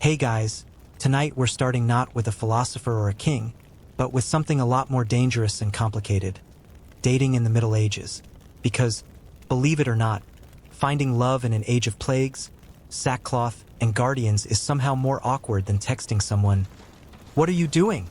Hey guys, tonight we're starting not with a philosopher or a king, but with something a lot more dangerous and complicated. Dating in the Middle Ages. Because, believe it or not, finding love in an age of plagues, sackcloth, and guardians is somehow more awkward than texting someone, "What are you doing?"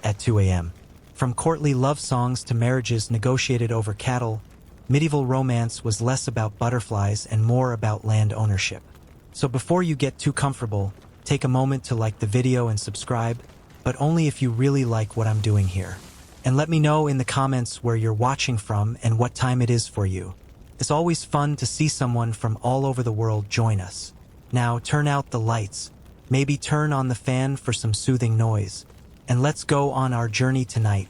at 2 a.m. From courtly love songs to marriages negotiated over cattle, medieval romance was less about butterflies and more about land ownership. So before you get too comfortable, take a moment to like the video and subscribe, but only if you really like what I'm doing here. And let me know in the comments where you're watching from and what time it is for you. It's always fun to see someone from all over the world join us. Now turn out the lights, maybe turn on the fan for some soothing noise, and let's go on our journey tonight.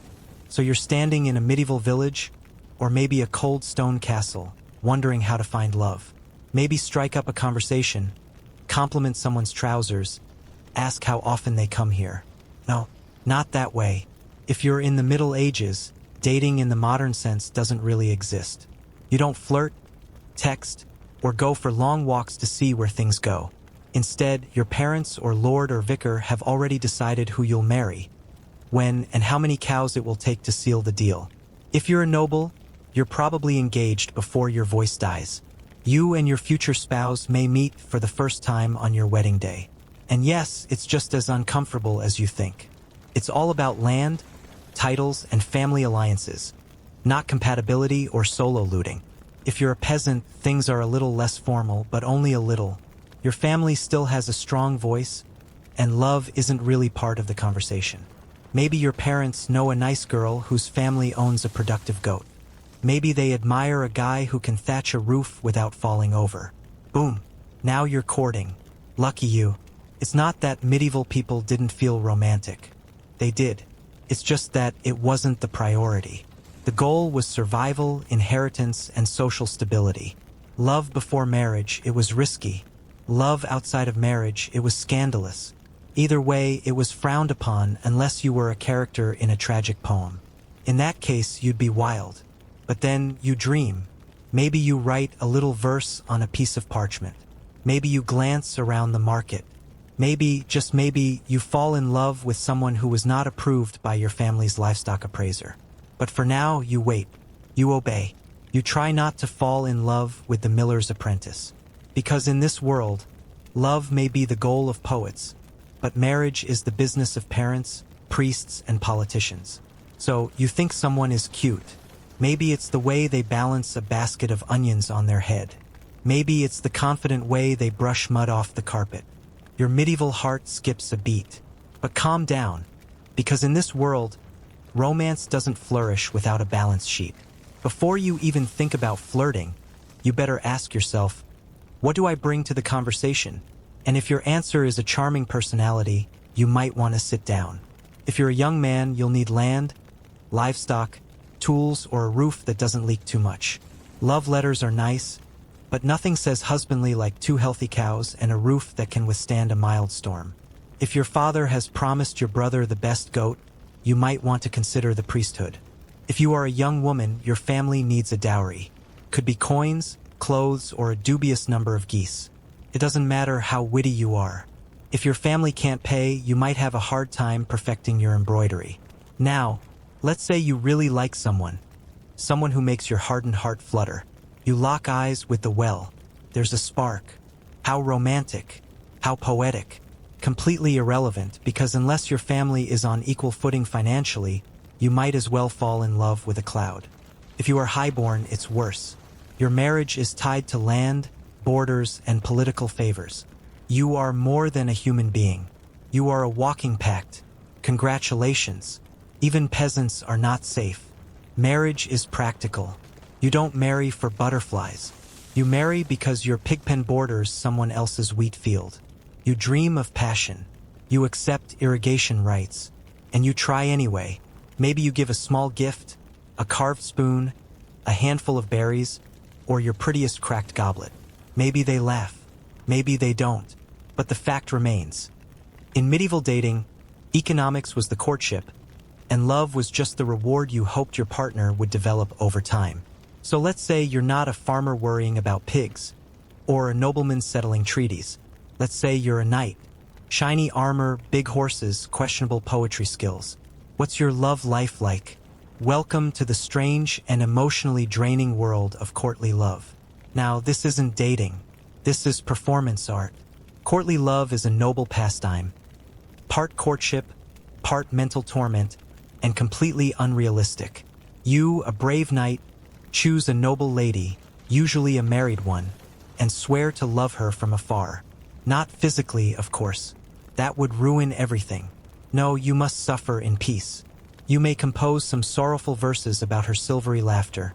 So you're standing in a medieval village, or maybe a cold stone castle, wondering how to find love. Maybe strike up a conversation, compliment someone's trousers, ask how often they come here. No, not that way. If you're in the Middle Ages, dating in the modern sense doesn't really exist. You don't flirt, text, or go for long walks to see where things go. Instead, your parents or lord or vicar have already decided who you'll marry, when and how many cows it will take to seal the deal. If you're a noble, you're probably engaged before your voice dies. You and your future spouse may meet for the first time on your wedding day. And yes, it's just as uncomfortable as you think. It's all about land, titles, and family alliances, not compatibility or solo looting. If you're a peasant, things are a little less formal, but only a little. Your family still has a strong voice, and love isn't really part of the conversation. Maybe your parents know a nice girl whose family owns a productive goat. Maybe they admire a guy who can thatch a roof without falling over. Boom. Now you're courting. Lucky you. It's not that medieval people didn't feel romantic. They did. It's just that it wasn't the priority. The goal was survival, inheritance, and social stability. Love before marriage, it was risky. Love outside of marriage, it was scandalous. Either way, it was frowned upon unless you were a character in a tragic poem. In that case, you'd be wild. But then you dream. Maybe you write a little verse on a piece of parchment. Maybe you glance around the market. Maybe, just maybe, you fall in love with someone who was not approved by your family's livestock appraiser. But for now, you wait. You obey. You try not to fall in love with the miller's apprentice. Because in this world, love may be the goal of poets, but marriage is the business of parents, priests, and politicians. So, you think someone is cute. Maybe it's the way they balance a basket of onions on their head. Maybe it's the confident way they brush mud off the carpet. Your medieval heart skips a beat. But calm down, because in this world, romance doesn't flourish without a balance sheet. Before you even think about flirting, you better ask yourself, what do I bring to the conversation? And if your answer is a charming personality, you might want to sit down. If you're a young man, you'll need land, livestock, tools, or a roof that doesn't leak too much. Love letters are nice, but nothing says husbandly like 2 healthy cows and a roof that can withstand a mild storm. If your father has promised your brother the best goat, you might want to consider the priesthood. If you are a young woman, your family needs a dowry. Could be coins, clothes, or a dubious number of geese. It doesn't matter how witty you are. If your family can't pay, you might have a hard time perfecting your embroidery. Now, let's say you really like someone who makes your hardened heart flutter. You lock eyes with the well. There's a spark. How romantic. How poetic. Completely irrelevant, because unless your family is on equal footing financially, you might as well fall in love with a cloud. If you are highborn, it's worse. Your marriage is tied to land, borders, and political favors. You are more than a human being. You are a walking pact. Congratulations. Even peasants are not safe. Marriage is practical. You don't marry for butterflies. You marry because your pigpen borders someone else's wheat field. You dream of passion. You accept irrigation rights. And you try anyway. Maybe you give a small gift, a carved spoon, a handful of berries, or your prettiest cracked goblet. Maybe they laugh. Maybe they don't. But the fact remains. In medieval dating, economics was the courtship, and love was just the reward you hoped your partner would develop over time. So let's say you're not a farmer worrying about pigs, or a nobleman settling treaties. Let's say you're a knight, Shiny armor, big horses, questionable poetry skills. What's your love life like? Welcome to the strange and emotionally draining world of courtly love. Now, this isn't dating. This is performance art. Courtly love is a noble pastime. Part courtship, part mental torment, and completely unrealistic. You, a brave knight, choose a noble lady, usually a married one, and swear to love her from afar. Not physically, of course. That would ruin everything. No, you must suffer in peace. You may compose some sorrowful verses about her silvery laughter,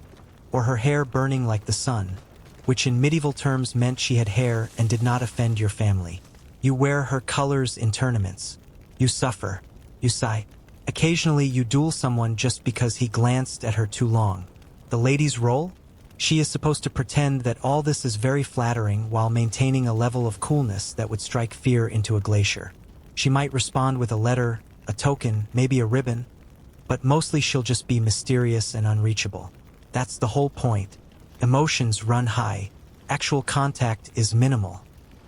or her hair burning like the sun, which in medieval terms meant she had hair and did not offend your family. You wear her colors in tournaments. You suffer. You sigh. Occasionally you duel someone just because he glanced at her too long. The lady's role? She is supposed to pretend that all this is very flattering while maintaining a level of coolness that would strike fear into a glacier. She might respond with a letter, a token, maybe a ribbon, but mostly she'll just be mysterious and unreachable. That's the whole point. Emotions run high. Actual contact is minimal.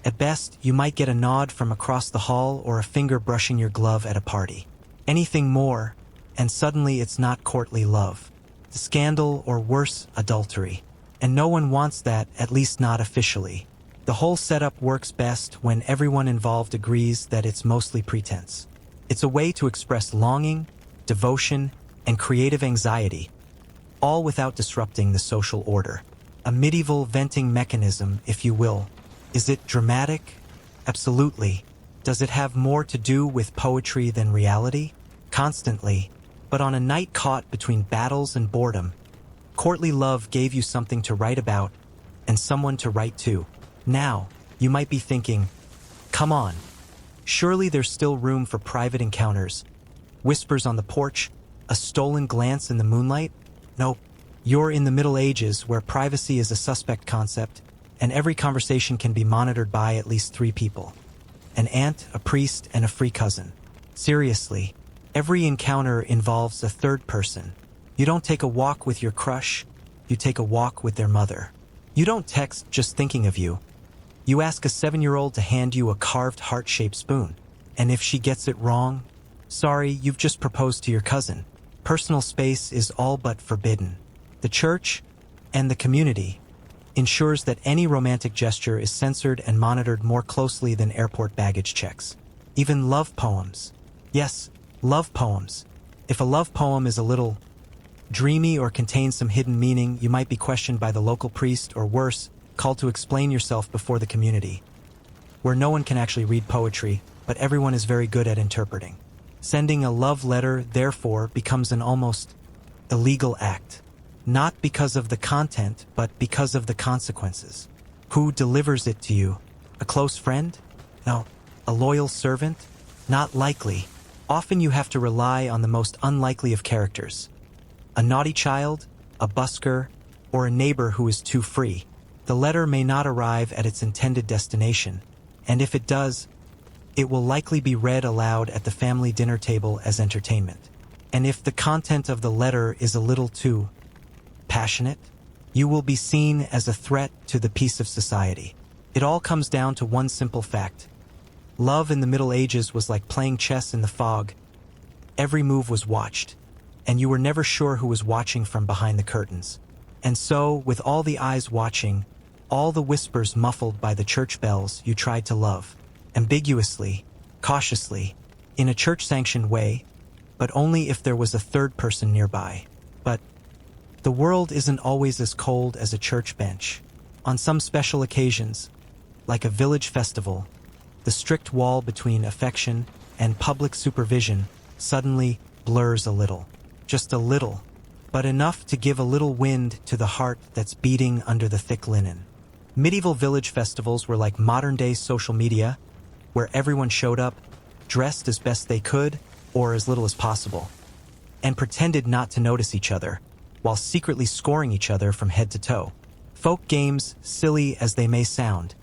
At best, you might get a nod from across the hall or a finger brushing your glove at a party. Anything more, and suddenly it's not courtly love. The scandal, or worse, adultery. And no one wants that, at least not officially. The whole setup works best when everyone involved agrees that it's mostly pretense. It's a way to express longing, devotion, and creative anxiety, all without disrupting the social order. A medieval venting mechanism, if you will. Is it dramatic? Absolutely. Does it have more to do with poetry than reality? Constantly. But on a night caught between battles and boredom, courtly love gave you something to write about and someone to write to. Now, you might be thinking, come on, surely there's still room for private encounters. Whispers on the porch, a stolen glance in the moonlight? Nope. You're in the Middle Ages where privacy is a suspect concept and every conversation can be monitored by at least 3 people. An aunt, a priest, and a free cousin. Seriously. Every encounter involves a third person. You don't take a walk with your crush, you take a walk with their mother. You don't text just thinking of you. You ask a 7-year-old to hand you a carved heart-shaped spoon. And if she gets it wrong, sorry, you've just proposed to your cousin. Personal space is all but forbidden. The church and the community ensures that any romantic gesture is censored and monitored more closely than airport baggage checks. Even love poems. Yes, love poems. If a love poem is a little dreamy or contains some hidden meaning, you might be questioned by the local priest or worse, called to explain yourself before the community. Where no one can actually read poetry, but everyone is very good at interpreting. Sending a love letter, therefore, becomes an almost illegal act. Not because of the content, but because of the consequences. Who delivers it to you? A close friend? No. A loyal servant? Not likely. Often you have to rely on the most unlikely of characters. A naughty child, a busker, or a neighbor who is too free. The letter may not arrive at its intended destination, and if it does, it will likely be read aloud at the family dinner table as entertainment. And if the content of the letter is a little too passionate, you will be seen as a threat to the peace of society. It all comes down to one simple fact. Love in the Middle Ages was like playing chess in the fog. Every move was watched, and you were never sure who was watching from behind the curtains. And so, with all the eyes watching, all the whispers muffled by the church bells, you tried to love. Ambiguously, cautiously, in a church-sanctioned way, but only if there was a third person nearby. But the world isn't always as cold as a church bench. On some special occasions, like a village festival, the strict wall between affection and public supervision suddenly blurs a little. Just a little, but enough to give a little wind to the heart that's beating under the thick linen. Medieval village festivals were like modern-day social media, where everyone showed up, dressed as best they could, or as little as possible, and pretended not to notice each other, while secretly scoring each other from head to toe. Folk games, silly as they may sound,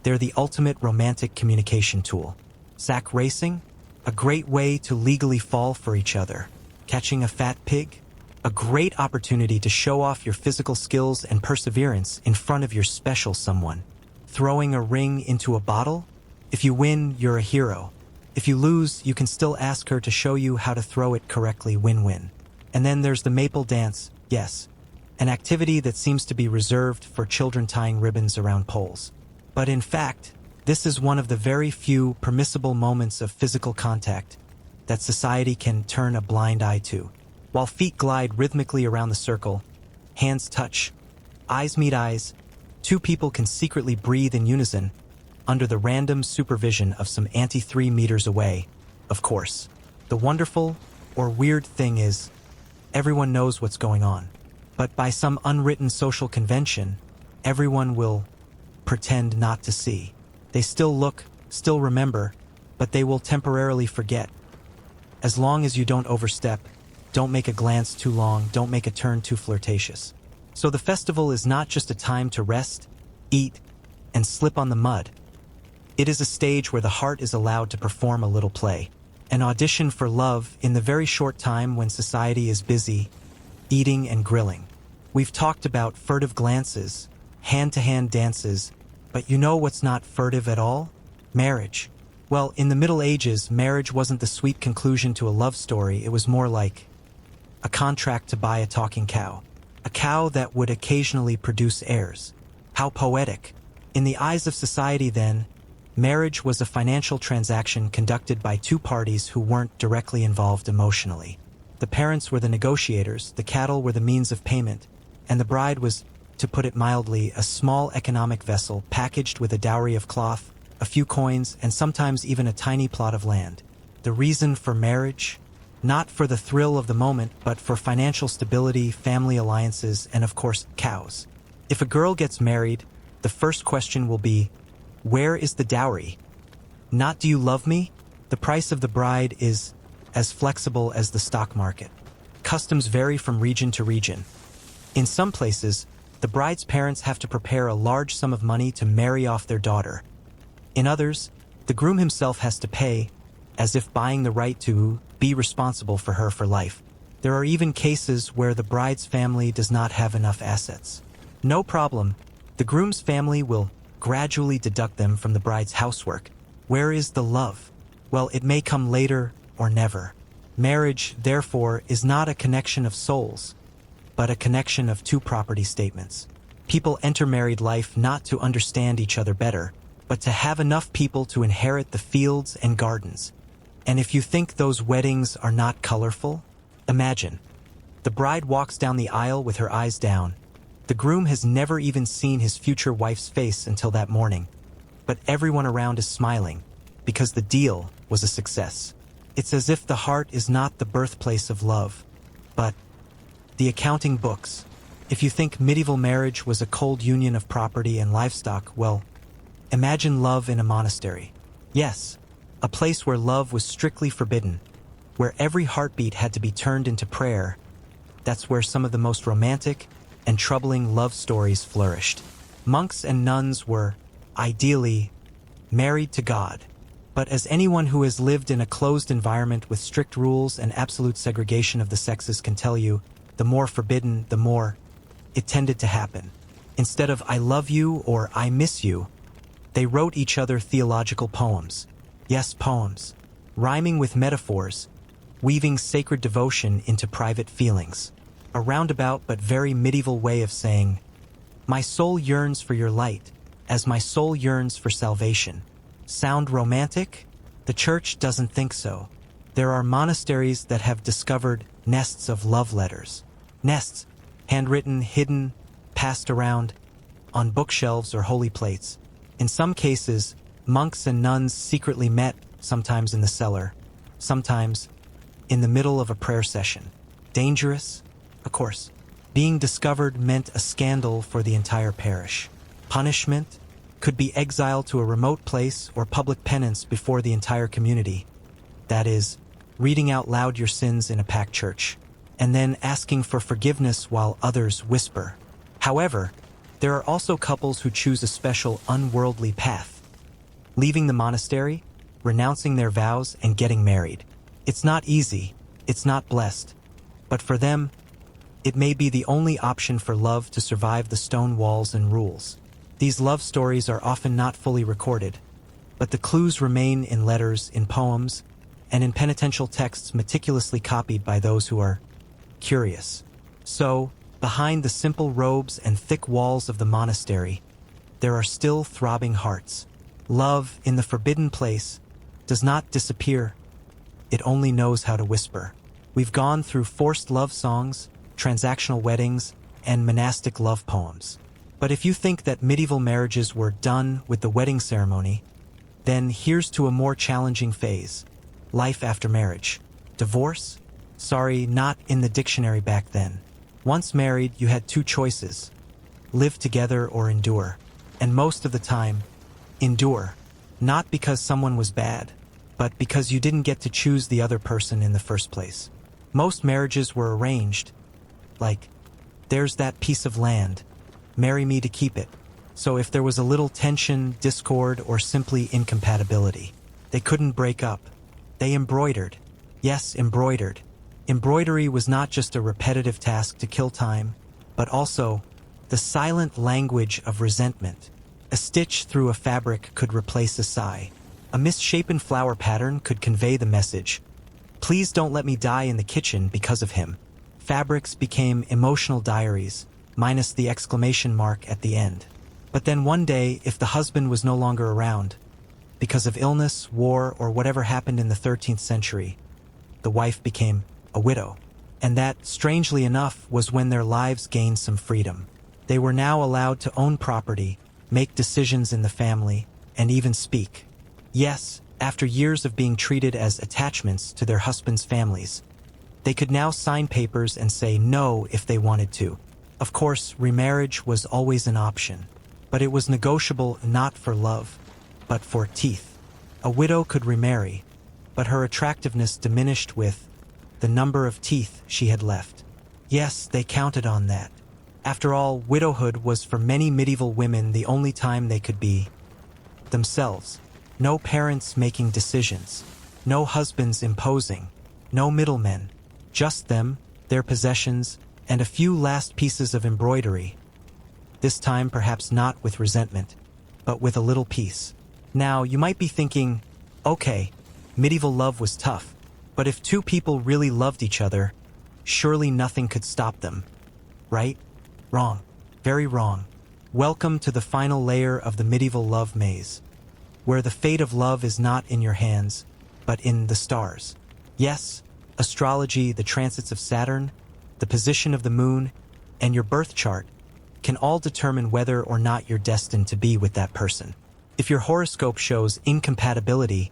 they're the ultimate romantic communication tool. Sack racing? A great way to legally fall for each other. Catching a fat pig? A great opportunity to show off your physical skills and perseverance in front of your special someone. Throwing a ring into a bottle? If you win, you're a hero. If you lose, you can still ask her to show you how to throw it correctly, win-win. And then there's the maple dance, yes, an activity that seems to be reserved for children tying ribbons around poles. But in fact, this is one of the very few permissible moments of physical contact that society can turn a blind eye to. While feet glide rhythmically around the circle, hands touch, eyes meet eyes, two people can secretly breathe in unison under the random supervision of some auntie 3 meters away, of course. The wonderful or weird thing is, everyone knows what's going on. But by some unwritten social convention, everyone will pretend not to see. They still look, still remember, but they will temporarily forget. As long as you don't overstep, don't make a glance too long, don't make a turn too flirtatious. So the festival is not just a time to rest, eat, and slip on the mud. It is a stage where the heart is allowed to perform a little play, an audition for love in the very short time when society is busy, eating and grilling. We've talked about furtive glances, hand-to-hand dances, but you know what's not furtive at all? Marriage. Well, in the Middle Ages, marriage wasn't the sweet conclusion to a love story, it was more like a contract to buy a talking cow. A cow that would occasionally produce heirs. How poetic. In the eyes of society then, marriage was a financial transaction conducted by two parties who weren't directly involved emotionally. The parents were the negotiators, the cattle were the means of payment, and the bride was, to put it mildly, a small economic vessel packaged with a dowry of cloth, a few coins, and sometimes even a tiny plot of land. The reason for marriage? Not for the thrill of the moment, but for financial stability, family alliances, and of course, cows. If a girl gets married, the first question will be, where is the dowry? Not do you love me? The price of the bride is as flexible as the stock market. Customs vary from region to region. In some places, the bride's parents have to prepare a large sum of money to marry off their daughter. In others, the groom himself has to pay, as if buying the right to be responsible for her for life. There are even cases where the bride's family does not have enough assets. No problem, the groom's family will gradually deduct them from the bride's housework. Where is the love? Well, it may come later or never. Marriage, therefore, is not a connection of souls, but a connection of two property statements. People enter married life not to understand each other better, but to have enough people to inherit the fields and gardens. And if you think those weddings are not colorful, imagine. The bride walks down the aisle with her eyes down. The groom has never even seen his future wife's face until that morning. But everyone around is smiling, because the deal was a success. It's as if the heart is not the birthplace of love, but the accounting books. If you think medieval marriage was a cold union of property and livestock, well, imagine love in a monastery. Yes, a place where love was strictly forbidden, where every heartbeat had to be turned into prayer. That's where some of the most romantic and troubling love stories flourished. Monks and nuns were, ideally, married to God. But as anyone who has lived in a closed environment with strict rules and absolute segregation of the sexes can tell you, the more forbidden, the more it tended to happen. Instead of I love you or I miss you, they wrote each other theological poems. Yes, poems. Rhyming with metaphors, weaving sacred devotion into private feelings. A roundabout but very medieval way of saying, my soul yearns for your light, as my soul yearns for salvation. Sound romantic? The church doesn't think so. There are monasteries that have discovered nests of love letters. Nests, handwritten, hidden, passed around, on bookshelves or holy plates. In some cases, monks and nuns secretly met, sometimes in the cellar, sometimes in the middle of a prayer session. Dangerous? Of course. Being discovered meant a scandal for the entire parish. Punishment could be exile to a remote place or public penance before the entire community. That is, reading out loud your sins in a packed church, and then asking for forgiveness while others whisper. However, there are also couples who choose a special unworldly path, leaving the monastery, renouncing their vows, and getting married. It's not easy, it's not blessed, but for them, it may be the only option for love to survive the stone walls and rules. These love stories are often not fully recorded. but the clues remain in letters, in poems, and in penitential texts meticulously copied by those who are curious. So, behind the simple robes and thick walls of the monastery, there are still throbbing hearts. Love, in the forbidden place, does not disappear. It only knows how to whisper. We've gone through forced love songs, transactional weddings, and monastic love poems. But if you think that medieval marriages were done with the wedding ceremony, then here's to a more challenging phase. Life after marriage. Divorce? Sorry, not in the dictionary back then. Once married, you had two choices: live together or endure. And most of the time, endure. Not because someone was bad, but because you didn't get to choose the other person in the first place. Most marriages were arranged, like, there's that piece of land, marry me to keep it. So if there was a little tension, discord, or simply incompatibility, they couldn't break up. They embroidered. Yes, embroidered. Embroidery was not just a repetitive task to kill time, but also the silent language of resentment. A stitch through a fabric could replace a sigh. A misshapen flower pattern could convey the message, "Please don't let me die in the kitchen because of him." Fabrics became emotional diaries, minus the exclamation mark at the end. But then one day, if the husband was no longer around, because of illness, war, or whatever happened in the 13th century, the wife became a widow. And that, strangely enough, was when their lives gained some freedom. They were now allowed to own property, make decisions in the family, and even speak. Yes, after years of being treated as attachments to their husbands' families, they could now sign papers and say no if they wanted to. Of course, remarriage was always an option, but it was negotiable not for love, but for teeth. A widow could remarry, but her attractiveness diminished with the number of teeth she had left. Yes, they counted on that. After all, widowhood was for many medieval women the only time they could be themselves. No parents making decisions, no husbands imposing, no middlemen, just them, their possessions, and a few last pieces of embroidery. This time perhaps not with resentment, but with a little peace. Now, you might be thinking, okay, medieval love was tough, but if two people really loved each other, surely nothing could stop them, right? Wrong. Very wrong. Welcome to the final layer of the medieval love maze, where the fate of love is not in your hands, but in the stars. Yes, astrology, the transits of Saturn, the position of the moon, and your birth chart can all determine whether or not you're destined to be with that person. If your horoscope shows incompatibility,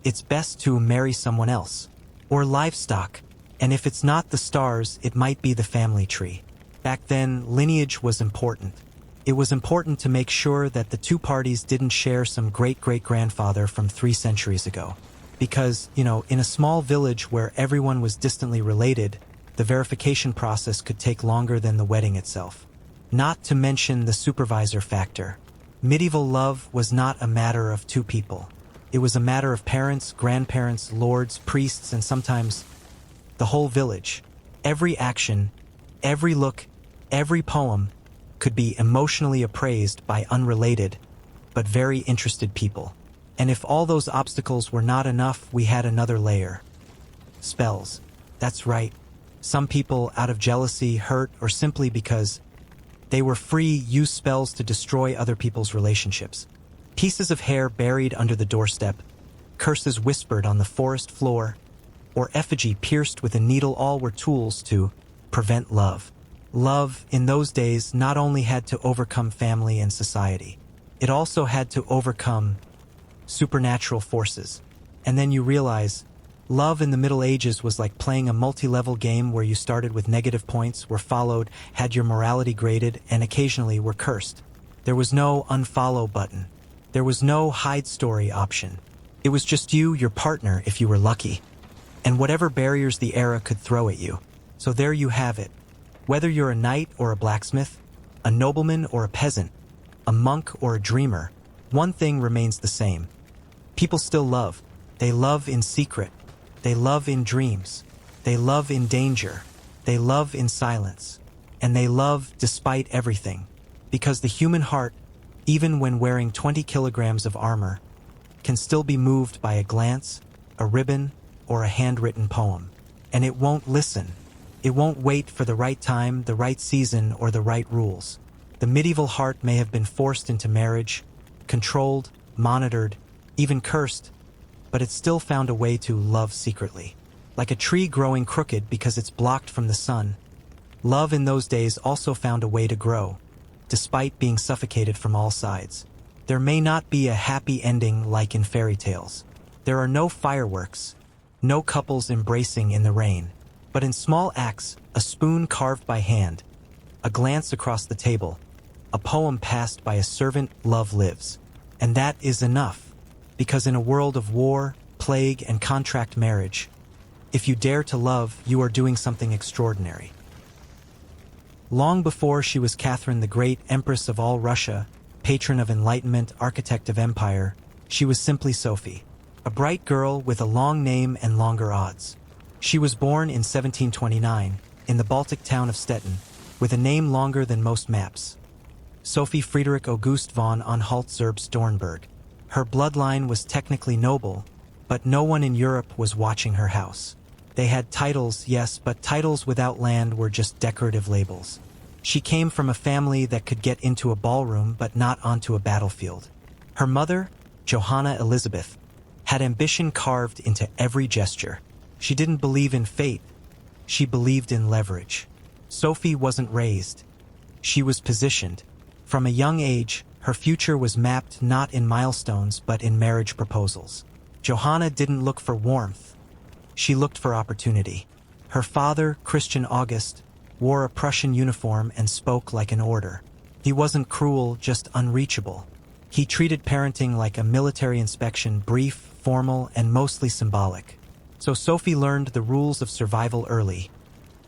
it's best to marry someone else, or livestock, and if it's not the stars, it might be the family tree. Back then, lineage was important. It was important to make sure that the two parties didn't share some great-great-grandfather from 3 centuries ago. Because, in a small village where everyone was distantly related, the verification process could take longer than the wedding itself. Not to mention the supervisor factor. Medieval love was not a matter of two people. It was a matter of parents, grandparents, lords, priests, and sometimes the whole village. Every action, every look, every poem could be emotionally appraised by unrelated, but very interested people. And if all those obstacles were not enough, we had another layer. Spells. That's right. Some people, out of jealousy, hurt, or simply because they were free, used spells to destroy other people's relationships. Pieces of hair buried under the doorstep, curses whispered on the forest floor, or effigy pierced with a needle, all were tools to prevent love. Love, in those days, not only had to overcome family and society, it also had to overcome supernatural forces. And then you realize, love in the Middle Ages was like playing a multi-level game where you started with negative points, were followed, had your morality graded, and occasionally were cursed. There was no unfollow button. There was no hide story option. It was just you, your partner, if you were lucky, and whatever barriers the era could throw at you. So there you have it. Whether you're a knight or a blacksmith, a nobleman or a peasant, a monk or a dreamer, one thing remains the same. People still love. They love in secret. They love in dreams. They love in danger. They love in silence. And they love despite everything. Because the human heart, even when wearing 20 kilograms of armor, can still be moved by a glance, a ribbon, or a handwritten poem. And it won't listen. It won't wait for the right time, the right season, or the right rules. The medieval heart may have been forced into marriage, controlled, monitored, even cursed, but it still found a way to love secretly. Like a tree growing crooked because it's blocked from the sun, love in those days also found a way to grow, despite being suffocated from all sides. There may not be a happy ending like in fairy tales. There are no fireworks, no couples embracing in the rain. But in small acts, a spoon carved by hand, a glance across the table, a poem passed by a servant, love lives. And that is enough, because in a world of war, plague, and contract marriage, if you dare to love, you are doing something extraordinary. Long before she was Catherine the Great, Empress of all Russia, patron of enlightenment, architect of empire, she was simply Sophie, a bright girl with a long name and longer odds. She was born in 1729, in the Baltic town of Stettin, with a name longer than most maps. Sophie Friederich August von Anhalt-Zerbst-Dornberg. Her bloodline was technically noble, but no one in Europe was watching her house. They had titles, yes, but titles without land were just decorative labels. She came from a family that could get into a ballroom but not onto a battlefield. Her mother, Johanna Elizabeth, had ambition carved into every gesture. She didn't believe in fate. She believed in leverage. Sophie wasn't raised. She was positioned. From a young age, her future was mapped not in milestones but in marriage proposals. Johanna didn't look for warmth. She looked for opportunity. Her father, Christian August, wore a Prussian uniform and spoke like an order. He wasn't cruel, just unreachable. He treated parenting like a military inspection, brief, formal, and mostly symbolic. So Sophie learned the rules of survival early.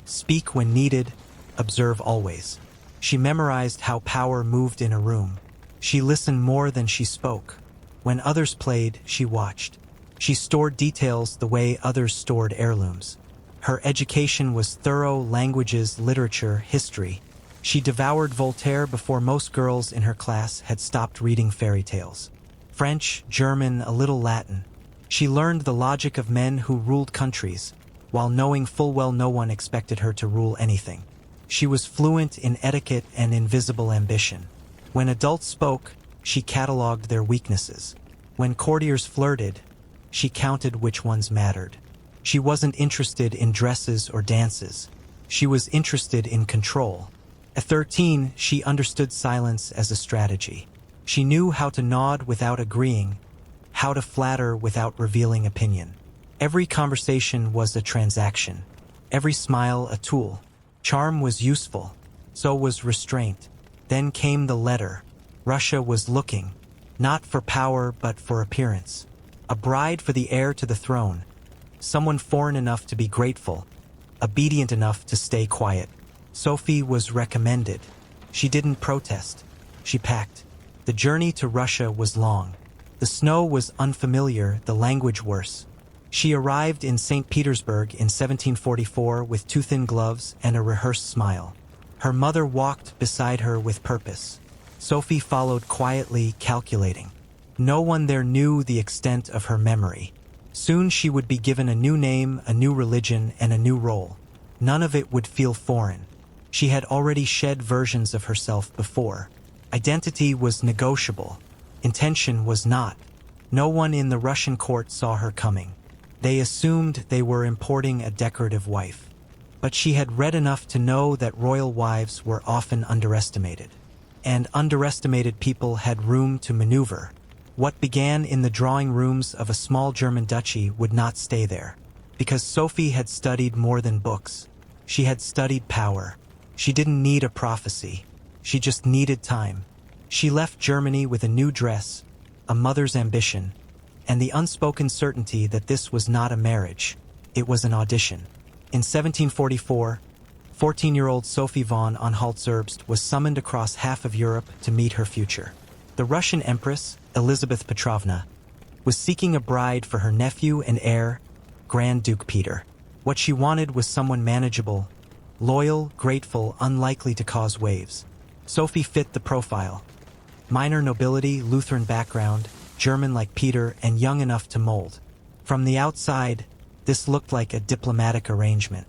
Speak when needed, observe always. She memorized how power moved in a room. She listened more than she spoke. When others played, she watched. She stored details the way others stored heirlooms. Her education was thorough: languages, literature, history. She devoured Voltaire before most girls in her class had stopped reading fairy tales. French, German, a little Latin. She learned the logic of men who ruled countries, while knowing full well no one expected her to rule anything. She was fluent in etiquette and invisible ambition. When adults spoke, she cataloged their weaknesses. When courtiers flirted, she counted which ones mattered. She wasn't interested in dresses or dances. She was interested in control. At 13, she understood silence as a strategy. She knew how to nod without agreeing, how to flatter without revealing opinion. Every conversation was a transaction. Every smile a tool. Charm was useful. So was restraint. Then came the letter. Russia was looking, not for power but for appearance. A bride for the heir to the throne. Someone foreign enough to be grateful, obedient enough to stay quiet. Sophie was recommended. She didn't protest. She packed. The journey to Russia was long. The snow was unfamiliar, the language worse. She arrived in St. Petersburg in 1744 with too-thin gloves and a rehearsed smile. Her mother walked beside her with purpose. Sophie followed quietly, calculating. No one there knew the extent of her memory. Soon she would be given a new name, a new religion, and a new role. None of it would feel foreign. She had already shed versions of herself before. Identity was negotiable. Intention was not. No one in the Russian court saw her coming. They assumed they were importing a decorative wife. But she had read enough to know that royal wives were often underestimated. And underestimated people had room to maneuver. What began in the drawing rooms of a small German duchy would not stay there. Because Sophie had studied more than books. She had studied power. She didn't need a prophecy. She just needed time. She left Germany with a new dress, a mother's ambition, and the unspoken certainty that this was not a marriage, it was an audition. In 1744, 14-year-old Sophie von Anhalt-Zerbst was summoned across half of Europe to meet her future. The Russian Empress, Elizabeth Petrovna, was seeking a bride for her nephew and heir, Grand Duke Peter. What she wanted was someone manageable, loyal, grateful, unlikely to cause waves. Sophie fit the profile. Minor nobility, Lutheran background, German like Peter, and young enough to mold. From the outside, this looked like a diplomatic arrangement.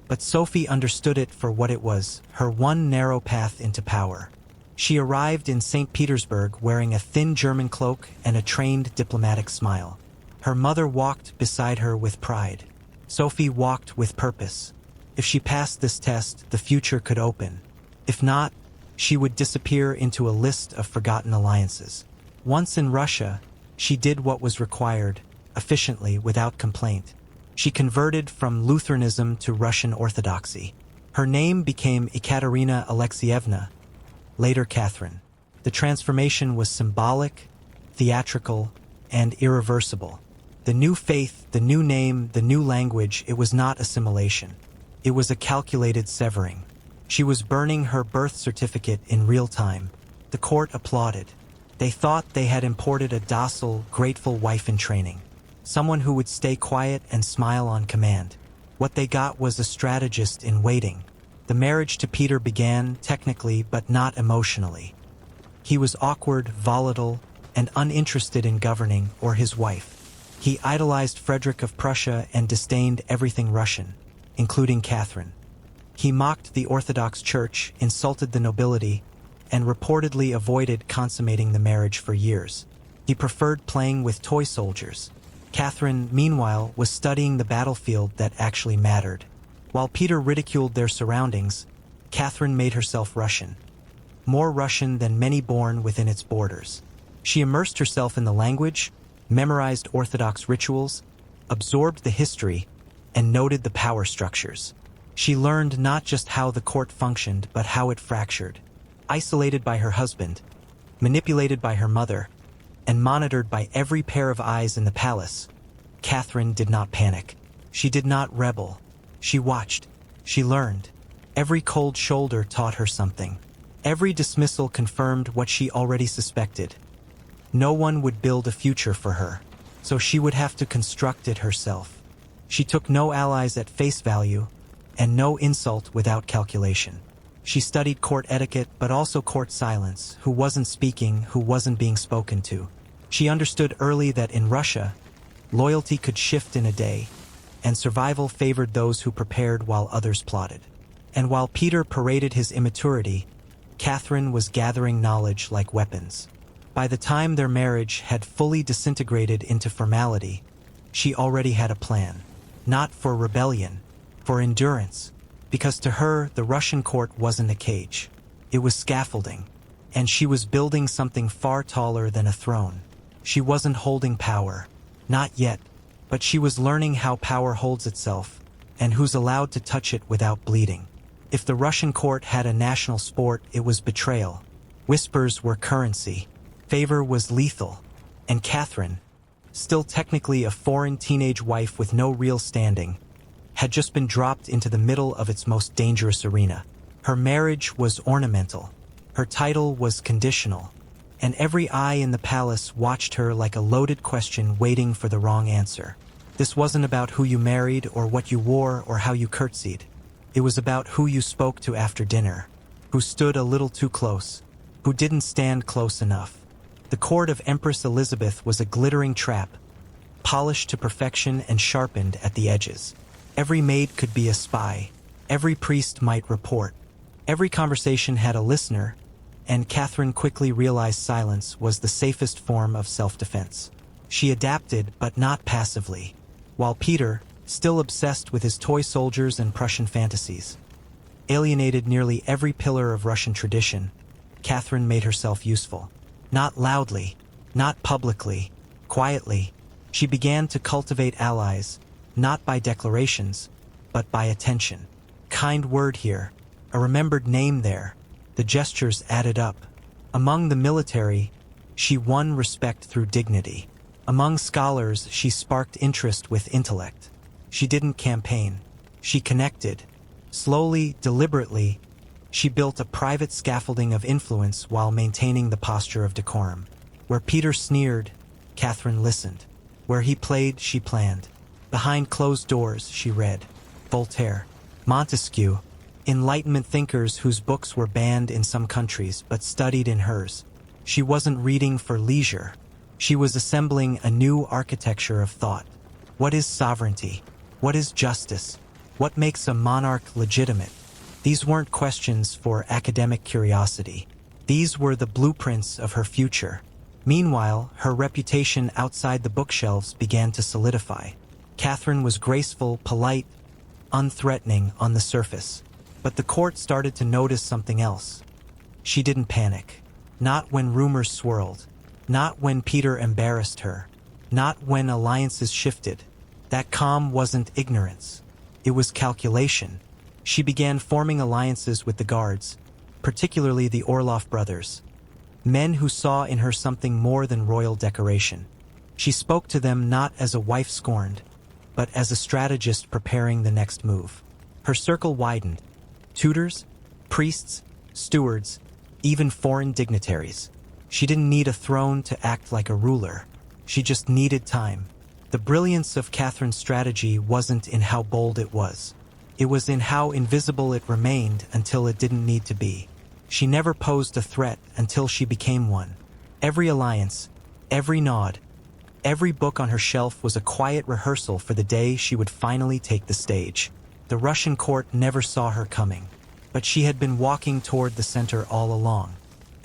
But Sophie understood it for what it was, her one narrow path into power. She arrived in St. Petersburg wearing a thin German cloak and a trained diplomatic smile. Her mother walked beside her with pride. Sophie walked with purpose. If she passed this test, the future could open. If not, she would disappear into a list of forgotten alliances. Once in Russia, she did what was required, efficiently, without complaint. She converted from Lutheranism to Russian Orthodoxy. Her name became Ekaterina Alexeyevna, later Catherine. The transformation was symbolic, theatrical, and irreversible. The new faith, the new name, the new language, it was not assimilation. It was a calculated severing. She was burning her birth certificate in real time. The court applauded. They thought they had imported a docile, grateful wife in training. Someone who would stay quiet and smile on command. What they got was a strategist in waiting. The marriage to Peter began, technically, but not emotionally. He was awkward, volatile, and uninterested in governing or his wife. He idolized Frederick of Prussia and disdained everything Russian, including Catherine. He mocked the Orthodox Church, insulted the nobility, and reportedly avoided consummating the marriage for years. He preferred playing with toy soldiers. Catherine, meanwhile, was studying the battlefield that actually mattered. While Peter ridiculed their surroundings, Catherine made herself Russian. More Russian than many born within its borders. She immersed herself in the language, memorized Orthodox rituals, absorbed the history, and noted the power structures. She learned not just how the court functioned, but how it fractured. Isolated by her husband, manipulated by her mother, and monitored by every pair of eyes in the palace, Catherine did not panic. She did not rebel. She watched. She learned. Every cold shoulder taught her something. Every dismissal confirmed what she already suspected. No one would build a future for her, so she would have to construct it herself. She took no allies at face value, and no insult without calculation. She studied court etiquette, but also court silence, who wasn't speaking, who wasn't being spoken to. She understood early that in Russia, loyalty could shift in a day, and survival favored those who prepared while others plotted. And while Peter paraded his immaturity, Catherine was gathering knowledge like weapons. By the time their marriage had fully disintegrated into formality, she already had a plan. Not for rebellion, for endurance. Because to her, the Russian court wasn't a cage. It was scaffolding. And she was building something far taller than a throne. She wasn't holding power. Not yet. But she was learning how power holds itself, and who's allowed to touch it without bleeding. If the Russian court had a national sport, it was betrayal. Whispers were currency. Favor was lethal. And Catherine, still technically a foreign teenage wife with no real standing, had just been dropped into the middle of its most dangerous arena. Her marriage was ornamental. Her title was conditional. And every eye in the palace watched her like a loaded question waiting for the wrong answer. This wasn't about who you married or what you wore or how you curtsied. It was about who you spoke to after dinner, who stood a little too close, who didn't stand close enough. The court of Empress Elizabeth was a glittering trap, polished to perfection and sharpened at the edges. Every maid could be a spy. Every priest might report. Every conversation had a listener, and Catherine quickly realized silence was the safest form of self-defense. She adapted, but not passively, while Peter, still obsessed with his toy soldiers and Prussian fantasies, alienated nearly every pillar of Russian tradition, Catherine made herself useful. Not loudly, not publicly, quietly, she began to cultivate allies, not by declarations, but by attention. Kind word here, a remembered name there. The gestures added up. Among the military, she won respect through dignity. Among scholars, she sparked interest with intellect. She didn't campaign. She connected. Slowly, deliberately, she built a private scaffolding of influence while maintaining the posture of decorum. Where Peter sneered, Catherine listened. Where he played, she planned. Behind closed doors, she read. Voltaire, Montesquieu, Enlightenment thinkers whose books were banned in some countries but studied in hers. She wasn't reading for leisure. She was assembling a new architecture of thought. What is sovereignty? What is justice? What makes a monarch legitimate? These weren't questions for academic curiosity. These were the blueprints of her future. Meanwhile, her reputation outside the bookshelves began to solidify. Catherine was graceful, polite, unthreatening on the surface. But the court started to notice something else. She didn't panic. Not when rumors swirled. Not when Peter embarrassed her. Not when alliances shifted. That calm wasn't ignorance. It was calculation. She began forming alliances with the guards, particularly the Orloff brothers, men who saw in her something more than royal decoration. She spoke to them not as a wife scorned, but as a strategist preparing the next move. Her circle widened. Tutors, priests, stewards, even foreign dignitaries. She didn't need a throne to act like a ruler. She just needed time. The brilliance of Catherine's strategy wasn't in how bold it was. It was in how invisible it remained until it didn't need to be. She never posed a threat until she became one. Every alliance, every nod, every book on her shelf was a quiet rehearsal for the day she would finally take the stage. The Russian court never saw her coming, but she had been walking toward the center all along.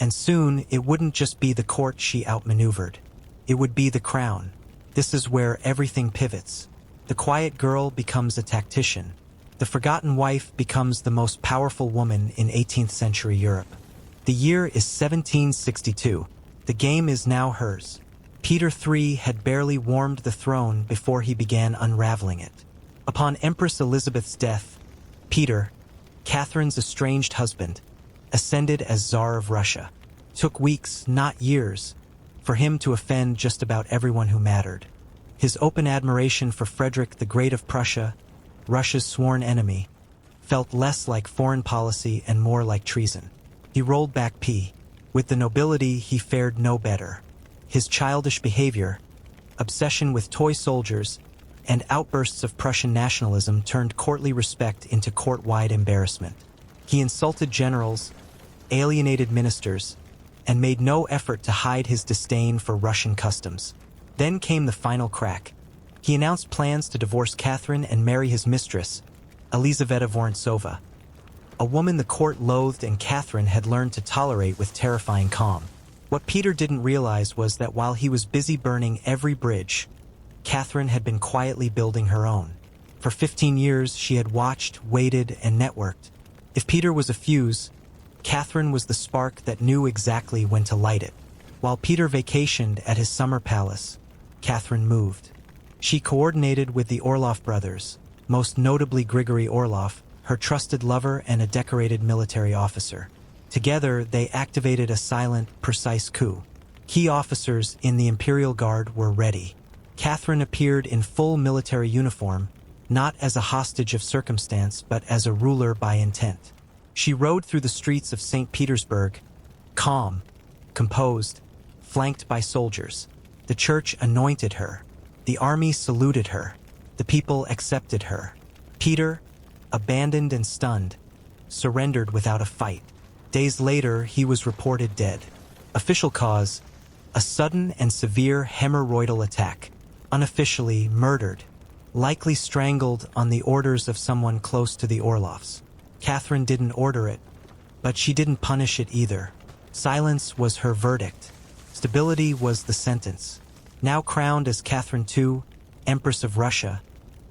And soon, it wouldn't just be the court she outmaneuvered. It would be the crown. This is where everything pivots. The quiet girl becomes a tactician. The forgotten wife becomes the most powerful woman in 18th century Europe. The year is 1762. The game is now hers. Peter III had barely warmed the throne before he began unraveling it. Upon Empress Elizabeth's death, Peter, Catherine's estranged husband, ascended as Tsar of Russia. Took weeks, not years, for him to offend just about everyone who mattered. His open admiration for Frederick the Great of Prussia, Russia's sworn enemy, felt less like foreign policy and more like treason. He rolled back P. With the nobility, he fared no better. His childish behavior, obsession with toy soldiers, and outbursts of Prussian nationalism turned courtly respect into court-wide embarrassment. He insulted generals, alienated ministers, and made no effort to hide his disdain for Russian customs. Then came the final crack. He announced plans to divorce Catherine and marry his mistress, Elizaveta Vorontsova, a woman the court loathed and Catherine had learned to tolerate with terrifying calm. What Peter didn't realize was that while he was busy burning every bridge, Catherine had been quietly building her own. For 15 years, she had watched, waited, and networked. If Peter was a fuse, Catherine was the spark that knew exactly when to light it. While Peter vacationed at his summer palace, Catherine moved. She coordinated with the Orloff brothers, most notably Grigory Orloff, her trusted lover and a decorated military officer. Together, they activated a silent, precise coup. Key officers in the Imperial Guard were ready. Catherine appeared in full military uniform, not as a hostage of circumstance, but as a ruler by intent. She rode through the streets of St. Petersburg, calm, composed, flanked by soldiers. The church anointed her. The army saluted her. The people accepted her. Peter, abandoned and stunned, surrendered without a fight. Days later, he was reported dead. Official cause, a sudden and severe hemorrhoidal attack. Unofficially murdered, likely strangled on the orders of someone close to the Orloffs. Catherine didn't order it, but she didn't punish it either. Silence was her verdict. Stability was the sentence. Now crowned as Catherine II, Empress of Russia,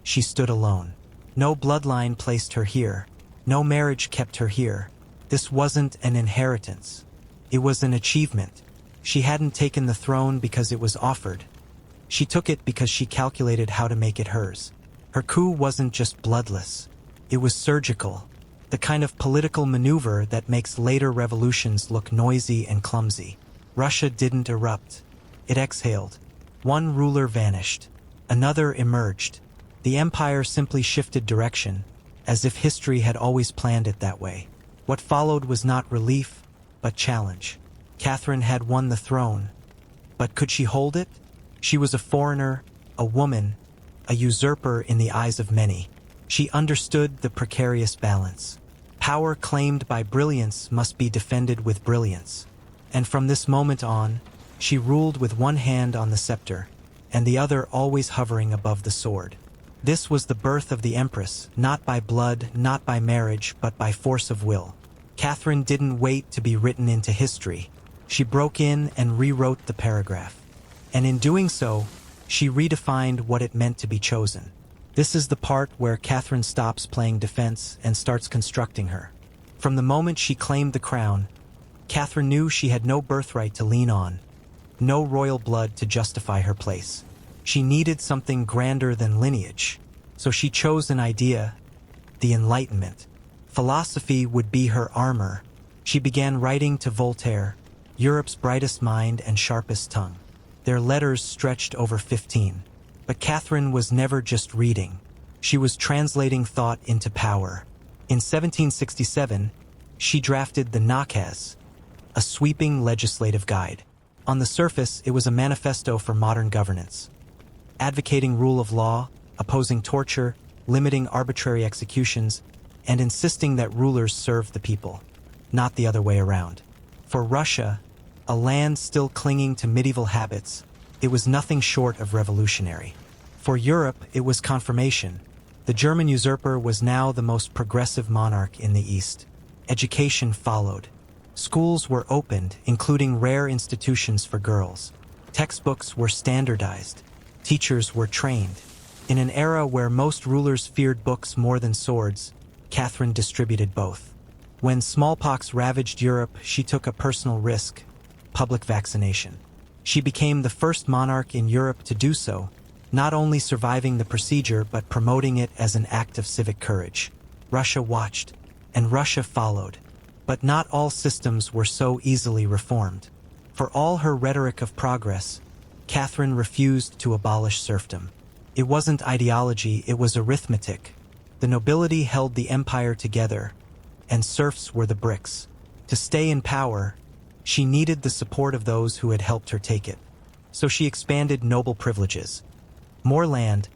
she stood alone. No bloodline placed her here. No marriage kept her here. This wasn't an inheritance. It was an achievement. She hadn't taken the throne because it was offered. She took it because she calculated how to make it hers. Her coup wasn't just bloodless. It was surgical. The kind of political maneuver that makes later revolutions look noisy and clumsy. Russia didn't erupt. It exhaled. One ruler vanished. Another emerged. The empire simply shifted direction, as if history had always planned it that way. What followed was not relief, but challenge. Catherine had won the throne. But could she hold it? She was a foreigner, a woman, a usurper in the eyes of many. She understood the precarious balance. Power claimed by brilliance must be defended with brilliance. And from this moment on, She ruled with one hand on the scepter, and the other always hovering above the sword. This was the birth of the Empress, not by blood, not by marriage, but by force of will. Catherine didn't wait to be written into history. She broke in and rewrote the paragraph. And in doing so, she redefined what it meant to be chosen. This is the part where Catherine stops playing defense and starts constructing her. From the moment she claimed the crown, Catherine knew she had no birthright to lean on, no royal blood to justify her place. She needed something grander than lineage, so she chose an idea, the Enlightenment. Philosophy would be her armor. She began writing to Voltaire, Europe's brightest mind and sharpest tongue. Their letters stretched over 15. But Catherine was never just reading. She was translating thought into power. In 1767, she drafted the Nakaz, a sweeping legislative guide. On the surface, it was a manifesto for modern governance, advocating rule of law, opposing torture, limiting arbitrary executions, and insisting that rulers serve the people, not the other way around. For Russia, a land still clinging to medieval habits, it was nothing short of revolutionary. For Europe, it was confirmation. The German usurper was now the most progressive monarch in the East. Education followed. Schools were opened, including rare institutions for girls. Textbooks were standardized. Teachers were trained. In an era where most rulers feared books more than swords, Catherine distributed both. When smallpox ravaged Europe, she took a personal risk: public vaccination. She became the first monarch in Europe to do so, not only surviving the procedure but promoting it as an act of civic courage. Russia watched, and Russia followed. But not all systems were so easily reformed. For all her rhetoric of progress, Catherine refused to abolish serfdom. It wasn't ideology, it was arithmetic. The nobility held the empire together, and serfs were the bricks. To stay in power, she needed the support of those who had helped her take it. So she expanded noble privileges. More land,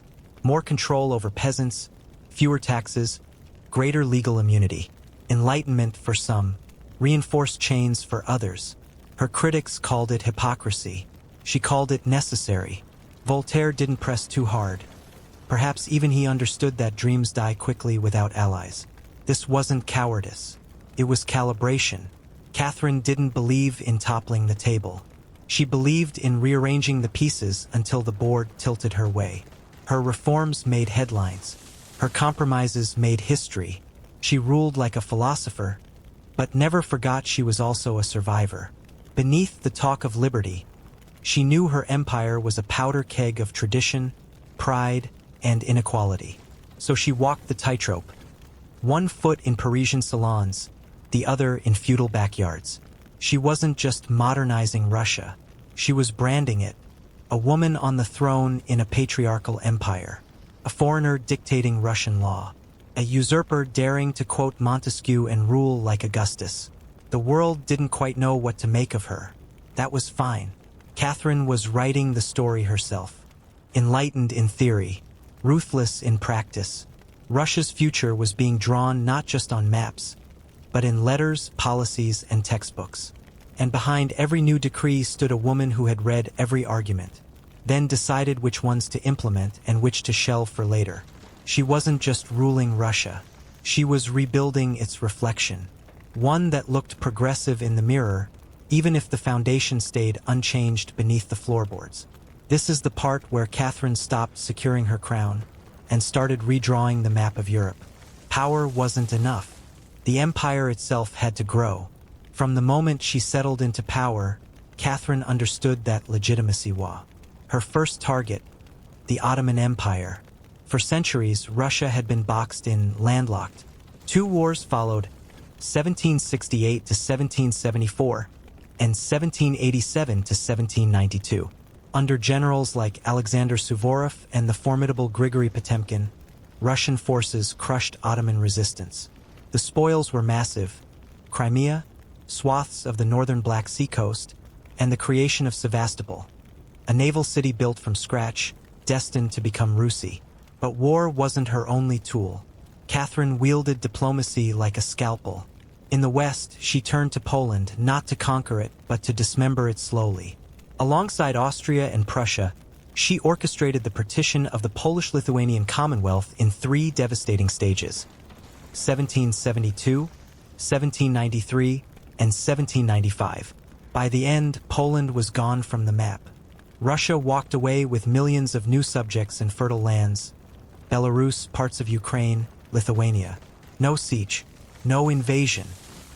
more control over peasants, fewer taxes, greater legal immunity. Enlightenment for some, reinforced chains for others. Her critics called it hypocrisy. She called it necessary. Voltaire didn't press too hard. Perhaps even he understood that dreams die quickly without allies. This wasn't cowardice. It was calibration. Catherine didn't believe in toppling the table. She believed in rearranging the pieces until the board tilted her way. Her reforms made headlines. Her compromises made history. She ruled like a philosopher, but never forgot she was also a survivor. Beneath the talk of liberty, she knew her empire was a powder keg of tradition, pride, and inequality. So she walked the tightrope, one foot in Parisian salons, the other in feudal backyards. She wasn't just modernizing Russia, she was branding it, a woman on the throne in a patriarchal empire, a foreigner dictating Russian law, a usurper daring to quote Montesquieu and rule like Augustus. The world didn't quite know what to make of her. That was fine. Catherine was writing the story herself. Enlightened in theory, ruthless in practice, Russia's future was being drawn not just on maps, but in letters, policies, and textbooks. And behind every new decree stood a woman who had read every argument, then decided which ones to implement and which to shelve for later. She wasn't just ruling Russia. She was rebuilding its reflection, one that looked progressive in the mirror, even if the foundation stayed unchanged beneath the floorboards. This is the part where Catherine stopped securing her crown and started redrawing the map of Europe. Power wasn't enough. The empire itself had to grow. From the moment she settled into power, Catherine understood that legitimacy was her first target, the Ottoman Empire. For centuries, Russia had been boxed in, landlocked. 2 wars followed, 1768 to 1774, and 1787 to 1792. Under generals like Alexander Suvorov and the formidable Grigory Potemkin, Russian forces crushed Ottoman resistance. The spoils were massive: Crimea, swaths of the northern Black Sea coast, and the creation of Sevastopol, a naval city built from scratch, destined to become Russie. But war wasn't her only tool. Catherine wielded diplomacy like a scalpel. In the West, she turned to Poland not to conquer it, but to dismember it slowly. Alongside Austria and Prussia, she orchestrated the partition of the Polish-Lithuanian Commonwealth in three devastating stages: 1772, 1793, and 1795. By the end, Poland was gone from the map. Russia walked away with millions of new subjects and fertile lands. Belarus, parts of Ukraine, Lithuania. No siege, no invasion,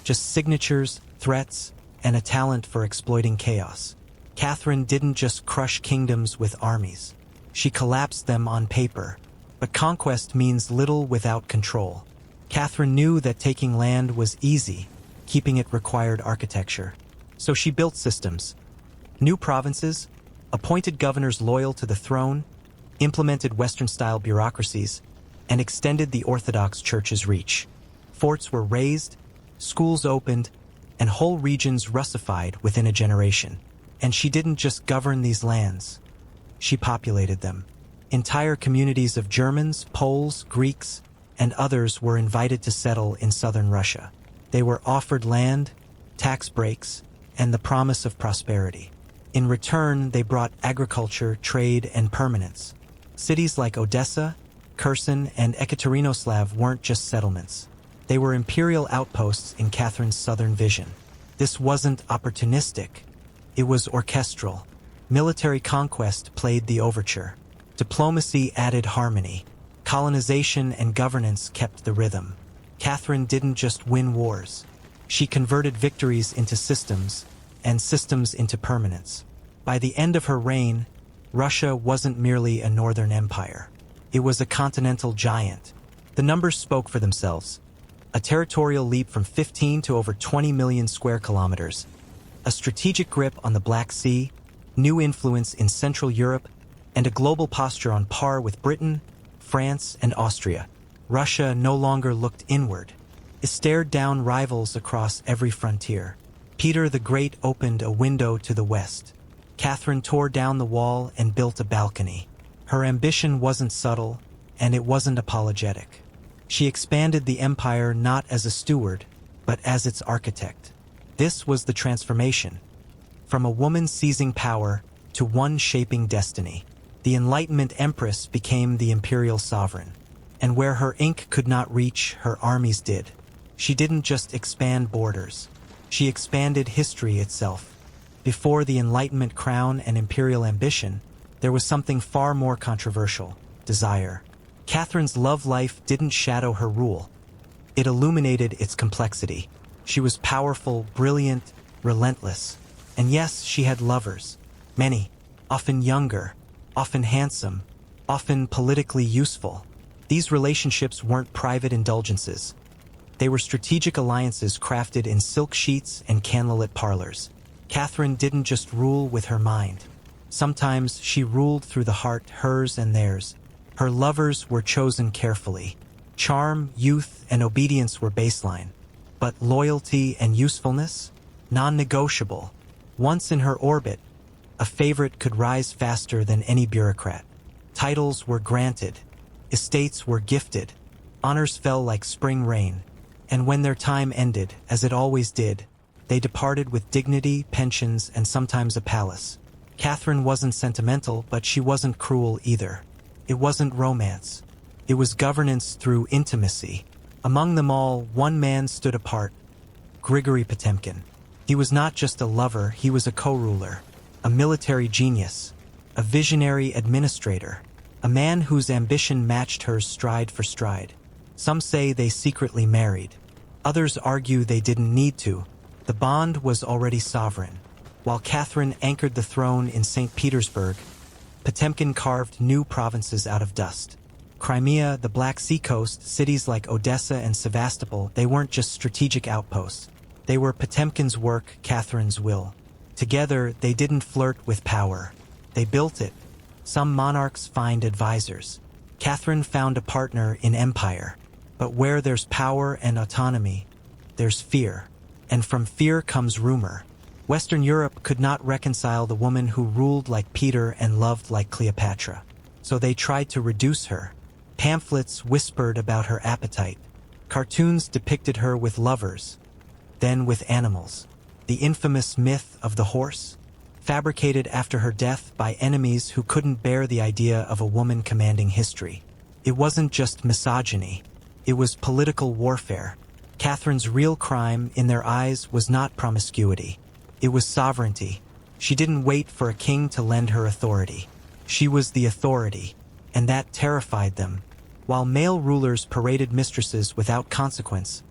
just signatures, threats, and a talent for exploiting chaos. Catherine didn't just crush kingdoms with armies. She collapsed them on paper. But conquest means little without control. Catherine knew that taking land was easy, keeping it required architecture. So she built systems. New provinces, appointed governors loyal to the throne, implemented Western-style bureaucracies, and extended the Orthodox Church's reach. Forts were raised, schools opened, and whole regions Russified within a generation. And she didn't just govern these lands. She populated them. Entire communities of Germans, Poles, Greeks, and others were invited to settle in southern Russia. They were offered land, tax breaks, and the promise of prosperity. In return, they brought agriculture, trade, and permanence. Cities like Odessa, Kherson, and Ekaterinoslav weren't just settlements. They were imperial outposts in Catherine's southern vision. This wasn't opportunistic. It was orchestral. Military conquest played the overture. Diplomacy added harmony. Colonization and governance kept the rhythm. Catherine didn't just win wars. She converted victories into systems, and systems into permanence. By the end of her reign, Russia wasn't merely a northern empire. It was a continental giant. The numbers spoke for themselves. A territorial leap from 15 to over 20 million square kilometers. A strategic grip on the Black Sea, new influence in Central Europe, and a global posture on par with Britain, France, and Austria. Russia no longer looked inward. It stared down rivals across every frontier. Peter the Great opened a window to the west. Catherine tore down the wall and built a balcony. Her ambition wasn't subtle, and it wasn't apologetic. She expanded the empire not as a steward, but as its architect. This was the transformation. From a woman seizing power to one shaping destiny. The Enlightenment Empress became the imperial sovereign. And where her ink could not reach, her armies did. She didn't just expand borders. She expanded history itself. Before the Enlightenment crown and imperial ambition, there was something far more controversial: desire. Catherine's love life didn't shadow her rule. It illuminated its complexity. She was powerful, brilliant, relentless. And yes, she had lovers. Many, often younger, often handsome, often politically useful. These relationships weren't private indulgences. They were strategic alliances crafted in silk sheets and candlelit parlors. Catherine didn't just rule with her mind. Sometimes she ruled through the heart, hers and theirs. Her lovers were chosen carefully. Charm, youth, and obedience were baseline. But loyalty and usefulness? Non-negotiable. Once in her orbit, a favorite could rise faster than any bureaucrat. Titles were granted. Estates were gifted. Honors fell like spring rain. And when their time ended, as it always did, they departed with dignity, pensions, and sometimes a palace. Catherine wasn't sentimental, but she wasn't cruel either. It wasn't romance. It was governance through intimacy. Among them all, one man stood apart: Grigory Potemkin. He was not just a lover, he was a co-ruler, a military genius, a visionary administrator, a man whose ambition matched hers stride for stride. Some say they secretly married. Others argue they didn't need to. The bond was already sovereign. While Catherine anchored the throne in St. Petersburg, Potemkin carved new provinces out of dust. Crimea, the Black Sea coast, cities like Odessa and Sevastopol, they weren't just strategic outposts. They were Potemkin's work, Catherine's will. Together, they didn't flirt with power. They built it. Some monarchs find advisors. Catherine found a partner in empire. But where there's power and autonomy, there's fear. And from fear comes rumor. Western Europe could not reconcile the woman who ruled like Peter and loved like Cleopatra. So they tried to reduce her. Pamphlets whispered about her appetite. Cartoons depicted her with lovers, then with animals. The infamous myth of the horse? fabricated after her death by enemies who couldn't bear the idea of a woman commanding history. It wasn't just misogyny. It was political warfare. Catherine's real crime in their eyes was not promiscuity. It was sovereignty. She didn't wait for a king to lend her authority. She was the authority, and that terrified them. While male rulers paraded mistresses without consequence,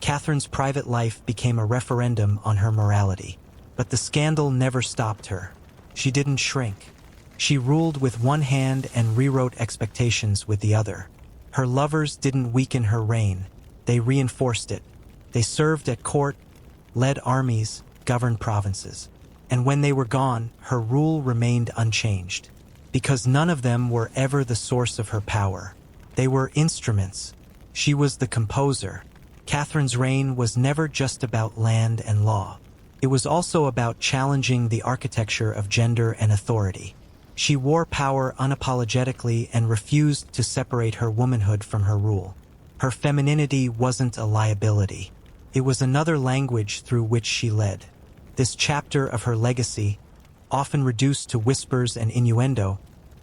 Catherine's private life became a referendum on her morality. But the scandal never stopped her. She didn't shrink. She ruled with one hand and rewrote expectations with the other. Her lovers didn't weaken her reign. They reinforced it. They served at court, led armies, governed provinces. And when they were gone, her rule remained unchanged. Because none of them were ever the source of her power. They were instruments. She was the composer. Catherine's reign was never just about land and law. It was also about challenging the architecture of gender and authority. She wore power unapologetically and refused to separate her womanhood from her rule. Her femininity wasn't a liability. It was another language through which she led. This chapter of her legacy, often reduced to whispers and innuendo,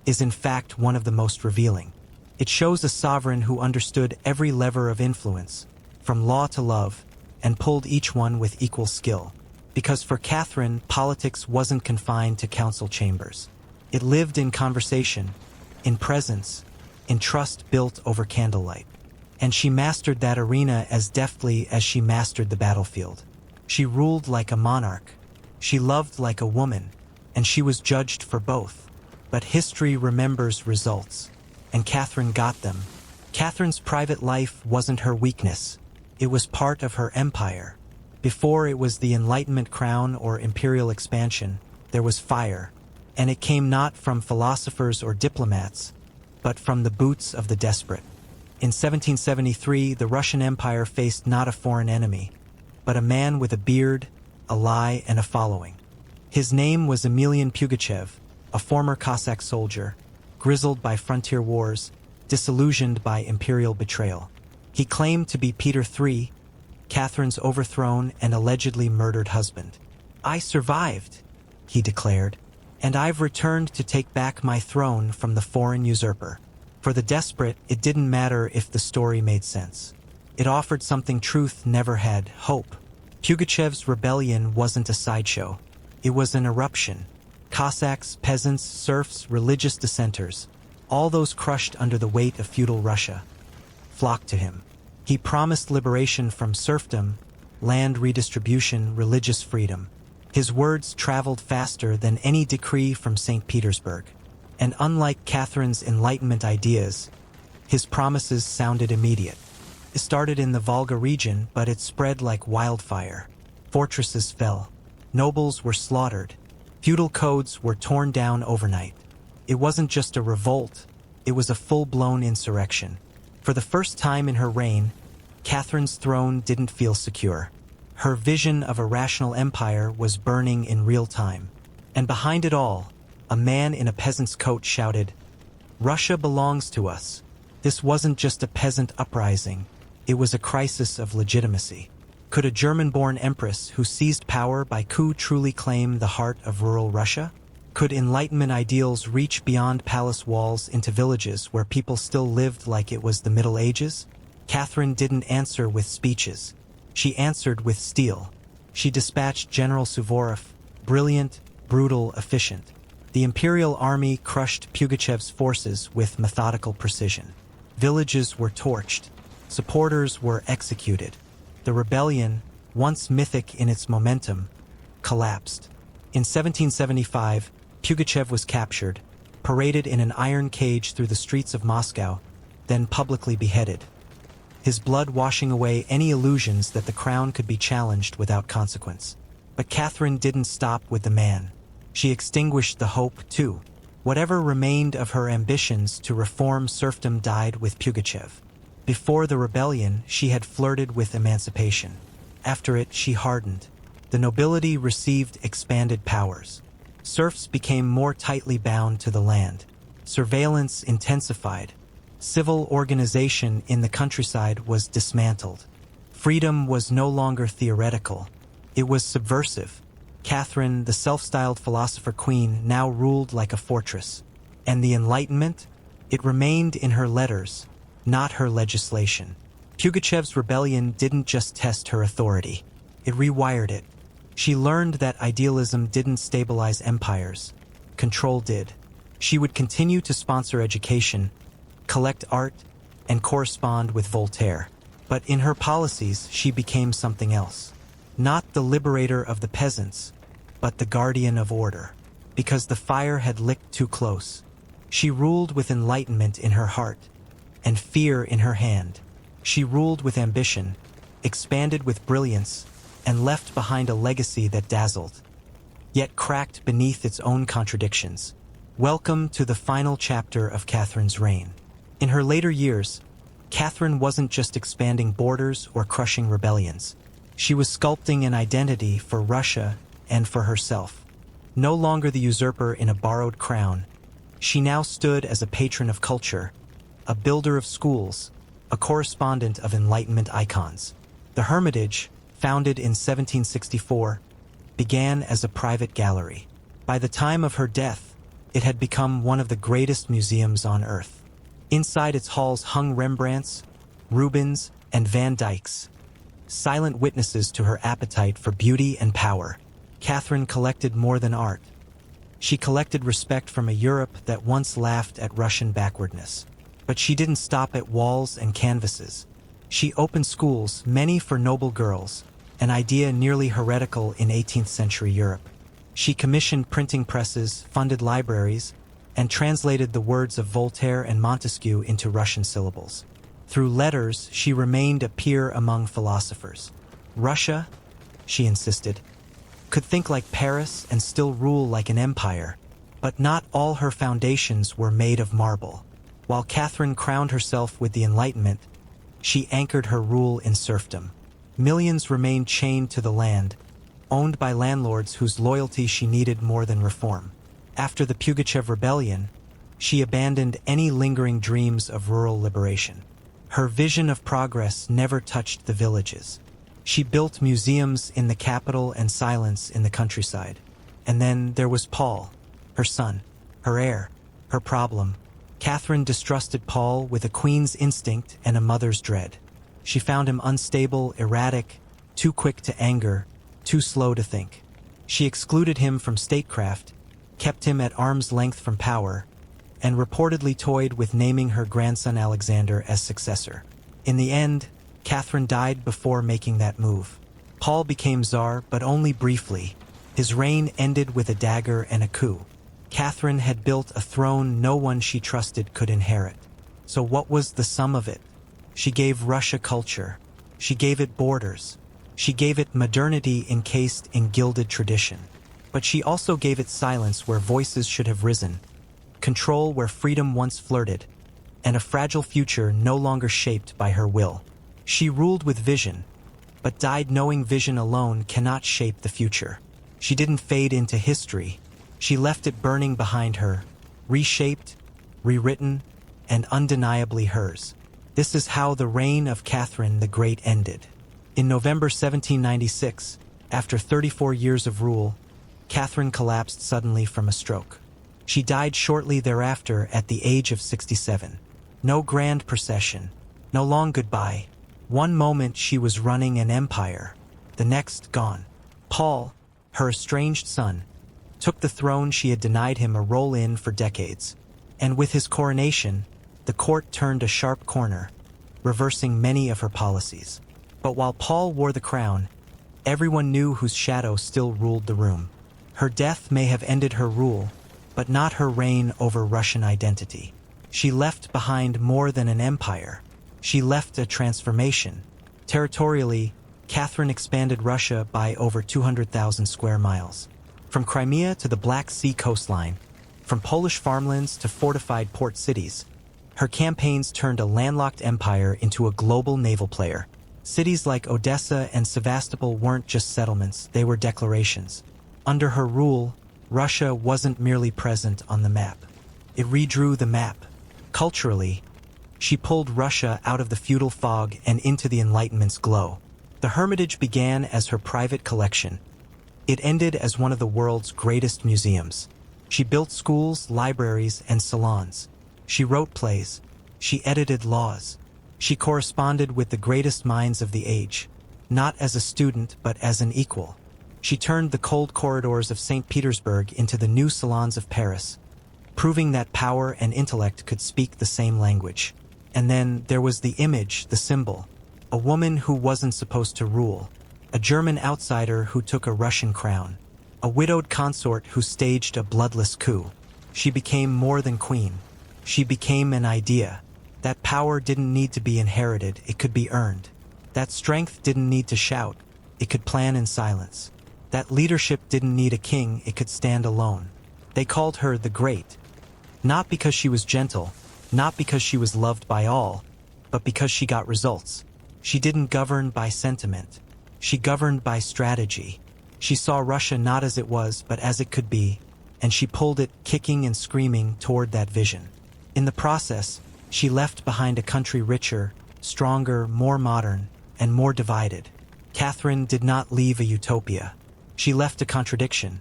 is in fact one of the most revealing. It shows a sovereign who understood every lever of influence, from law to love, and pulled each one with equal skill. Because for Catherine, politics wasn't confined to council chambers. It lived in conversation, in presence, in trust built over candlelight. And she mastered that arena as deftly as she mastered the battlefield. She ruled like a monarch. She loved like a woman, and she was judged for both. But history remembers results, and Catherine got them. Catherine's private life wasn't her weakness. It was part of her empire. Before it was the Enlightenment crown or imperial expansion, there was fire, and it came not from philosophers or diplomats, but from the boots of the desperate. In 1773, the Russian Empire faced not a foreign enemy, but a man with a beard, a lie, and a following. His name was Emelian Pugachev, a former Cossack soldier, grizzled by frontier wars, disillusioned by imperial betrayal. He claimed to be Peter III, Catherine's overthrown and allegedly murdered husband. "I survived," he declared, "and I've returned to take back my throne from the foreign usurper." For the desperate, it didn't matter if the story made sense. It offered something truth never had: hope. Pugachev's rebellion wasn't a sideshow. It was an eruption. Cossacks, peasants, serfs, religious dissenters, all those crushed under the weight of feudal Russia, flocked to him. He promised liberation from serfdom, land redistribution, religious freedom. His words traveled faster than any decree from St. Petersburg. And unlike Catherine's Enlightenment ideas, his promises sounded immediate. It started in the Volga region, but it spread like wildfire. Fortresses fell. Nobles were slaughtered. Feudal codes were torn down overnight. It wasn't just a revolt, it was a full-blown insurrection. For the first time in her reign, Catherine's throne didn't feel secure. Her vision of a rational empire was burning in real time. And behind it all, a man in a peasant's coat shouted, "Russia belongs to us." This wasn't just a peasant uprising, it was a crisis of legitimacy. Could a German-born empress who seized power by coup truly claim the heart of rural Russia? Could Enlightenment ideals reach beyond palace walls into villages where people still lived like it was the Middle Ages? Catherine didn't answer with speeches. She answered with steel. She dispatched General Suvorov, brilliant, brutal, efficient. The imperial army crushed Pugachev's forces with methodical precision. Villages were torched. Supporters were executed. The rebellion, once mythic in its momentum, collapsed. In 1775, Pugachev was captured, paraded in an iron cage through the streets of Moscow, then publicly beheaded. His blood washing away any illusions that the crown could be challenged without consequence. But Catherine didn't stop with the man. She extinguished the hope, too. Whatever remained of her ambitions to reform serfdom died with Pugachev. Before the rebellion, she had flirted with emancipation. After it, she hardened. The nobility received expanded powers. Serfs became more tightly bound to the land. Surveillance intensified. Civil organization in the countryside was dismantled. Freedom was no longer theoretical. It was subversive. Catherine, the self-styled philosopher queen, now ruled like a fortress. And the Enlightenment? It remained in her letters, not her legislation. Pugachev's rebellion didn't just test her authority. It rewired it. She learned that idealism didn't stabilize empires. Control did. She would continue to sponsor education, collect art, and correspond with Voltaire. But in her policies, she became something else. Not the liberator of the peasants, but the guardian of order. Because the fire had licked too close. She ruled with enlightenment in her heart, and fear in her hand. She ruled with ambition, expanded with brilliance, and left behind a legacy that dazzled, yet cracked beneath its own contradictions. Welcome to the final chapter of Catherine's reign. In her later years, Catherine wasn't just expanding borders or crushing rebellions. She was sculpting an identity for Russia and for herself. No longer the usurper in a borrowed crown, she now stood as a patron of culture, a builder of schools, a correspondent of Enlightenment icons. The Hermitage, founded in 1764, began as a private gallery. By the time of her death, it had become one of the greatest museums on earth. Inside its halls hung Rembrandts, Rubens, and Van Dycks, silent witnesses to her appetite for beauty and power. Catherine collected more than art. She collected respect from a Europe that once laughed at Russian backwardness. But she didn't stop at walls and canvases. She opened schools, many for noble girls, an idea nearly heretical in 18th century Europe. She commissioned printing presses, funded libraries, and translated the words of Voltaire and Montesquieu into Russian syllables. Through letters, she remained a peer among philosophers. Russia, she insisted, could think like Paris and still rule like an empire, but not all her foundations were made of marble. While Catherine crowned herself with the Enlightenment, she anchored her rule in serfdom. Millions remained chained to the land, owned by landlords whose loyalty she needed more than reform. After the Pugachev rebellion, she abandoned any lingering dreams of rural liberation. Her vision of progress never touched the villages. She built museums in the capital and silence in the countryside. And then there was Paul, her son, her heir, her problem. Catherine distrusted Paul with a queen's instinct and a mother's dread. She found him unstable, erratic, too quick to anger, too slow to think. She excluded him from statecraft, kept him at arm's length from power, and reportedly toyed with naming her grandson Alexander as successor. In the end, Catherine died before making that move. Paul became czar, but only briefly. His reign ended with a dagger and a coup. Catherine had built a throne no one she trusted could inherit. So what was the sum of it? She gave Russia culture. She gave it borders. She gave it modernity encased in gilded tradition. But she also gave it silence where voices should have risen, control where freedom once flirted, and a fragile future no longer shaped by her will. She ruled with vision, but died knowing vision alone cannot shape the future. She didn't fade into history. She left it burning behind her, reshaped, rewritten, and undeniably hers. This is how the reign of Catherine the Great ended. In November 1796, after 34 years of rule, Catherine collapsed suddenly from a stroke. She died shortly thereafter at the age of 67. No grand procession, no long goodbye. One moment she was running an empire, the next gone. Paul, her estranged son, took the throne she had denied him a role in for decades. And with his coronation, the court turned a sharp corner, reversing many of her policies. But while Paul wore the crown, everyone knew whose shadow still ruled the room. Her death may have ended her rule, but not her reign over Russian identity. She left behind more than an empire. She left a transformation. Territorially, Catherine expanded Russia by over 200,000 square miles. From Crimea to the Black Sea coastline, from Polish farmlands to fortified port cities, her campaigns turned a landlocked empire into a global naval player. Cities like Odessa and Sevastopol weren't just settlements, they were declarations. Under her rule, Russia wasn't merely present on the map. It redrew the map. Culturally, she pulled Russia out of the feudal fog and into the Enlightenment's glow. The Hermitage began as her private collection. It ended as one of the world's greatest museums. She built schools, libraries, and salons. She wrote plays. She edited laws. She corresponded with the greatest minds of the age, not as a student but as an equal. She turned the cold corridors of St. Petersburg into the new salons of Paris, proving that power and intellect could speak the same language. And then there was the image, the symbol, a woman who wasn't supposed to rule, a German outsider who took a Russian crown, a widowed consort who staged a bloodless coup. She became more than queen. She became an idea. That power didn't need to be inherited, it could be earned. That strength didn't need to shout, it could plan in silence. That leadership didn't need a king, it could stand alone. They called her the Great, not because she was gentle, not because she was loved by all, but because she got results. She didn't govern by sentiment. She governed by strategy. She saw Russia not as it was, but as it could be, and she pulled it, kicking and screaming, toward that vision. In the process, she left behind a country richer, stronger, more modern, and more divided. Catherine did not leave a utopia. She left a contradiction.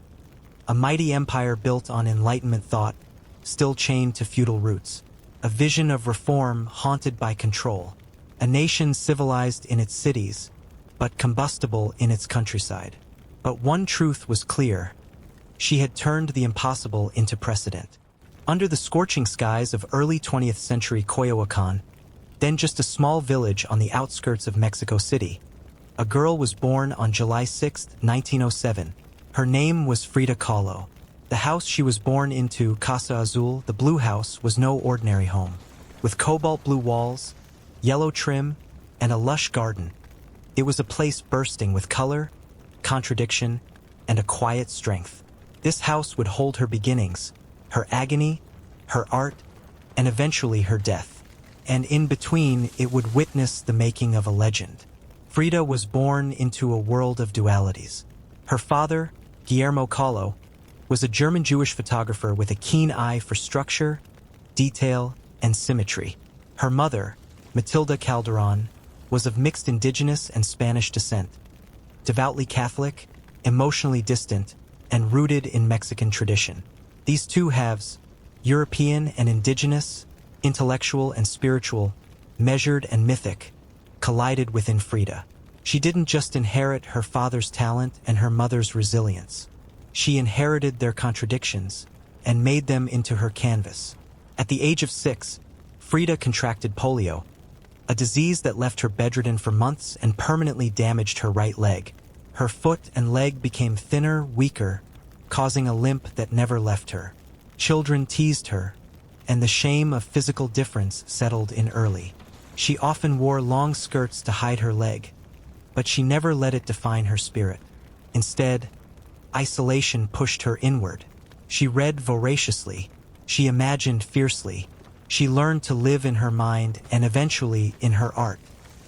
A mighty empire built on Enlightenment thought, still chained to feudal roots. A vision of reform haunted by control. A nation civilized in its cities, but combustible in its countryside. But one truth was clear. She had turned the impossible into precedent. Under the scorching skies of early 20th century Coyoacán, then just a small village on the outskirts of Mexico City, a girl was born on July 6, 1907. Her name was Frida Kahlo. The house she was born into, Casa Azul, the blue house, was no ordinary home. With cobalt blue walls, yellow trim, and a lush garden, it was a place bursting with color, contradiction, and a quiet strength. This house would hold her beginnings, her agony, her art, and eventually her death. And in between, it would witness the making of a legend. Frida was born into a world of dualities. Her father, Guillermo Kahlo, was a German Jewish photographer with a keen eye for structure, detail, and symmetry. Her mother, Matilda Calderon, was of mixed indigenous and Spanish descent, devoutly Catholic, emotionally distant, and rooted in Mexican tradition. These two halves, European and indigenous, intellectual and spiritual, measured and mythic, collided within Frida. She didn't just inherit her father's talent and her mother's resilience. She inherited their contradictions and made them into her canvas. At the age of 6, Frida contracted polio, a disease that left her bedridden for months and permanently damaged her right leg. Her foot and leg became thinner, weaker, causing a limp that never left her. Children teased her, and the shame of physical difference settled in early. She often wore long skirts to hide her leg, but she never let it define her spirit. Instead, isolation pushed her inward. She read voraciously. She imagined fiercely. She learned to live in her mind and eventually in her art.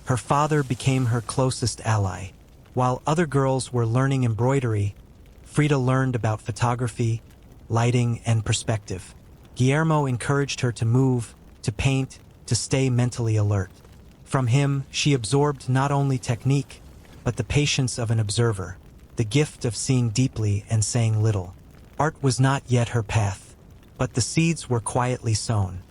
Her father became her closest ally. While other girls were learning embroidery, Frida learned about photography, lighting, and perspective. Guillermo encouraged her to move, to paint, to stay mentally alert. From him, she absorbed not only technique, but the patience of an observer, the gift of seeing deeply and saying little. Art was not yet her path, but the seeds were quietly sown.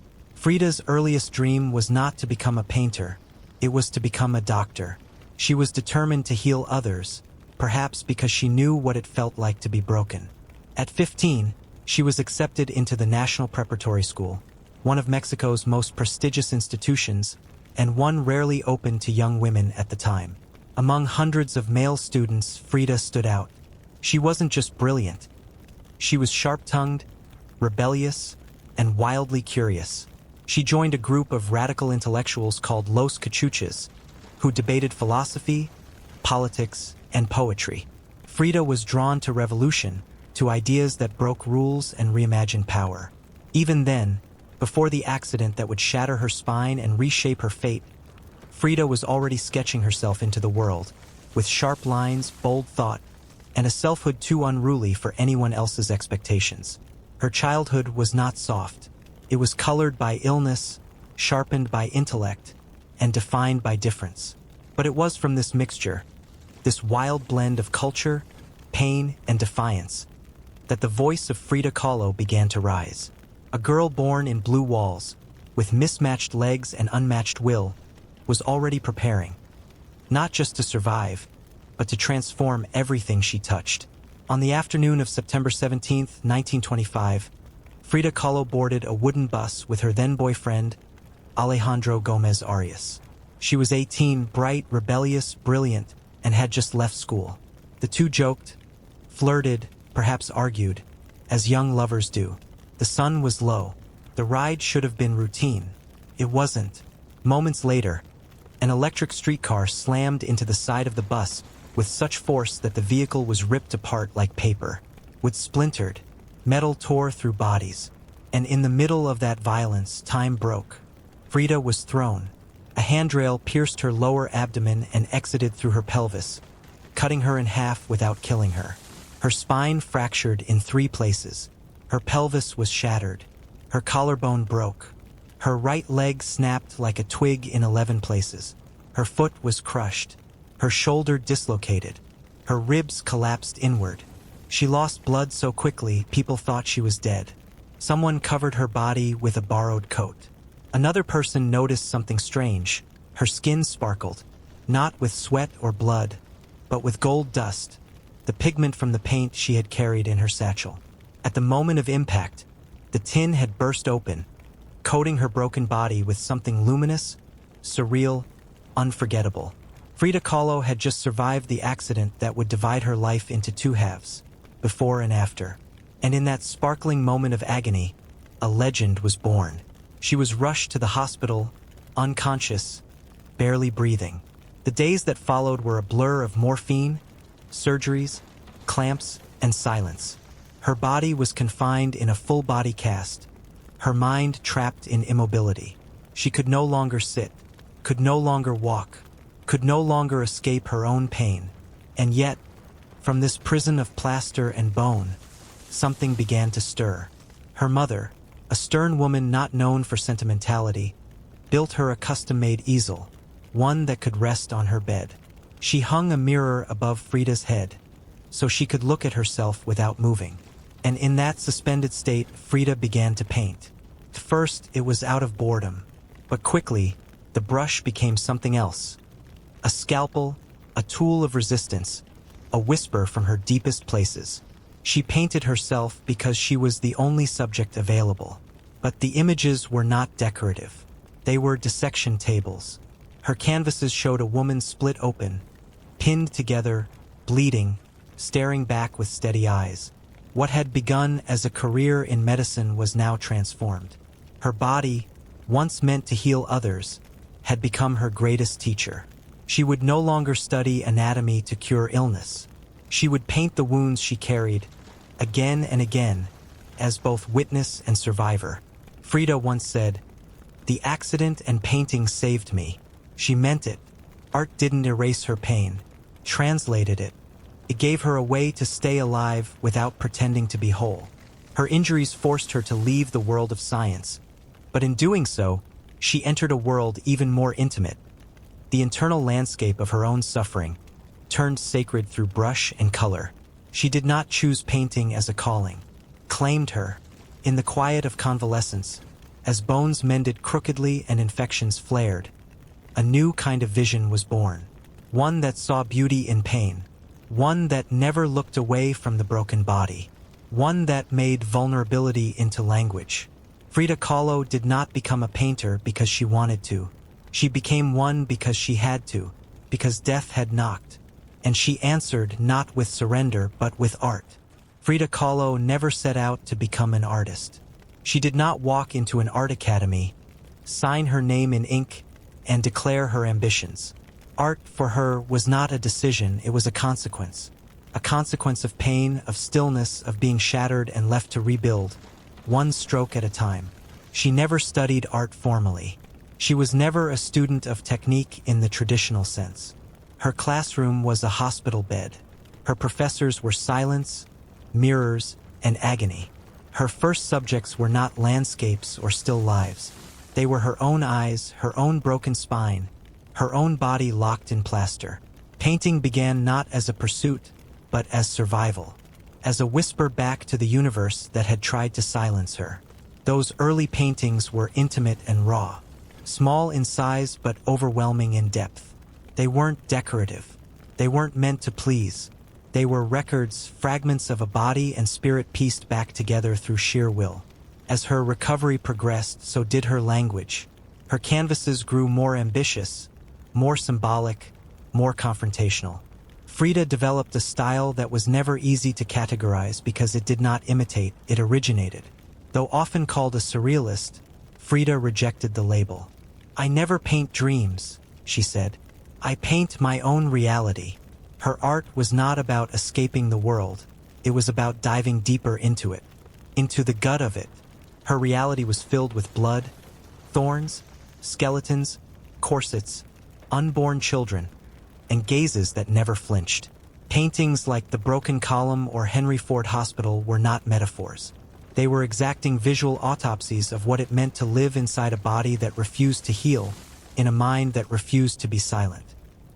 Frida's earliest dream was not to become a painter, it was to become a doctor. She was determined to heal others, perhaps because she knew what it felt like to be broken. At 15, she was accepted into the National Preparatory School, one of Mexico's most prestigious institutions, and one rarely open to young women at the time. Among hundreds of male students, Frida stood out. She wasn't just brilliant. She was sharp-tongued, rebellious, and wildly curious. She joined a group of radical intellectuals called Los Cachuches, who debated philosophy, politics, and poetry. Frida was drawn to revolution, to ideas that broke rules and reimagined power. Even then, before the accident that would shatter her spine and reshape her fate, Frida was already sketching herself into the world, with sharp lines, bold thought, and a selfhood too unruly for anyone else's expectations. Her childhood was not soft. It was colored by illness, sharpened by intellect, and defined by difference. But it was from this mixture, this wild blend of culture, pain, and defiance, that the voice of Frida Kahlo began to rise. A girl born in blue walls, with mismatched legs and unmatched will, was already preparing, not just to survive, but to transform everything she touched. On the afternoon of September 17, 1925, Frida Kahlo boarded a wooden bus with her then-boyfriend, Alejandro Gomez Arias. She was 18, bright, rebellious, brilliant, and had just left school. The two joked, flirted, perhaps argued, as young lovers do. The sun was low. The ride should have been routine. It wasn't. Moments later, an electric streetcar slammed into the side of the bus with such force that the vehicle was ripped apart like paper. With splintered, metal tore through bodies. And in the middle of that violence, time broke. Frida was thrown. A handrail pierced her lower abdomen and exited through her pelvis, cutting her in half without killing her. Her spine fractured in 3 places. Her pelvis was shattered. Her collarbone broke. Her right leg snapped like a twig in 11 places. Her foot was crushed. Her shoulder dislocated. Her ribs collapsed inward. She lost blood so quickly, people thought she was dead. Someone covered her body with a borrowed coat. Another person noticed something strange. Her skin sparkled, not with sweat or blood, but with gold dust, the pigment from the paint she had carried in her satchel. At the moment of impact, the tin had burst open, coating her broken body with something luminous, surreal, unforgettable. Frida Kahlo had just survived the accident that would divide her life into 2 halves, before and after. And in that sparkling moment of agony, a legend was born. She was rushed to the hospital, unconscious, barely breathing. The days that followed were a blur of morphine, surgeries, clamps, and silence. Her body was confined in a full-body cast, her mind trapped in immobility. She could no longer sit, could no longer walk, could no longer escape her own pain. And yet, from this prison of plaster and bone, something began to stir. Her mother, a stern woman not known for sentimentality, built her a custom-made easel, one that could rest on her bed. She hung a mirror above Frida's head, so she could look at herself without moving. And in that suspended state, Frida began to paint. At first, it was out of boredom, but quickly, the brush became something else. A scalpel, a tool of resistance, a whisper from her deepest places. She painted herself because she was the only subject available. But the images were not decorative. They were dissection tables. Her canvases showed a woman split open, pinned together, bleeding, staring back with steady eyes. What had begun as a career in medicine was now transformed. Her body, once meant to heal others, had become her greatest teacher. She would no longer study anatomy to cure illness. She would paint the wounds she carried, again and again, as both witness and survivor. Frida once said, "The accident and painting saved me." She meant it. Art didn't erase her pain, translated it. It gave her a way to stay alive without pretending to be whole. Her injuries forced her to leave the world of science, but in doing so, she entered a world even more intimate. The internal landscape of her own suffering turned sacred through brush and color. She did not choose painting as a calling, claimed her. In the quiet of convalescence, as bones mended crookedly and infections flared, a new kind of vision was born. One that saw beauty in pain. One that never looked away from the broken body. One that made vulnerability into language. Frida Kahlo did not become a painter because she wanted to. She became one because she had to, because death had knocked. And she answered not with surrender but with art. Frida Kahlo never set out to become an artist. She did not walk into an art academy, sign her name in ink, and declare her ambitions. Art for her was not a decision, it was a consequence. A consequence of pain, of stillness, of being shattered and left to rebuild, one stroke at a time. She never studied art formally. She was never a student of technique in the traditional sense. Her classroom was a hospital bed. Her professors were silence, mirrors, and agony. Her first subjects were not landscapes or still lives. They were her own eyes, her own broken spine, her own body locked in plaster. Painting began not as a pursuit, but as survival, as a whisper back to the universe that had tried to silence her. Those early paintings were intimate and raw, small in size but overwhelming in depth. They weren't decorative. They weren't meant to please. They were records, fragments of a body and spirit pieced back together through sheer will. As her recovery progressed, so did her language. Her canvases grew more ambitious, more symbolic, more confrontational. Frida developed a style that was never easy to categorize because it did not imitate, it originated. Though often called a surrealist, Frida rejected the label. "I never paint dreams," she said. "I paint my own reality." Her art was not about escaping the world. It was about diving deeper into it, into the gut of it. Her reality was filled with blood, thorns, skeletons, corsets, unborn children, and gazes that never flinched. Paintings like The Broken Column or Henry Ford Hospital were not metaphors. They were exacting visual autopsies of what it meant to live inside a body that refused to heal, in a mind that refused to be silent.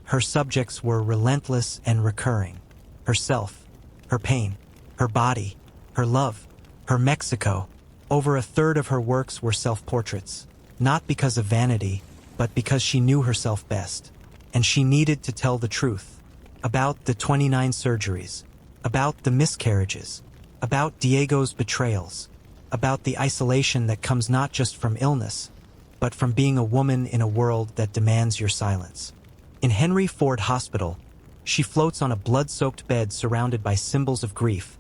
Her subjects were relentless and recurring. Herself, her pain, her body, her love, her Mexico. Over a third of her works were self-portraits, not because of vanity, but because she knew herself best. And she needed to tell the truth about the 29 surgeries, about the miscarriages, about Diego's betrayals, about the isolation that comes not just from illness, but from being a woman in a world that demands your silence. In Henry Ford Hospital, she floats on a blood-soaked bed surrounded by symbols of grief,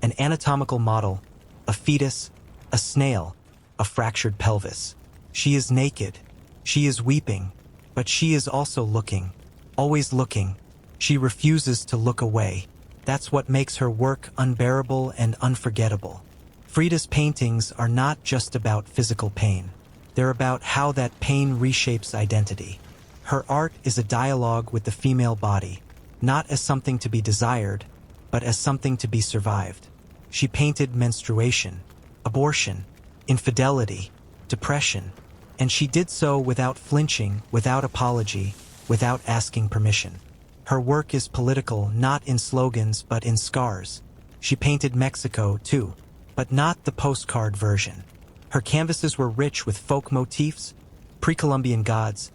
an anatomical model, a fetus, a snail, a fractured pelvis. She is naked, she is weeping, but she is also looking, always looking. She refuses to look away. That's what makes her work unbearable and unforgettable. Frida's paintings are not just about physical pain. They're about how that pain reshapes identity. Her art is a dialogue with the female body, not as something to be desired, but as something to be survived. She painted menstruation, abortion, infidelity, depression, and she did so without flinching, without apology, without asking permission. Her work is political, not in slogans, but in scars. She painted Mexico, too, but not the postcard version. Her canvases were rich with folk motifs, pre-Columbian gods,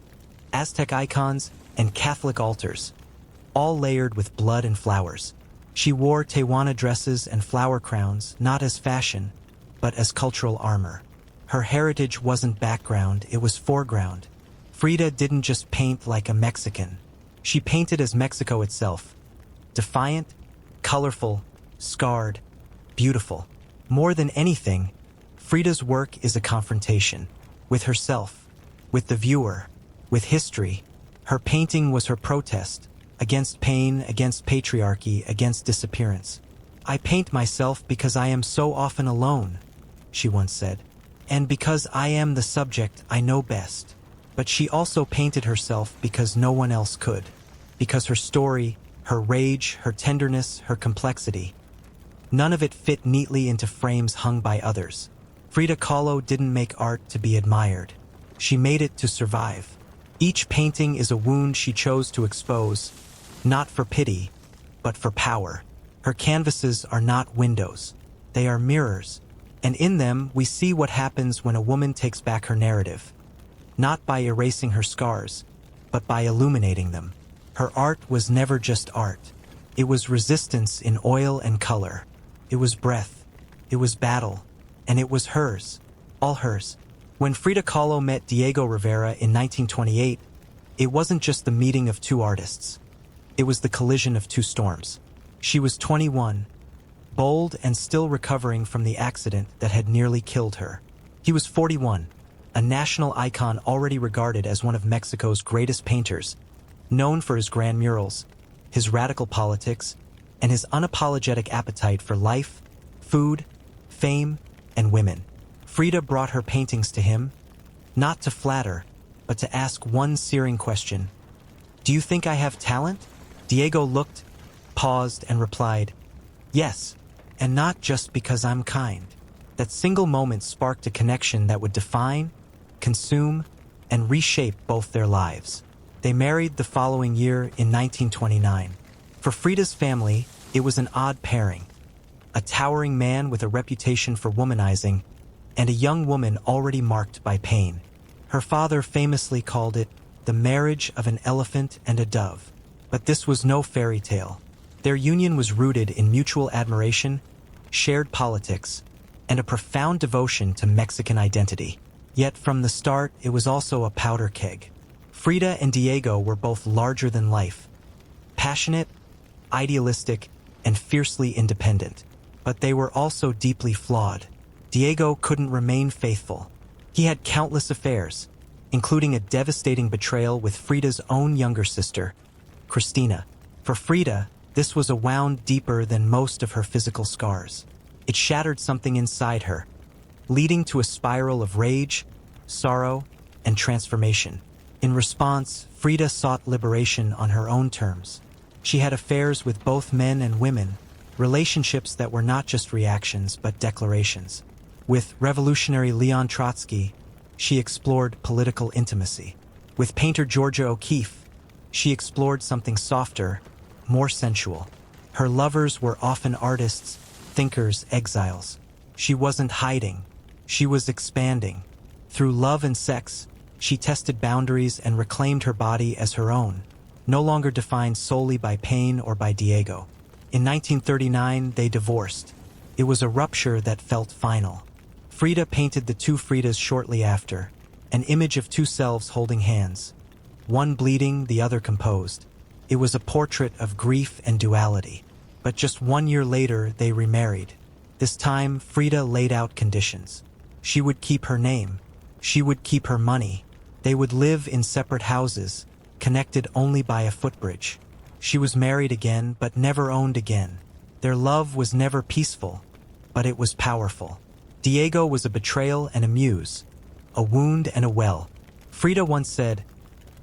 Aztec icons, and Catholic altars, all layered with blood and flowers. She wore Tehuana dresses and flower crowns, not as fashion, but as cultural armor. Her heritage wasn't background, it was foreground. Frida didn't just paint like a Mexican. She painted as Mexico itself. Defiant, colorful, scarred, beautiful. More than anything, Frida's work is a confrontation with herself, with the viewer, with history. Her painting was her protest against pain, against patriarchy, against disappearance. "I paint myself because I am so often alone," she once said, "and because I am the subject I know best." But she also painted herself because no one else could, because her story, her rage, her tenderness, her complexity, none of it fit neatly into frames hung by others. Frida Kahlo didn't make art to be admired. She made it to survive. Each painting is a wound she chose to expose, not for pity, but for power. Her canvases are not windows. They are mirrors, and in them we see what happens when a woman takes back her narrative, not by erasing her scars, but by illuminating them. Her art was never just art. It was resistance in oil and color. It was breath. It was battle. And it was hers. All hers. When Frida Kahlo met Diego Rivera in 1928, it wasn't just the meeting of two artists. It was the collision of two storms. She was 21, bold and still recovering from the accident that had nearly killed her. He was 41, a national icon already regarded as one of Mexico's greatest painters, known for his grand murals, his radical politics, and his unapologetic appetite for life, food, fame, and women. Frida brought her paintings to him, not to flatter, but to ask one searing question. "Do you think I have talent?" Diego looked, paused, and replied, "Yes, and not just because I'm kind." That single moment sparked a connection that would define, consume, and reshape both their lives. They married the following year in 1929. For Frida's family, It was an odd pairing. A towering man with a reputation for womanizing, and a young woman already marked by pain. Her father famously called it the marriage of an elephant and a dove. But this was no fairy tale. Their union was rooted in mutual admiration, shared politics, and a profound devotion to Mexican identity. Yet from the start, it was also a powder keg. Frida and Diego were both larger than life, passionate, idealistic, and fiercely independent. But they were also deeply flawed. Diego couldn't remain faithful. He had countless affairs, including a devastating betrayal with Frida's own younger sister, Cristina. For Frida, this was a wound deeper than most of her physical scars. It shattered something inside her, leading to a spiral of rage, sorrow, and transformation. In response, Frida sought liberation on her own terms. She had affairs with both men and women, relationships that were not just reactions but declarations. With revolutionary Leon Trotsky, she explored political intimacy. With painter Georgia O'Keeffe, she explored something softer, more sensual. Her lovers were often artists, thinkers, exiles. She wasn't hiding. She was expanding. Through love and sex, she tested boundaries and reclaimed her body as her own, no longer defined solely by pain or by Diego. In 1939, they divorced. It was a rupture that felt final. Frida painted the two Fridas shortly after, an image of two selves holding hands, one bleeding, the other composed. It was a portrait of grief and duality. But just 1 year later, they remarried. This time, Frida laid out conditions. She would keep her name. She would keep her money. They would live in separate houses, connected only by a footbridge. She was married again, but never owned again. Their love was never peaceful, but it was powerful. Diego was a betrayal and a muse, a wound and a well. Frida once said,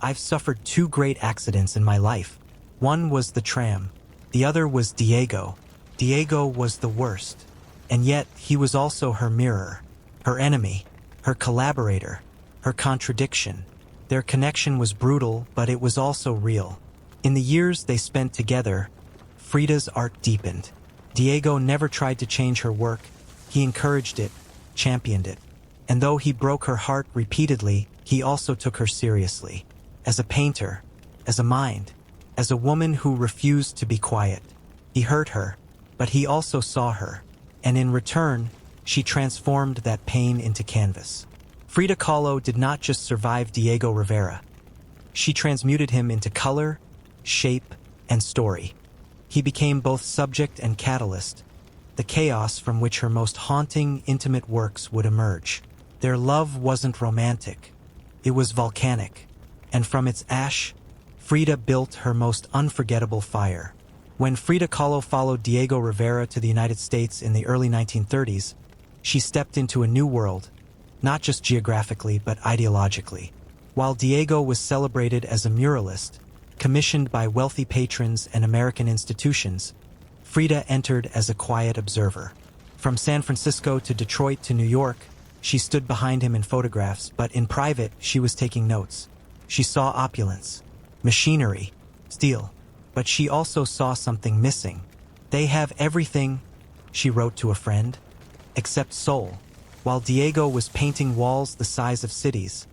"I've suffered two great accidents in my life. One was the tram. The other was Diego. Diego was the worst. And yet, he was also her mirror, her enemy, her collaborator, her contradiction. Their connection was brutal, but it was also real." In the years they spent together, Frida's art deepened. Diego never tried to change her work. He encouraged it, championed it. And though he broke her heart repeatedly, he also took her seriously. As a painter, as a mind, as a woman who refused to be quiet. He hurt her, but he also saw her. And in return, she transformed that pain into canvas. Frida Kahlo did not just survive Diego Rivera. She transmuted him into color, shape, and story. He became both subject and catalyst, the chaos from which her most haunting, intimate works would emerge. Their love wasn't romantic. It was volcanic. And from its ash, Frida built her most unforgettable fire. When Frida Kahlo followed Diego Rivera to the United States in the early 1930s, she stepped into a new world, not just geographically but ideologically. While Diego was celebrated as a muralist, commissioned by wealthy patrons and American institutions, Frida entered as a quiet observer. From San Francisco to Detroit to New York, she stood behind him in photographs, but in private, she was taking notes. She saw opulence, machinery, steel, but she also saw something missing. "They have everything," she wrote to a friend, "except soul." While Diego was painting walls the size of cities,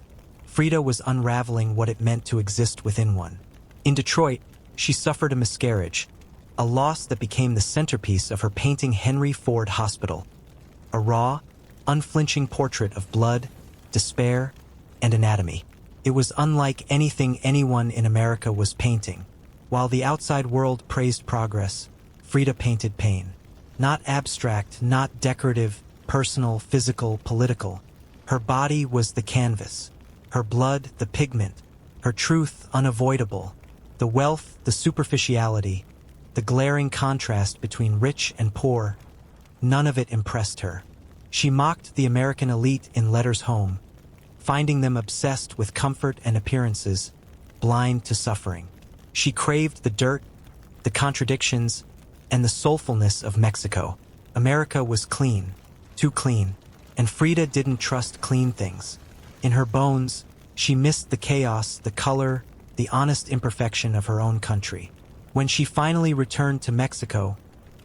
Frida was unraveling what it meant to exist within one. In Detroit, she suffered a miscarriage, a loss that became the centerpiece of her painting Henry Ford Hospital, a raw, unflinching portrait of blood, despair, and anatomy. It was unlike anything anyone in America was painting. While the outside world praised progress, Frida painted pain. Not abstract, not decorative, personal, physical, political. Her body was the canvas, her blood the pigment, her truth unavoidable. The wealth, the superficiality, the glaring contrast between rich and poor, none of it impressed her. She mocked the American elite in letters home, finding them obsessed with comfort and appearances, blind to suffering. She craved the dirt, the contradictions, and the soulfulness of Mexico. America was clean, too clean, and Frida didn't trust clean things. In her bones, she missed the chaos, the color, the honest imperfection of her own country. When she finally returned to Mexico,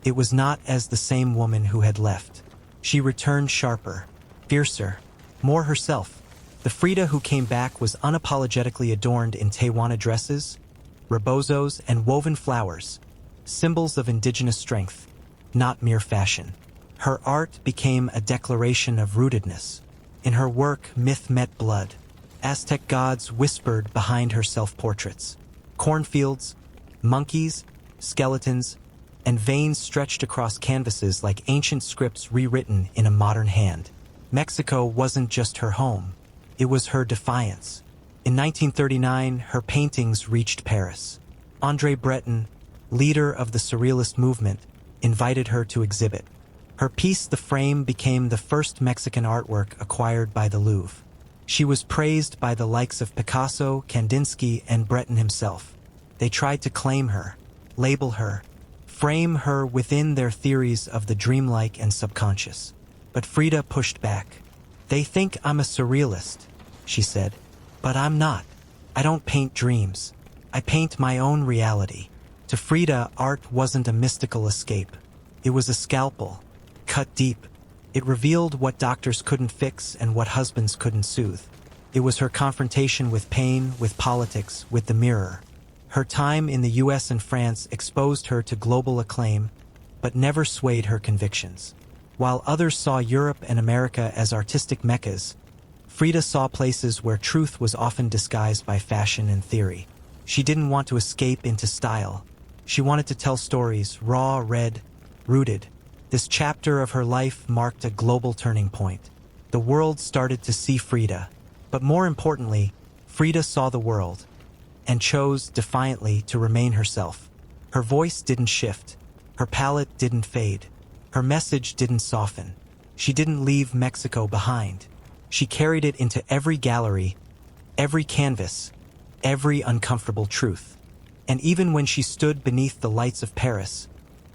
it was not as the same woman who had left. She returned sharper, fiercer, more herself. The Frida who came back was unapologetically adorned in Tewana dresses, rebozos, and woven flowers, symbols of indigenous strength, not mere fashion. Her art became a declaration of rootedness. In her work, myth met blood. Aztec gods whispered behind her self-portraits. Cornfields, monkeys, skeletons, and veins stretched across canvases like ancient scripts rewritten in a modern hand. Mexico wasn't just her home. It was her defiance. In 1939, her paintings reached Paris. André Breton, leader of the Surrealist movement, invited her to exhibit. Her piece, The Frame, became the first Mexican artwork acquired by the Louvre. She was praised by the likes of Picasso, Kandinsky, and Breton himself. They tried to claim her, label her, frame her within their theories of the dreamlike and subconscious. But Frida pushed back. "They think I'm a surrealist," she said. "But I'm not. I don't paint dreams. I paint my own reality." To Frida, art wasn't a mystical escape. It was a scalpel, cut deep. It revealed what doctors couldn't fix and what husbands couldn't soothe. It was her confrontation with pain, with politics, with the mirror. Her time in the US and France exposed her to global acclaim, but never swayed her convictions. While others saw Europe and America as artistic meccas, Frida saw places where truth was often disguised by fashion and theory. She didn't want to escape into style. She wanted to tell stories, raw, red, rooted. This chapter of her life marked a global turning point. The world started to see Frida, but more importantly, Frida saw the world and chose defiantly to remain herself. Her voice didn't shift. Her palette didn't fade. Her message didn't soften. She didn't leave Mexico behind. She carried it into every gallery, every canvas, every uncomfortable truth. And even when she stood beneath the lights of Paris,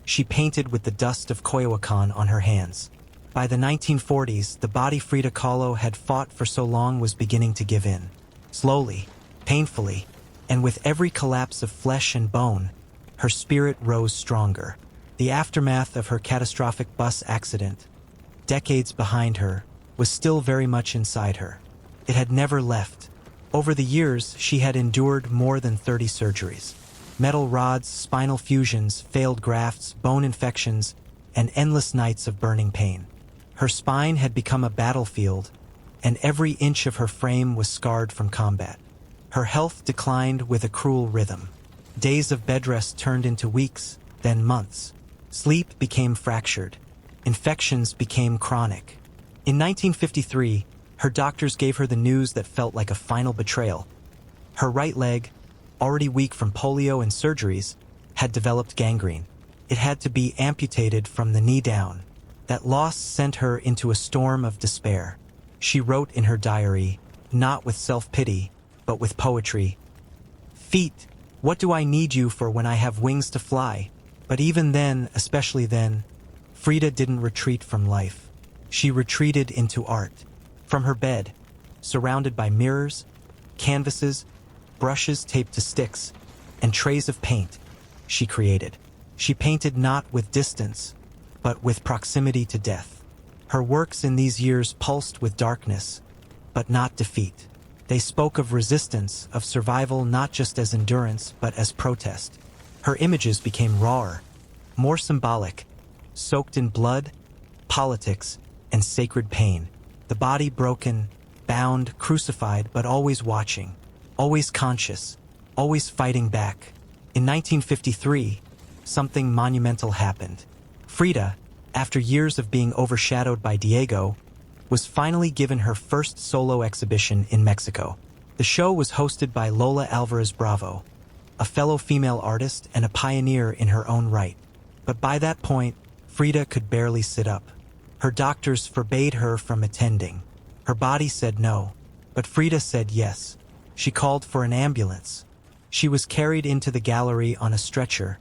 she painted with the dust of Coyoacan on her hands. By the 1940s, the body Frida Kahlo had fought for so long was beginning to give in. Slowly, painfully, and with every collapse of flesh and bone, her spirit rose stronger. The aftermath of her catastrophic bus accident, decades behind her, was still very much inside her. It had never left. Over the years, she had endured more than 30 surgeries. Metal rods, spinal fusions, failed grafts, bone infections, and endless nights of burning pain. Her spine had become a battlefield, and every inch of her frame was scarred from combat. Her health declined with a cruel rhythm. Days of bed rest turned into weeks, then months. Sleep became fractured. Infections became chronic. In 1953, her doctors gave her the news that felt like a final betrayal. Her right leg, already weak from polio and surgeries, had developed gangrene. It had to be amputated from the knee down. That loss sent her into a storm of despair. She wrote in her diary, not with self-pity, but with poetry, "Feet, what do I need you for when I have wings to fly?" But even then, especially then, Frida didn't retreat from life. She retreated into art. From her bed, surrounded by mirrors, canvases, brushes taped to sticks, and trays of paint, she created. She painted not with distance, but with proximity to death. Her works in these years pulsed with darkness, but not defeat. They spoke of resistance, of survival not just as endurance, but as protest. Her images became rawer, more symbolic, soaked in blood, politics, and sacred pain. The body broken, bound, crucified, but always watching, always conscious, always fighting back. In 1953, something monumental happened. Frida, after years of being overshadowed by Diego, was finally given her first solo exhibition in Mexico. The show was hosted by Lola Alvarez Bravo, a fellow female artist and a pioneer in her own right. But by that point, Frida could barely sit up. Her doctors forbade her from attending. Her body said no, but Frida said yes. She called for an ambulance. She was carried into the gallery on a stretcher,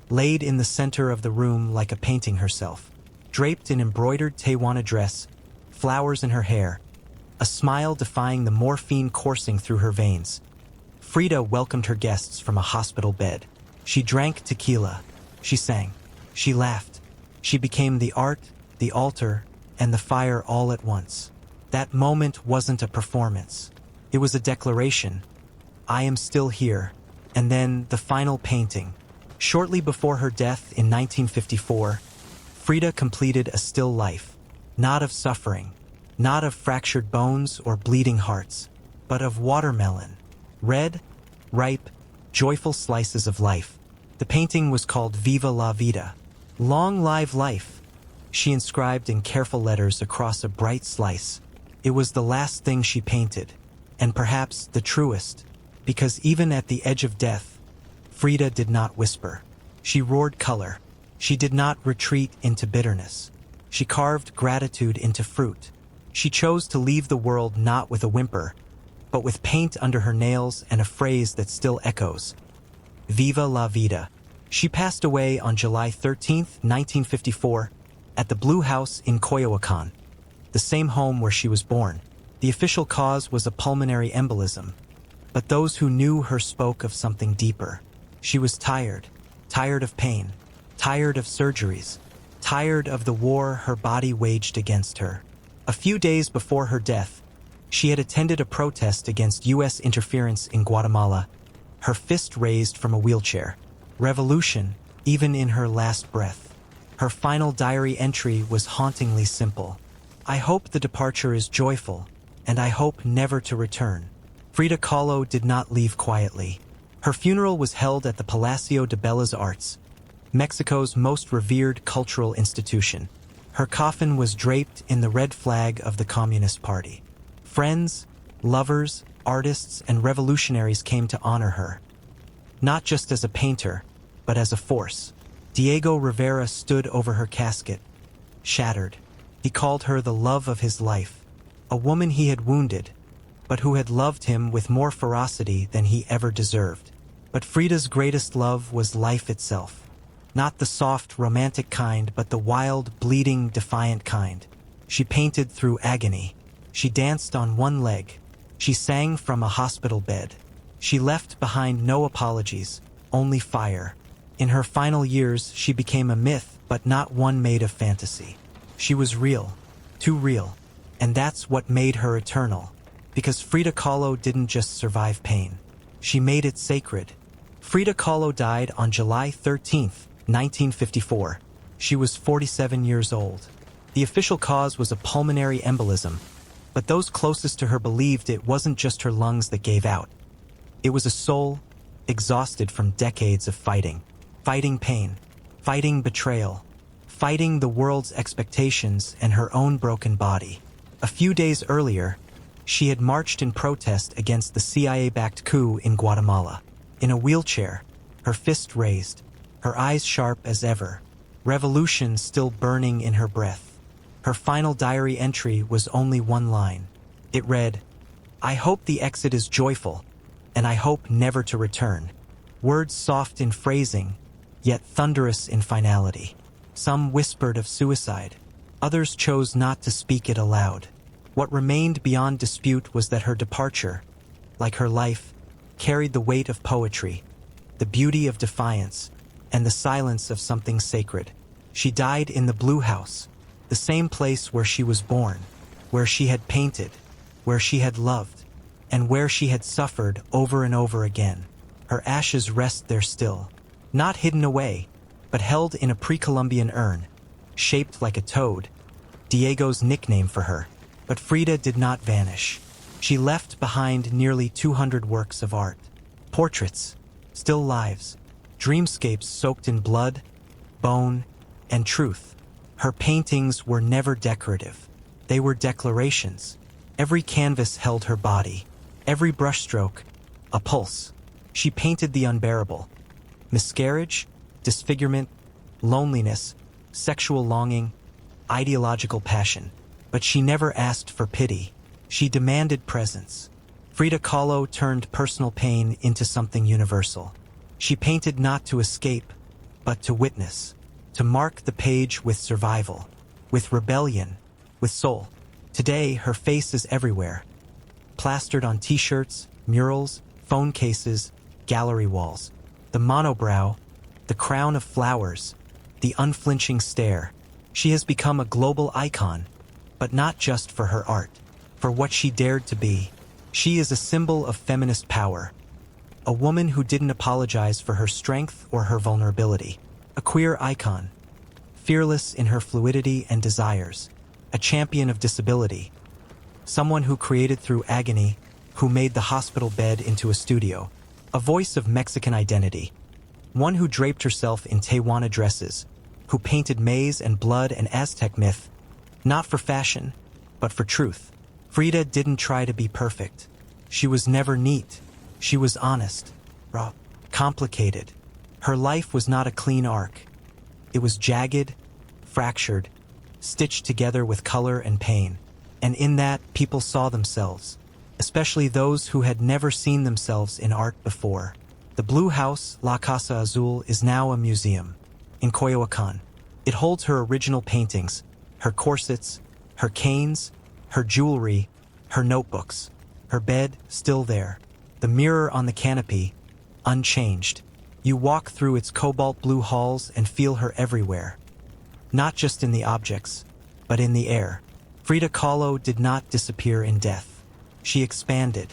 laid in the center of the room like a painting herself, draped in embroidered Tewana dress, flowers in her hair, a smile defying the morphine coursing through her veins. Frida welcomed her guests from a hospital bed. She drank tequila. She sang. She laughed. She became the art, the altar, and the fire all at once. That moment wasn't a performance. It was a declaration. I am still here. And then the final painting. Shortly before her death in 1954, Frida completed a still life, not of suffering, not of fractured bones or bleeding hearts, but of watermelon, red, ripe, joyful slices of life. The painting was called Viva la Vida, long live life. She inscribed in careful letters across a bright slice. It was the last thing she painted, and perhaps the truest, because even at the edge of death, Frida did not whisper. She roared color. She did not retreat into bitterness. She carved gratitude into fruit. She chose to leave the world not with a whimper, but with paint under her nails and a phrase that still echoes. Viva la vida. She passed away on July 13, 1954, at the Blue House in Coyoacán, the same home where she was born. The official cause was a pulmonary embolism, but those who knew her spoke of something deeper. She was tired of pain, tired of surgeries, tired of the war her body waged against her. A few days before her death, she had attended a protest against U.S. interference in Guatemala, her fist raised from a wheelchair. Revolution, even in her last breath. Her final diary entry was hauntingly simple. I hope the departure is joyful, and I hope never to return. Frida Kahlo did not leave quietly. Her funeral was held at the Palacio de Bellas Arts, Mexico's most revered cultural institution. Her coffin was draped in the red flag of the Communist Party. Friends, lovers, artists, and revolutionaries came to honor her, not just as a painter, but as a force. Diego Rivera stood over her casket, shattered. He called her the love of his life, a woman he had wounded, but who had loved him with more ferocity than he ever deserved. But Frida's greatest love was life itself. Not the soft, romantic kind, but the wild, bleeding, defiant kind. She painted through agony. She danced on one leg. She sang from a hospital bed. She left behind no apologies, only fire. In her final years, she became a myth, but not one made of fantasy. She was real, too real, and that's what made her eternal. Because Frida Kahlo didn't just survive pain. She made it sacred. Frida Kahlo died on July 13, 1954. She was 47 years old. The official cause was a pulmonary embolism, but those closest to her believed it wasn't just her lungs that gave out. It was a soul, exhausted from decades of fighting. Fighting pain, fighting betrayal, fighting the world's expectations and her own broken body. A few days earlier, she had marched in protest against the CIA-backed coup in Guatemala. In a wheelchair, her fist raised, her eyes sharp as ever, revolution still burning in her breath. Her final diary entry was only one line. It read, I hope the exit is joyful, and I hope never to return. Words soft in phrasing, yet thunderous in finality. Some whispered of suicide. Others chose not to speak it aloud. What remained beyond dispute was that her departure, like her life, carried the weight of poetry, the beauty of defiance, and the silence of something sacred. She died in the Blue House, the same place where she was born, where she had painted, where she had loved, and where she had suffered over and over again. Her ashes rest there still, not hidden away, but held in a pre-Columbian urn, shaped like a toad, Diego's nickname for her. But Frida did not vanish. She left behind nearly 200 works of art. Portraits, still lives, dreamscapes soaked in blood, bone, and truth. Her paintings were never decorative. They were declarations. Every canvas held her body. Every brushstroke, a pulse. She painted the unbearable. Miscarriage, disfigurement, loneliness, sexual longing, ideological passion. But she never asked for pity. She demanded presence. Frida Kahlo turned personal pain into something universal. She painted not to escape, but to witness, to mark the page with survival, with rebellion, with soul. Today, her face is everywhere, plastered on t-shirts, murals, phone cases, gallery walls. The monobrow, the crown of flowers, the unflinching stare. She has become a global icon, but not just for her art, for what she dared to be. She is a symbol of feminist power, a woman who didn't apologize for her strength or her vulnerability, a queer icon, fearless in her fluidity and desires, a champion of disability, someone who created through agony, who made the hospital bed into a studio, a voice of Mexican identity, one who draped herself in Tehuana dresses, who painted maize and blood and Aztec myth, not for fashion, but for truth. Frida didn't try to be perfect. She was never neat. She was honest, raw, complicated. Her life was not a clean arc. It was jagged, fractured, stitched together with color and pain. And in that, people saw themselves, especially those who had never seen themselves in art before. The Blue House, La Casa Azul, is now a museum in Coyoacan. It holds her original paintings, her corsets, her canes, her jewelry, her notebooks, her bed still there, the mirror on the canopy, unchanged. You walk through its cobalt blue halls and feel her everywhere, not just in the objects, but in the air. Frida Kahlo did not disappear in death. She expanded.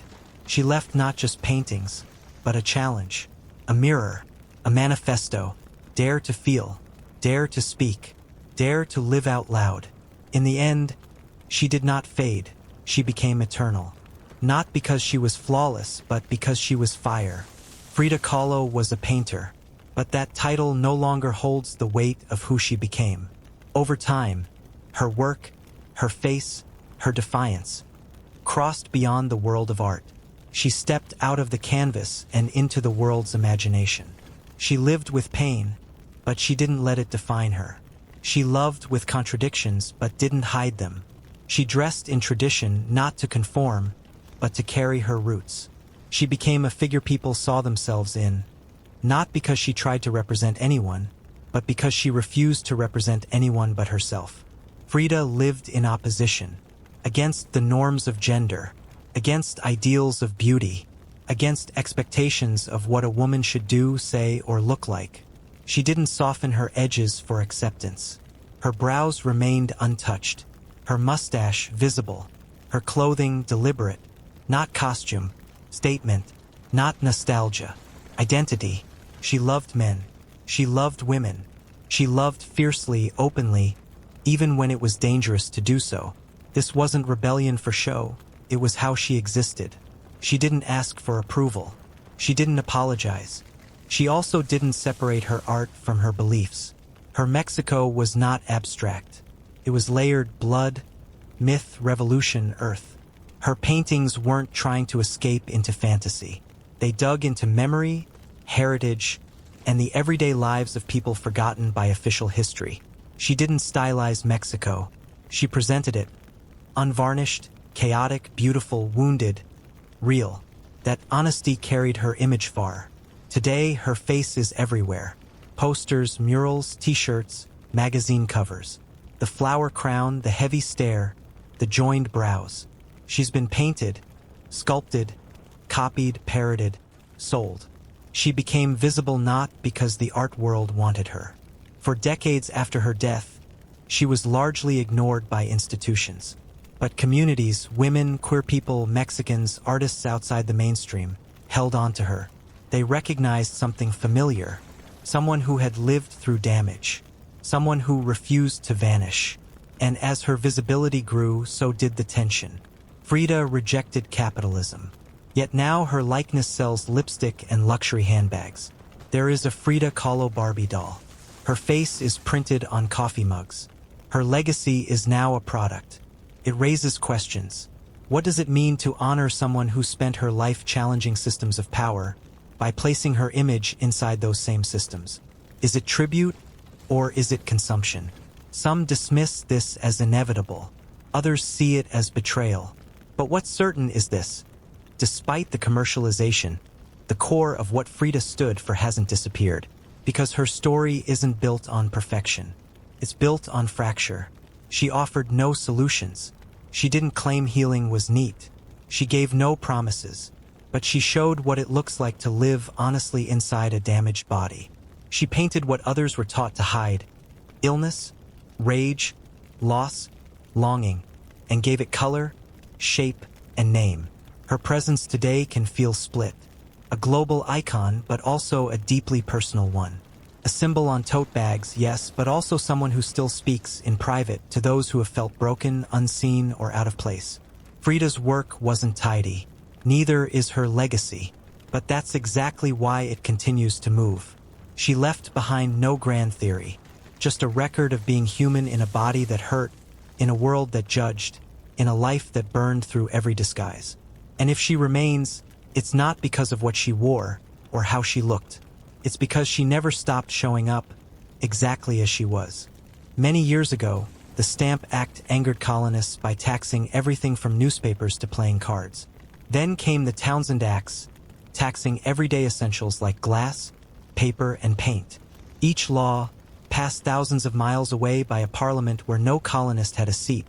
She left not just paintings, but a challenge, a mirror, a manifesto. Dare to feel, dare to speak, dare to live out loud. In the end, she did not fade. She became eternal. Not because she was flawless, but because she was fire. Frida Kahlo was a painter, but that title no longer holds the weight of who she became. Over time, her work, her face, her defiance, crossed beyond the world of art. She stepped out of the canvas and into the world's imagination. She lived with pain, but she didn't let it define her. She loved with contradictions, but didn't hide them. She dressed in tradition not to conform, but to carry her roots. She became a figure people saw themselves in, not because she tried to represent anyone, but because she refused to represent anyone but herself. Frida lived in opposition, against the norms of gender, against ideals of beauty, against expectations of what a woman should do, say, or look like. She didn't soften her edges for acceptance. Her brows remained untouched, her mustache visible, her clothing deliberate, not costume, statement, not nostalgia, identity. She loved men. She loved women. She loved fiercely, openly, even when it was dangerous to do so. This wasn't rebellion for show. It was how she existed. She didn't ask for approval. She didn't apologize. She also didn't separate her art from her beliefs. Her Mexico was not abstract. It was layered blood, myth, revolution, earth. Her paintings weren't trying to escape into fantasy. They dug into memory, heritage, and the everyday lives of people forgotten by official history. She didn't stylize Mexico. She presented it, unvarnished, chaotic, beautiful, wounded, real. That honesty carried her image far. Today, her face is everywhere. Posters, murals, t-shirts, magazine covers. The flower crown, the heavy stare, the joined brows. She's been painted, sculpted, copied, parroted, sold. She became visible not because the art world wanted her. For decades after her death, she was largely ignored by institutions. But communities, women, queer people, Mexicans, artists outside the mainstream, held on to her. They recognized something familiar, someone who had lived through damage, someone who refused to vanish. And as her visibility grew, so did the tension. Frida rejected capitalism. Yet now her likeness sells lipstick and luxury handbags. There is a Frida Kahlo Barbie doll. Her face is printed on coffee mugs. Her legacy is now a product. It raises questions. What does it mean to honor someone who spent her life challenging systems of power by placing her image inside those same systems? Is it tribute or is it consumption? Some dismiss this as inevitable. Others see it as betrayal. But what's certain is this. Despite the commercialization, the core of what Frida stood for hasn't disappeared, because her story isn't built on perfection. It's built on fracture. She offered no solutions. She didn't claim healing was neat. She gave no promises. But she showed what it looks like to live honestly inside a damaged body. She painted what others were taught to hide, illness, rage, loss, longing, and gave it color, shape, and name. Her presence today can feel split. A global icon, but also a deeply personal one. A symbol on tote bags, yes, but also someone who still speaks in private to those who have felt broken, unseen, or out of place. Frida's work wasn't tidy. Neither is her legacy. But that's exactly why it continues to move. She left behind no grand theory, just a record of being human in a body that hurt, in a world that judged, in a life that burned through every disguise. And if she remains, it's not because of what she wore or how she looked. It's because she never stopped showing up exactly as she was. Many years ago, the Stamp Act angered colonists by taxing everything from newspapers to playing cards. Then came the Townshend Acts, taxing everyday essentials like glass, paper, and paint. Each law, passed thousands of miles away by a parliament where no colonist had a seat,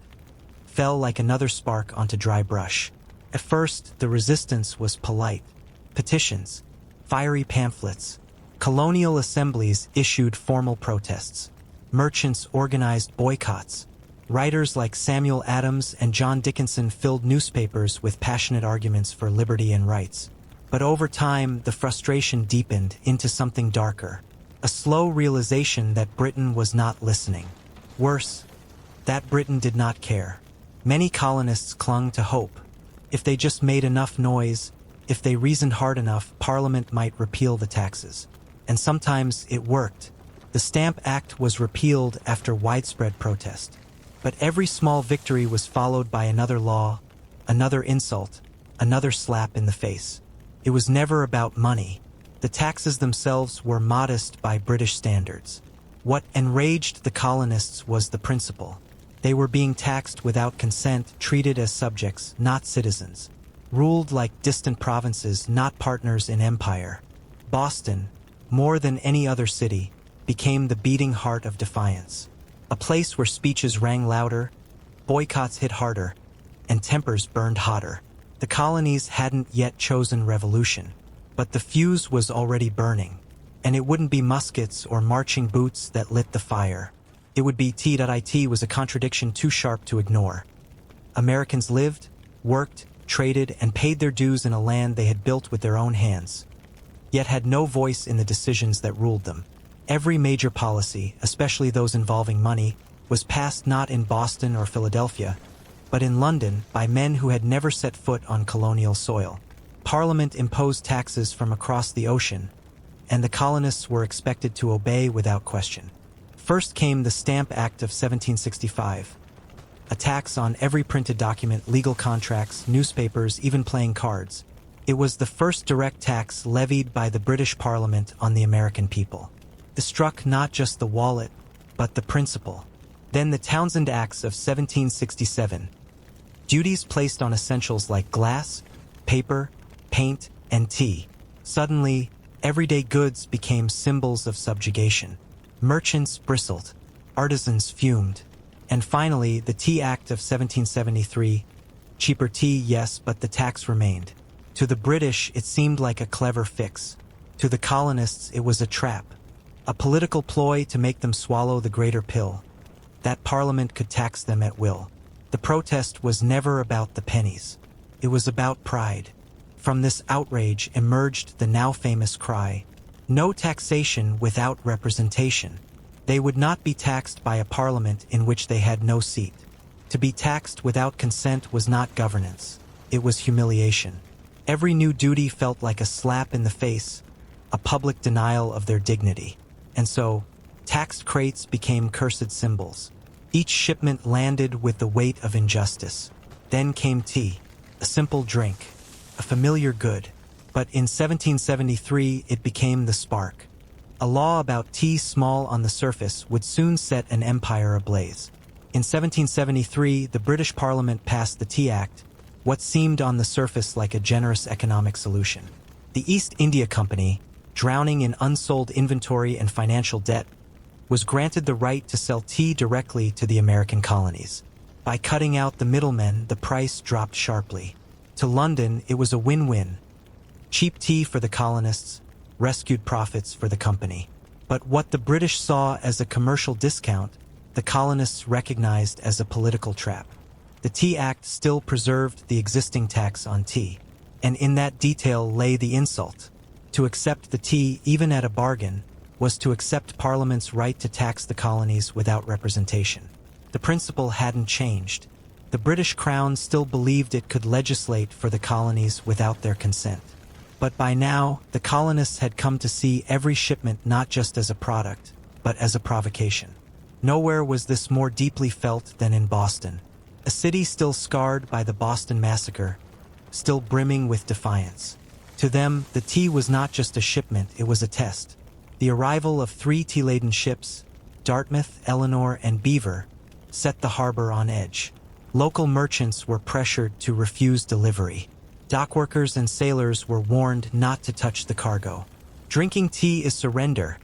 fell like another spark onto dry brush. At first, the resistance was polite. Petitions, fiery pamphlets, colonial assemblies issued formal protests. Merchants organized boycotts. Writers like Samuel Adams and John Dickinson filled newspapers with passionate arguments for liberty and rights. But over time, the frustration deepened into something darker. A slow realization that Britain was not listening. Worse, that Britain did not care. Many colonists clung to hope. If they just made enough noise, if they reasoned hard enough, Parliament might repeal the taxes. And sometimes it worked. The Stamp Act was repealed after widespread protest. But every small victory was followed by another law, another insult, another slap in the face. It was never about money. The taxes themselves were modest by British standards. What enraged the colonists was the principle. They were being taxed without consent, treated as subjects, not citizens. Ruled like distant provinces, not partners in empire. Boston, more than any other city, became the beating heart of defiance. A place where speeches rang louder, boycotts hit harder, and tempers burned hotter. The colonies hadn't yet chosen revolution, but the fuse was already burning, and it wouldn't be muskets or marching boots that lit the fire. It would be T.it was a contradiction too sharp to ignore. Americans lived, worked, traded, and paid their dues in a land they had built with their own hands, yet had no voice in the decisions that ruled them. Every major policy, especially those involving money, was passed not in Boston or Philadelphia, but in London by men who had never set foot on colonial soil. Parliament imposed taxes from across the ocean, and the colonists were expected to obey without question. First came the Stamp Act of 1765, a tax on every printed document, legal contracts, newspapers, even playing cards. It was the first direct tax levied by the British Parliament on the American people. It struck not just the wallet, but the principle. Then the Townshend Acts of 1767. Duties placed on essentials like glass, paper, paint, and tea. Suddenly, everyday goods became symbols of subjugation. Merchants bristled, artisans fumed. And finally, the Tea Act of 1773. Cheaper tea, yes, but the tax remained. To the British, it seemed like a clever fix. To the colonists, it was a trap. A political ploy to make them swallow the greater pill. That Parliament could tax them at will. The protest was never about the pennies. It was about pride. From this outrage emerged the now famous cry, "No taxation without representation." They would not be taxed by a parliament in which they had no seat. To be taxed without consent was not governance. It was humiliation. Every new duty felt like a slap in the face, a public denial of their dignity. And so, taxed crates became cursed symbols. Each shipment landed with the weight of injustice. Then came tea, a simple drink, a familiar good. But in 1773, it became the spark. A law about tea small on the surface would soon set an empire ablaze. In 1773, the British Parliament passed the Tea Act, what seemed on the surface like a generous economic solution. The East India Company, drowning in unsold inventory and financial debt, was granted the right to sell tea directly to the American colonies. By cutting out the middlemen, the price dropped sharply. To London, it was a win-win. Cheap tea for the colonists, rescued profits for the company. But what the British saw as a commercial discount, the colonists recognized as a political trap. The Tea Act still preserved the existing tax on tea, and in that detail lay the insult. To accept the tea, even at a bargain, was to accept Parliament's right to tax the colonies without representation. The principle hadn't changed. The British Crown still believed it could legislate for the colonies without their consent. But by now, the colonists had come to see every shipment not just as a product, but as a provocation. Nowhere was this more deeply felt than in Boston, a city still scarred by the Boston Massacre, still brimming with defiance. To them, the tea was not just a shipment, it was a test. The arrival of 3 tea-laden ships, Dartmouth, Eleanor, and Beaver, set the harbor on edge. Local merchants were pressured to refuse delivery. Dockworkers and sailors were warned not to touch the cargo. "Drinking tea is surrender,"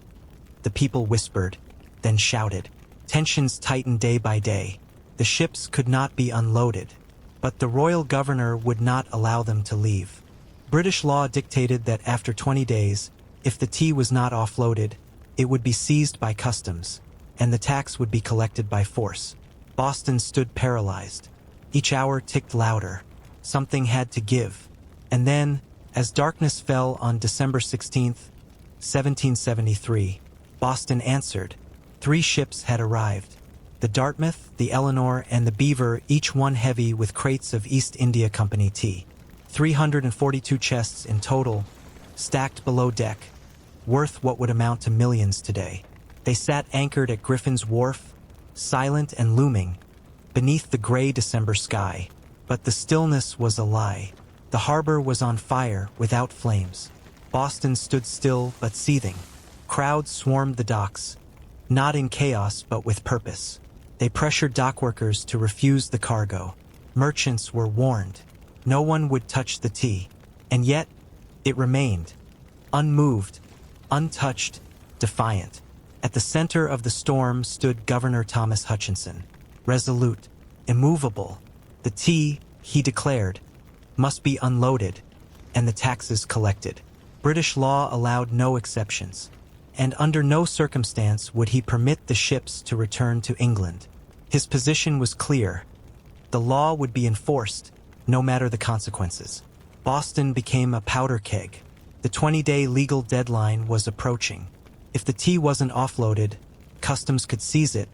the people whispered, then shouted. Tensions tightened day by day. The ships could not be unloaded, but the royal governor would not allow them to leave. British law dictated that after 20 days, if the tea was not offloaded, it would be seized by customs, and the tax would be collected by force. Boston stood paralyzed. Each hour ticked louder. Something had to give. And then, as darkness fell on December 16th, 1773, Boston answered. 3 ships had arrived. The Dartmouth, the Eleanor, and the Beaver, each one heavy with crates of East India Company tea. 342 chests in total, stacked below deck, worth what would amount to millions today. They sat anchored at Griffin's Wharf, silent and looming, beneath the gray December sky. But the stillness was a lie. The harbor was on fire without flames. Boston stood still but seething. Crowds swarmed the docks, not in chaos but with purpose. They pressured dockworkers to refuse the cargo. Merchants were warned. No one would touch the tea. And yet, it remained. Unmoved, untouched, defiant. At the center of the storm stood Governor Thomas Hutchinson. Resolute, immovable. The tea, he declared, must be unloaded, and the taxes collected. British law allowed no exceptions, and under no circumstance would he permit the ships to return to England. His position was clear. The law would be enforced, no matter the consequences. Boston became a powder keg. The 20-day legal deadline was approaching. If the tea wasn't offloaded, customs could seize it,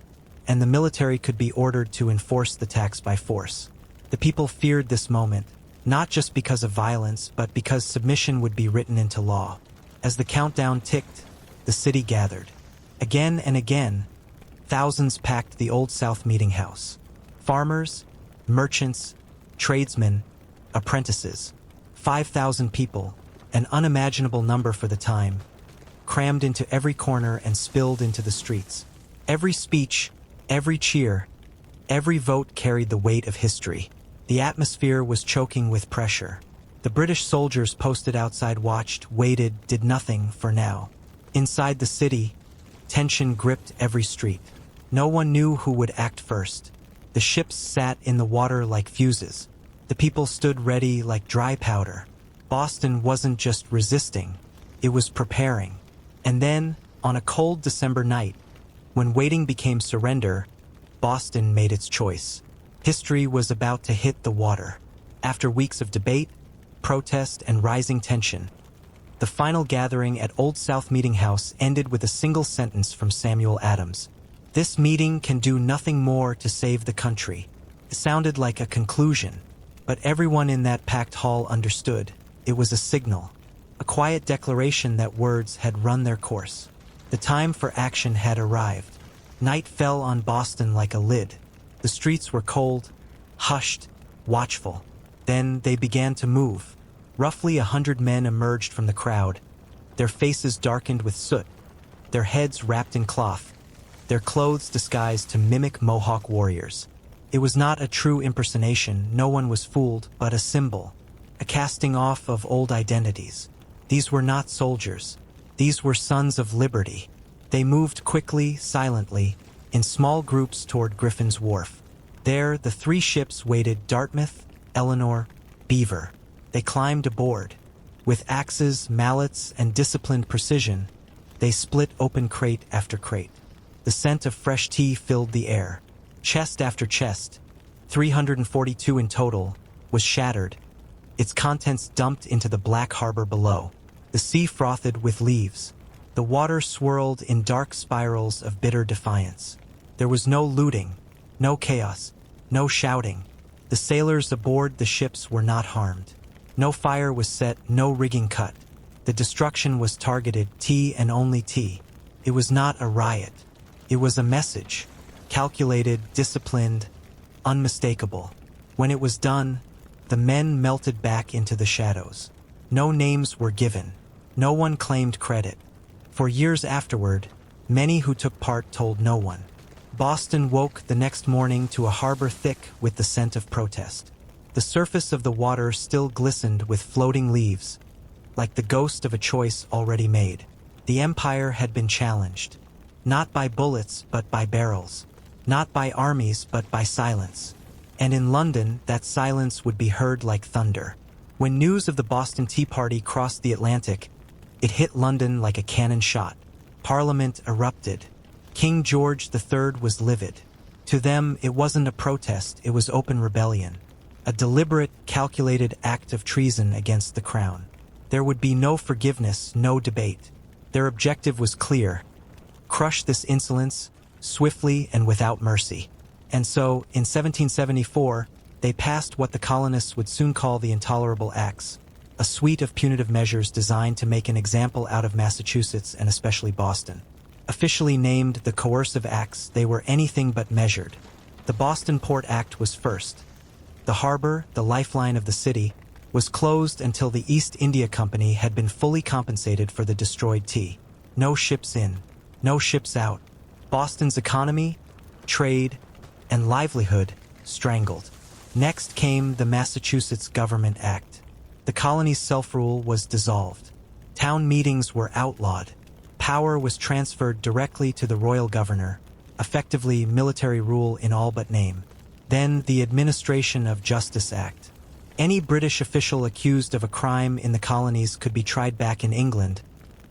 and the military could be ordered to enforce the tax by force. The people feared this moment, not just because of violence, but because submission would be written into law. As the countdown ticked, the city gathered. Again and again, thousands packed the Old South Meeting House. Farmers, merchants, tradesmen, apprentices. 5,000 people, an unimaginable number for the time, crammed into every corner and spilled into the streets. Every speech, every cheer, every vote carried the weight of history. The atmosphere was choking with pressure. The British soldiers posted outside watched, waited, did nothing for now. Inside the city, tension gripped every street. No one knew who would act first. The ships sat in the water like fuses. The people stood ready like dry powder. Boston wasn't just resisting, it was preparing. And then, on a cold December night, when waiting became surrender, Boston made its choice. History was about to hit the water. After weeks of debate, protest, and rising tension, the final gathering at Old South Meeting House ended with a single sentence from Samuel Adams. "This meeting can do nothing more to save the country." It sounded like a conclusion, but everyone in that packed hall understood. It was a signal, a quiet declaration that words had run their course. The time for action had arrived. Night fell on Boston like a lid. The streets were cold, hushed, watchful. Then they began to move. Roughly 100 men emerged from the crowd, their faces darkened with soot, their heads wrapped in cloth, their clothes disguised to mimic Mohawk warriors. It was not a true impersonation, no one was fooled, but a symbol, a casting off of old identities. These were not soldiers. These were sons of liberty. They moved quickly, silently, in small groups toward Griffin's Wharf. There, the 3 ships waited: Dartmouth, Eleanor, Beaver. They climbed aboard. With axes, mallets, and disciplined precision, They split open crate after crate. The scent of fresh tea filled the air. Chest after chest, 342 in total, was shattered, its contents dumped into the black harbor below. The sea frothed with leaves. The water swirled in dark spirals of bitter defiance. There was no looting, no chaos, no shouting. The sailors aboard the ships were not harmed. No fire was set, no rigging cut. The destruction was targeted, tea and only tea. It was not a riot. It was a message. Calculated, disciplined, unmistakable. When it was done, the men melted back into the shadows. No names were given. No one claimed credit. For years afterward, many who took part told no one. Boston woke the next morning to a harbor thick with the scent of protest. The surface of the water still glistened with floating leaves, like the ghost of a choice already made. The empire had been challenged, not by bullets but by barrels, not by armies but by silence. And in London, that silence would be heard like thunder. When news of the Boston Tea Party crossed the Atlantic, it hit London like a cannon shot. Parliament erupted. King George III was livid. To them, it wasn't a protest, it was open rebellion. A deliberate, calculated act of treason against the crown. There would be no forgiveness, no debate. Their objective was clear: crush this insolence, swiftly and without mercy. And so, in 1774, they passed what the colonists would soon call the Intolerable Acts, a suite of punitive measures designed to make an example out of Massachusetts and especially Boston. Officially named the Coercive Acts, they were anything but measured. The Boston Port Act was first. The harbor, the lifeline of the city, was closed until the East India Company had been fully compensated for the destroyed tea. No ships in, no ships out. Boston's economy, trade, and livelihood strangled. Next came the Massachusetts Government Act. The colony's self-rule was dissolved. Town meetings were outlawed. Power was transferred directly to the royal governor, effectively military rule in all but name. Then the Administration of Justice Act. Any British official accused of a crime in the colonies could be tried back in England,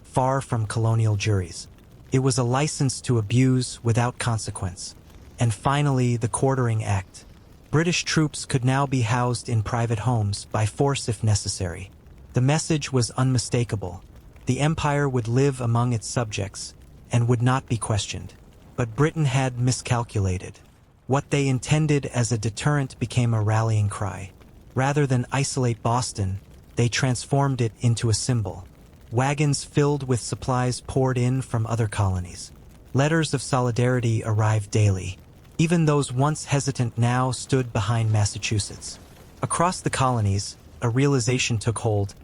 far from colonial juries. It was a license to abuse without consequence. And finally, the Quartering Act. British troops could now be housed in private homes, by force if necessary. The message was unmistakable. The empire would live among its subjects, and would not be questioned. But Britain had miscalculated. What they intended as a deterrent became a rallying cry. Rather than isolate Boston, they transformed it into a symbol. Wagons filled with supplies poured in from other colonies. Letters of solidarity arrived daily. Even those once hesitant now stood behind Massachusetts. Across the colonies, a realization took hold.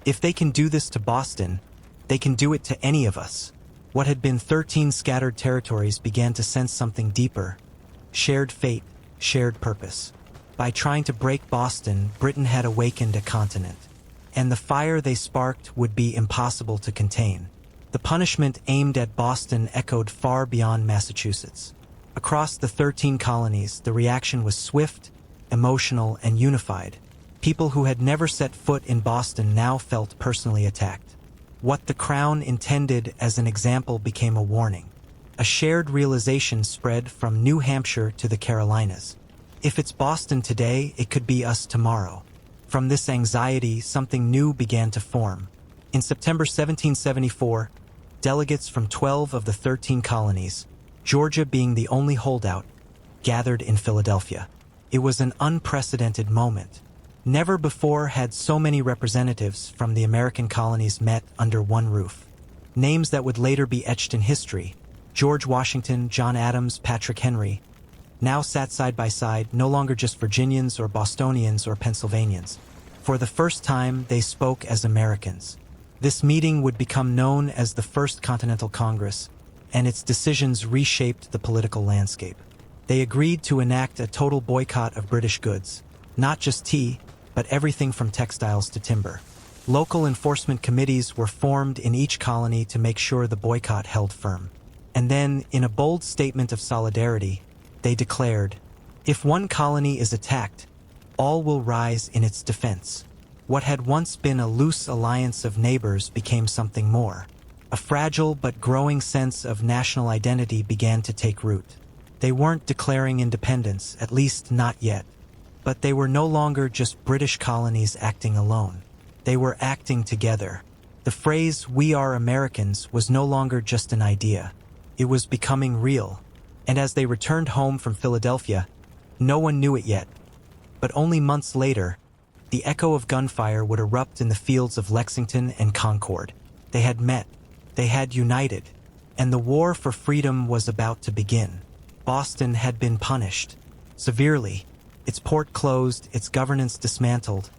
If they can do this to Boston, they can do it to any of us. What had been 13 scattered territories began to sense something deeper. Shared fate, shared purpose. By trying to break Boston, Britain had awakened a continent. And the fire they sparked would be impossible to contain. The punishment aimed at Boston echoed far beyond Massachusetts. Across the 13 colonies, the reaction was swift, emotional, and unified. People who had never set foot in Boston now felt personally attacked. What the Crown intended as an example became a warning. A shared realization spread from New Hampshire to the Carolinas. If it's Boston today, it could be us tomorrow. From this anxiety, something new began to form. In September 1774, delegates from 12 of the 13 colonies, Georgia being the only holdout, gathered in Philadelphia. It was an unprecedented moment. Never before had so many representatives from the American colonies met under one roof. Names that would later be etched in history, George Washington, John Adams, Patrick Henry, now sat side by side, no longer just Virginians or Bostonians or Pennsylvanians. For the first time, they spoke as Americans. This meeting would become known as the First Continental Congress, and its decisions reshaped the political landscape. They agreed to enact a total boycott of British goods, not just tea, but everything from textiles to timber. Local enforcement committees were formed in each colony to make sure the boycott held firm. And then, in a bold statement of solidarity, they declared, "If one colony is attacked, all will rise in its defense." What had once been a loose alliance of neighbors became something more. A fragile but growing sense of national identity began to take root. They weren't declaring independence, at least not yet. But they were no longer just British colonies acting alone. They were acting together. The phrase, "We are Americans," was no longer just an idea. It was becoming real. And as they returned home from Philadelphia, no one knew it yet. But only months later, the echo of gunfire would erupt in the fields of Lexington and Concord. They had met. They had united. And the war for freedom was about to begin. Boston had been punished. Severely. Its port closed, its governance dismantled,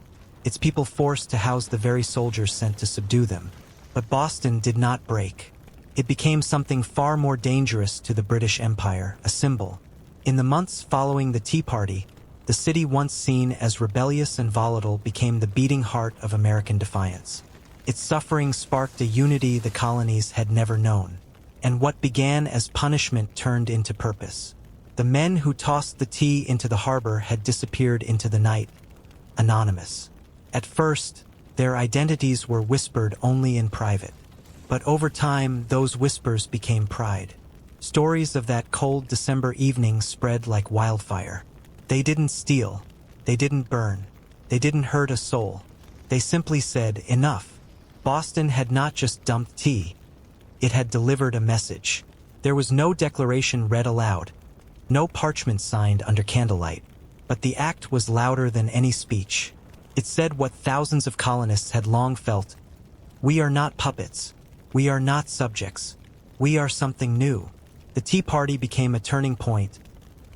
its people forced to house the very soldiers sent to subdue them. But Boston did not break. It became something far more dangerous to the British Empire, a symbol. In the months following the Tea Party, the city once seen as rebellious and volatile became the beating heart of American defiance. Its suffering sparked a unity the colonies had never known. And what began as punishment turned into purpose. The men who tossed the tea into the harbor had disappeared into the night, anonymous. At first, their identities were whispered only in private. But over time, those whispers became pride. Stories of that cold December evening spread like wildfire. They didn't steal. They didn't burn. They didn't hurt a soul. They simply said, "Enough." Boston had not just dumped tea. It had delivered a message. There was no declaration read aloud. No parchment signed under candlelight. But the act was louder than any speech. It said what thousands of colonists had long felt. We are not puppets. We are not subjects. We are something new. The Tea Party became a turning point,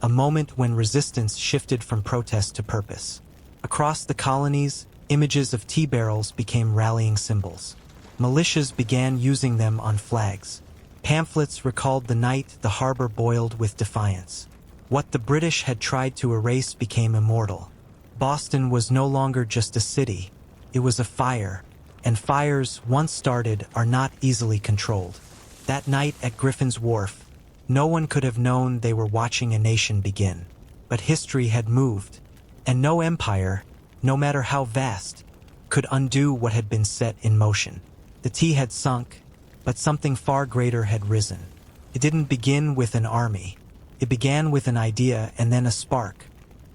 a moment when resistance shifted from protest to purpose. Across the colonies, images of tea barrels became rallying symbols. Militias began using them on flags. Pamphlets recalled the night the harbor boiled with defiance. What the British had tried to erase became immortal. Boston was no longer just a city. It was a fire. And fires, once started, are not easily controlled. That night at Griffin's Wharf, no one could have known they were watching a nation begin. But history had moved. And no empire, no matter how vast, could undo what had been set in motion. The tea had sunk, but something far greater had risen. It didn't begin with an army. It began with an idea and then a spark.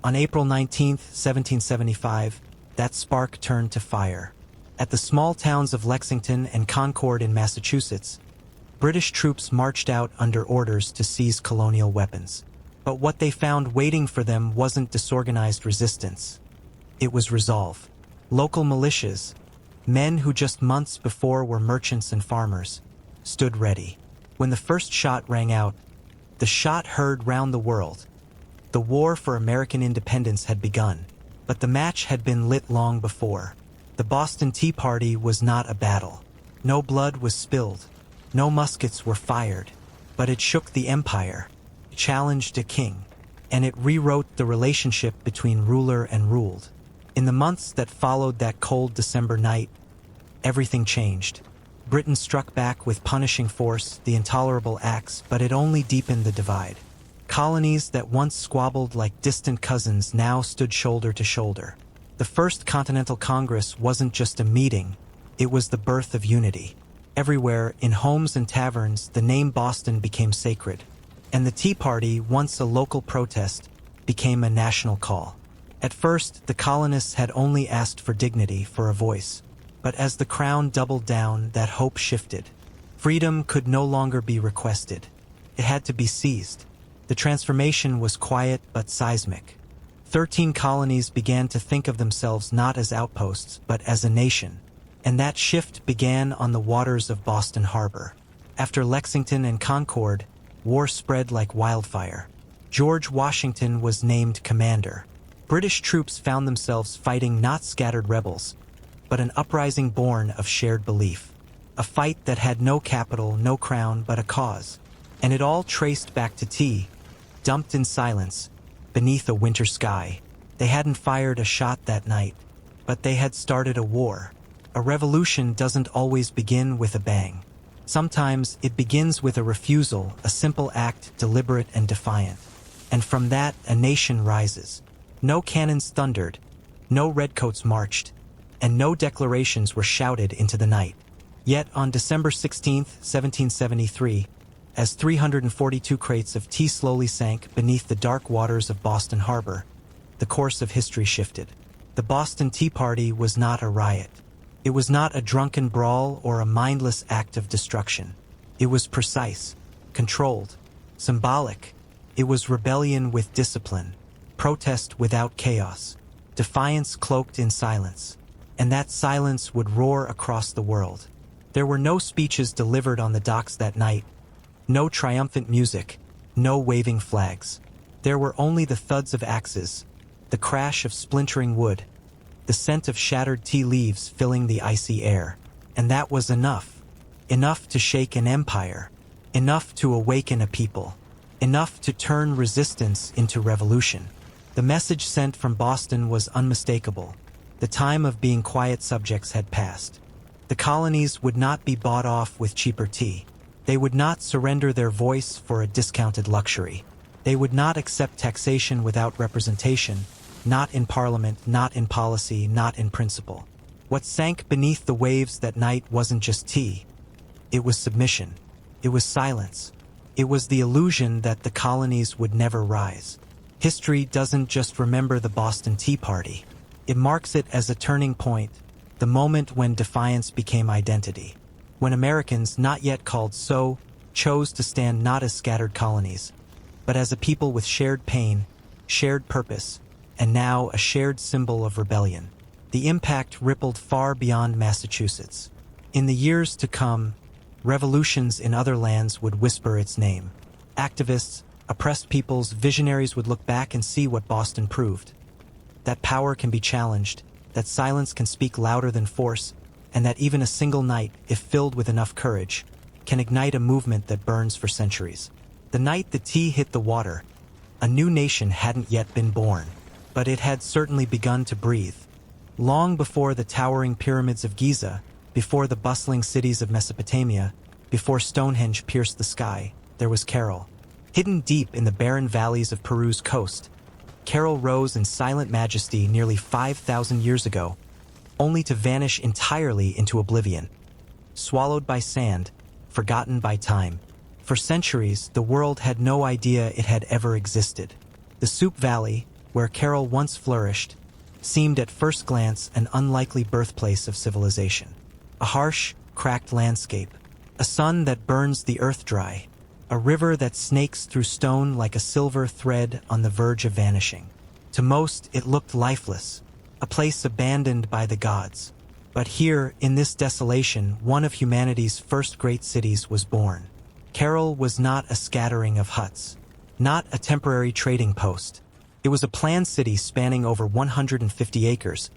On April 19, 1775, that spark turned to fire. At the small towns of Lexington and Concord in Massachusetts, British troops marched out under orders to seize colonial weapons. But what they found waiting for them wasn't disorganized resistance. It was resolve. Local militias, men who just months before were merchants and farmers, stood ready. When the first shot rang out, the shot heard round the world. The war for American independence had begun, but the match had been lit long before. The Boston Tea Party was not a battle. No blood was spilled. No muskets were fired. But it shook the empire. It challenged a king. And it rewrote the relationship between ruler and ruled. In the months that followed that cold December night, everything changed. Britain struck back with punishing force, the intolerable acts, but it only deepened the divide. Colonies that once squabbled like distant cousins now stood shoulder to shoulder. The First Continental Congress wasn't just a meeting, it was the birth of unity. Everywhere, in homes and taverns, the name Boston became sacred. And the Tea Party, once a local protest, became a national call. At first, the colonists had only asked for dignity, for a voice. But as the crown doubled down, that hope shifted. Freedom could no longer be requested. It had to be seized. The transformation was quiet but seismic. 13 colonies began to think of themselves not as outposts, but as a nation. And that shift began on the waters of Boston Harbor. After Lexington and Concord, war spread like wildfire. George Washington was named commander. British troops found themselves fighting not scattered rebels, but an uprising born of shared belief. A fight that had no capital, no crown, but a cause. And it all traced back to tea, dumped in silence, beneath a winter sky. They hadn't fired a shot that night, but they had started a war. A revolution doesn't always begin with a bang. Sometimes it begins with a refusal, a simple act, deliberate and defiant. And from that, a nation rises. No cannons thundered, no redcoats marched, and no declarations were shouted into the night. Yet on December 16, 1773, as 342 crates of tea slowly sank beneath the dark waters of Boston Harbor, the course of history shifted. The Boston Tea Party was not a riot. It was not a drunken brawl or a mindless act of destruction. It was precise, controlled, symbolic. It was rebellion with discipline, protest without chaos, defiance cloaked in silence. And that silence would roar across the world. There were no speeches delivered on the docks that night, no triumphant music, no waving flags. There were only the thuds of axes, the crash of splintering wood, the scent of shattered tea leaves filling the icy air. And that was enough. Enough to shake an empire. Enough to awaken a people. Enough to turn resistance into revolution. The message sent from Boston was unmistakable. The time of being quiet subjects had passed. The colonies would not be bought off with cheaper tea. They would not surrender their voice for a discounted luxury. They would not accept taxation without representation, not in parliament, not in policy, not in principle. What sank beneath the waves that night wasn't just tea. It was submission. It was silence. It was the illusion that the colonies would never rise. History doesn't just remember the Boston Tea Party. It marks it as a turning point, the moment when defiance became identity. When Americans, not yet called so, chose to stand not as scattered colonies, but as a people with shared pain, shared purpose, and now a shared symbol of rebellion. The impact rippled far beyond Massachusetts. In the years to come, revolutions in other lands would whisper its name. Activists, oppressed peoples, visionaries would look back and see what Boston proved. That power can be challenged, that silence can speak louder than force, and that even a single night, if filled with enough courage, can ignite a movement that burns for centuries. The night the tea hit the water, a new nation hadn't yet been born, but it had certainly begun to breathe. Long before the towering pyramids of Giza, before the bustling cities of Mesopotamia, before Stonehenge pierced the sky, there was Carol. Hidden deep in the barren valleys of Peru's coast, Carol rose in silent majesty nearly 5,000 years ago, only to vanish entirely into oblivion. Swallowed by sand, forgotten by time. For centuries, the world had no idea it had ever existed. The Soup Valley, where Carol once flourished, seemed at first glance an unlikely birthplace of civilization. A harsh, cracked landscape, a sun that burns the earth dry, a river that snakes through stone like a silver thread on the verge of vanishing. To most, it looked lifeless, a place abandoned by the gods. But here, in this desolation, one of humanity's first great cities was born. Carol was not a scattering of huts, not a temporary trading post. It was a planned city spanning over 150 acres,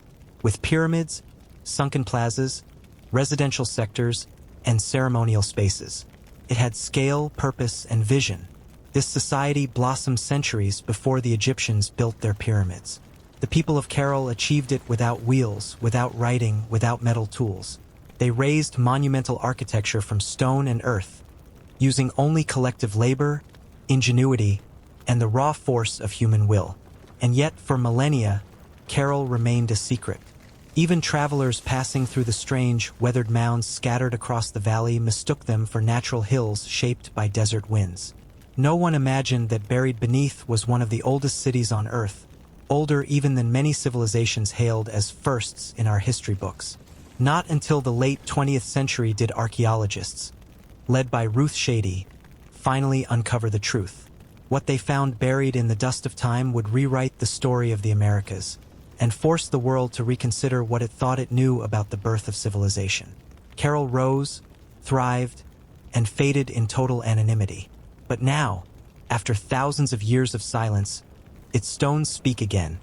with pyramids, sunken plazas, residential sectors, and ceremonial spaces. It had scale, purpose, and vision. This society blossomed centuries before the Egyptians built their pyramids. The people of Carol achieved it without wheels, without writing, without metal tools. They raised monumental architecture from stone and earth, using only collective labor, ingenuity, and the raw force of human will. And yet, for millennia, Carol remained a secret. Even travelers passing through the strange, weathered mounds scattered across the valley mistook them for natural hills shaped by desert winds. No one imagined that buried beneath was one of the oldest cities on Earth, older even than many civilizations hailed as firsts in our history books. Not until the late 20th century did archaeologists, led by Ruth Shady, finally uncover the truth. What they found buried in the dust of time would rewrite the story of the Americas, and force the world to reconsider what it thought it knew about the birth of civilization. Carol rose, thrived, and faded in total anonymity. But now, after thousands of years of silence, its stones speak again,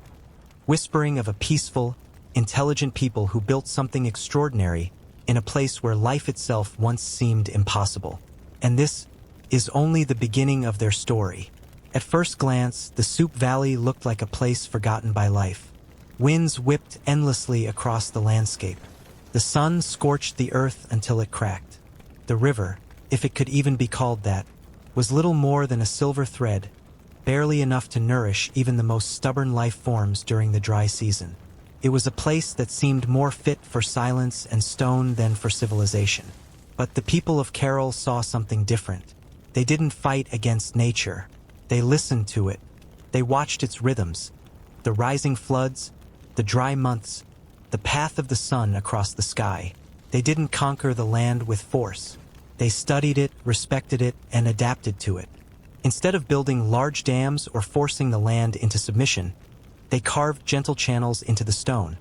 whispering of a peaceful, intelligent people who built something extraordinary in a place where life itself once seemed impossible. And this is only the beginning of their story. At first glance, the Soup Valley looked like a place forgotten by life. Winds whipped endlessly across the landscape. The sun scorched the earth until it cracked. The river, if it could even be called that, was little more than a silver thread, barely enough to nourish even the most stubborn life forms during the dry season. It was a place that seemed more fit for silence and stone than for civilization. But the people of Carol saw something different. They didn't fight against nature. They listened to it. They watched its rhythms, the rising floods, the dry months, the path of the sun across the sky. They didn't conquer the land with force. They studied it, respected it, and adapted to it. Instead of building large dams or forcing the land into submission, they carved gentle channels into the stone,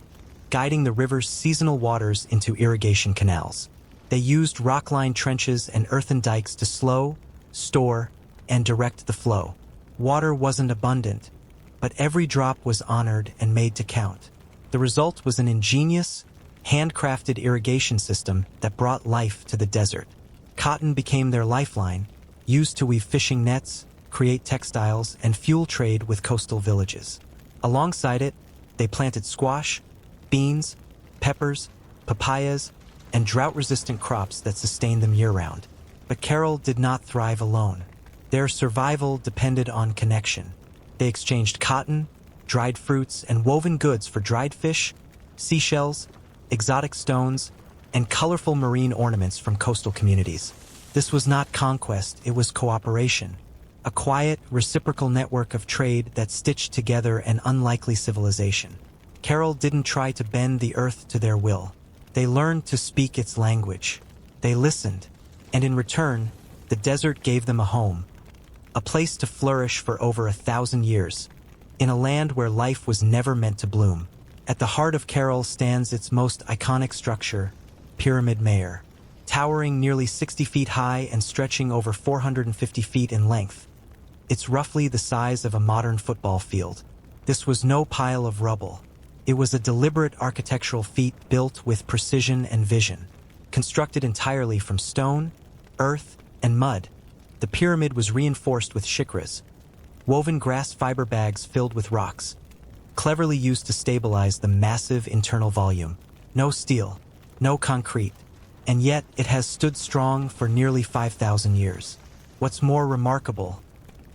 guiding the river's seasonal waters into irrigation canals. They used rock-lined trenches and earthen dikes to slow, store, and direct the flow. Water wasn't abundant, but every drop was honored and made to count. The result was an ingenious, handcrafted irrigation system that brought life to the desert. Cotton became their lifeline, used to weave fishing nets, create textiles, and fuel trade with coastal villages. Alongside it, they planted squash, beans, peppers, papayas, and drought-resistant crops that sustained them year-round. But Carol did not thrive alone. Their survival depended on connection. They exchanged cotton, dried fruits, and woven goods for dried fish, seashells, exotic stones, and colorful marine ornaments from coastal communities. This was not conquest, it was cooperation. A quiet, reciprocal network of trade that stitched together an unlikely civilization. Carol didn't try to bend the earth to their will. They learned to speak its language. They listened, and in return, the desert gave them a home, a place to flourish for over 1,000 years, in a land where life was never meant to bloom. At the heart of Carol stands its most iconic structure, Pyramid Mayer. Towering nearly 60 feet high and stretching over 450 feet in length. It's roughly the size of a modern football field. This was no pile of rubble. It was a deliberate architectural feat built with precision and vision. Constructed entirely from stone, earth, and mud, the pyramid was reinforced with shikras, woven grass fiber bags filled with rocks, cleverly used to stabilize the massive internal volume. No steel, no concrete, and yet it has stood strong for nearly 5,000 years. What's more remarkable,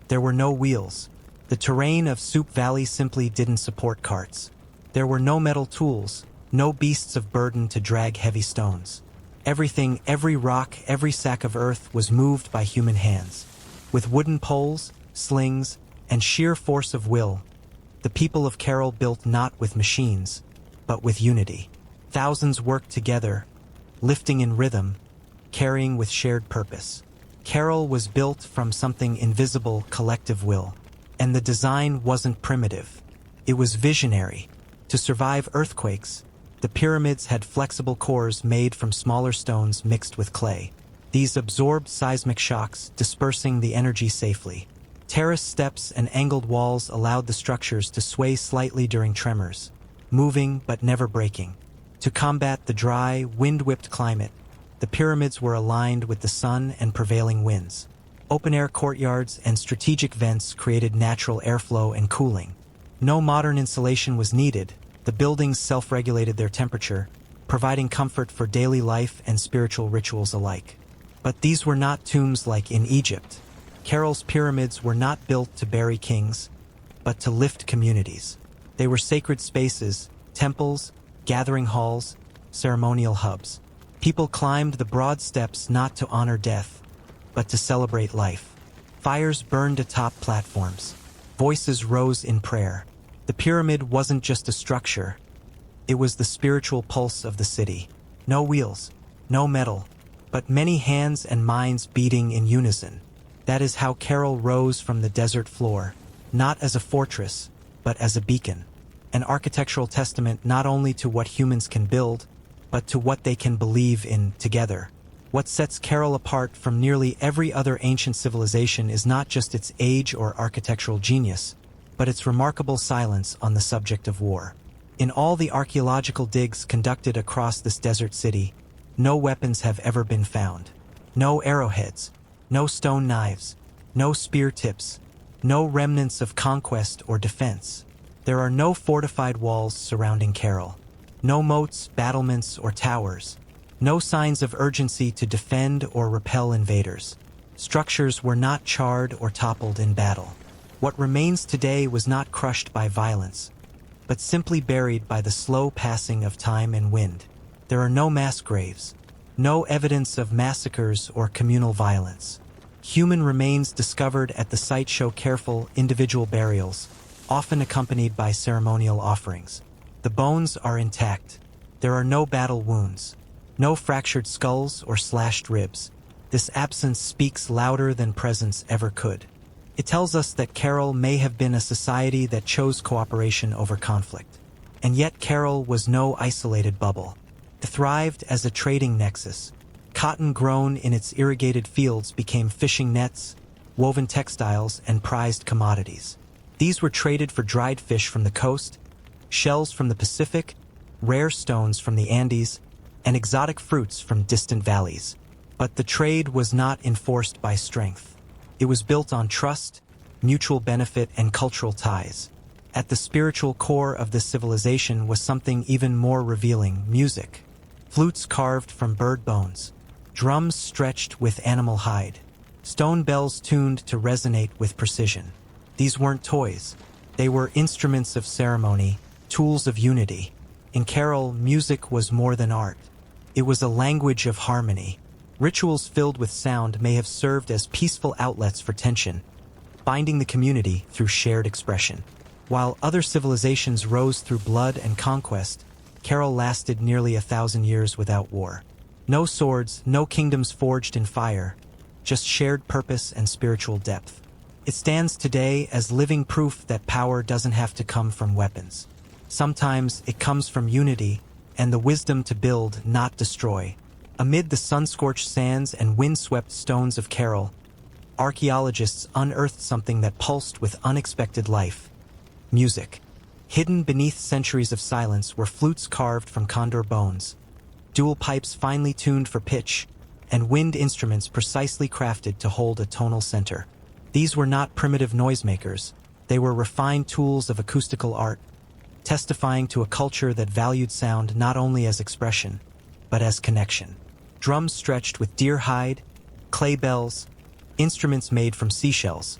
there were no wheels. The terrain of Soup Valley simply didn't support carts. There were no metal tools, no beasts of burden to drag heavy stones. Everything, every rock, every sack of earth was moved by human hands. With wooden poles, slings, and sheer force of will, the people of Carol built not with machines, but with unity. Thousands worked together, lifting in rhythm, carrying with shared purpose. Carol was built from something invisible, collective will. And the design wasn't primitive. It was visionary. To survive earthquakes, the pyramids had flexible cores made from smaller stones mixed with clay. These absorbed seismic shocks, dispersing the energy safely. Terrace steps and angled walls allowed the structures to sway slightly during tremors, moving but never breaking. To combat the dry, wind-whipped climate, the pyramids were aligned with the sun and prevailing winds. Open-air courtyards and strategic vents created natural airflow and cooling. No modern insulation was needed. The buildings self-regulated their temperature, providing comfort for daily life and spiritual rituals alike. But these were not tombs like in Egypt. Carol's pyramids were not built to bury kings, but to lift communities. They were sacred spaces, temples, gathering halls, ceremonial hubs. People climbed the broad steps not to honor death, but to celebrate life. Fires burned atop platforms. Voices rose in prayer. The pyramid wasn't just a structure. It was the spiritual pulse of the city. No wheels, no metal, but many hands and minds beating in unison. That is how Carol rose from the desert floor, not as a fortress, but as a beacon. An architectural testament not only to what humans can build, but to what they can believe in together. What sets Carol apart from nearly every other ancient civilization is not just its age or architectural genius, but its remarkable silence on the subject of war. In all the archaeological digs conducted across this desert city, no weapons have ever been found. No arrowheads, no stone knives, no spear tips, no remnants of conquest or defense. There are no fortified walls surrounding Carol. No moats, battlements, or towers. No signs of urgency to defend or repel invaders. Structures were not charred or toppled in battle. What remains today was not crushed by violence. but simply buried by the slow passing of time and wind. There are no mass graves, no evidence of massacres or communal violence. Human remains discovered at the site show careful, individual burials, often accompanied by ceremonial offerings. The bones are intact. There are no battle wounds, no fractured skulls or slashed ribs. This absence speaks louder than presence ever could. It tells us that Carroll may have been a society that chose cooperation over conflict. And yet Carroll was no isolated bubble. It thrived as a trading nexus. Cotton grown in its irrigated fields became fishing nets, woven textiles, and prized commodities. These were traded for dried fish from the coast, shells from the Pacific, rare stones from the Andes, and exotic fruits from distant valleys. But the trade was not enforced by strength. It was built on trust, mutual benefit, and cultural ties. At the spiritual core of this civilization was something even more revealing: music. Flutes carved from bird bones, drums stretched with animal hide, stone bells tuned to resonate with precision. These weren't toys. They were instruments of ceremony, tools of unity. In Carroll, music was more than art. It was a language of harmony. Rituals filled with sound may have served as peaceful outlets for tension, binding the community through shared expression. While other civilizations rose through blood and conquest, Carroll lasted nearly 1,000 years without war. No swords, no kingdoms forged in fire, just shared purpose and spiritual depth. It stands today as living proof that power doesn't have to come from weapons. Sometimes it comes from unity and the wisdom to build, not destroy. Amid the sun-scorched sands and wind-swept stones of Carroll, archaeologists unearthed something that pulsed with unexpected life: music. Hidden beneath centuries of silence were flutes carved from condor bones, dual pipes finely tuned for pitch, and wind instruments precisely crafted to hold a tonal center. These were not primitive noisemakers. They were refined tools of acoustical art, testifying to a culture that valued sound not only as expression, but as connection. Drums stretched with deer hide, clay bells, instruments made from seashells,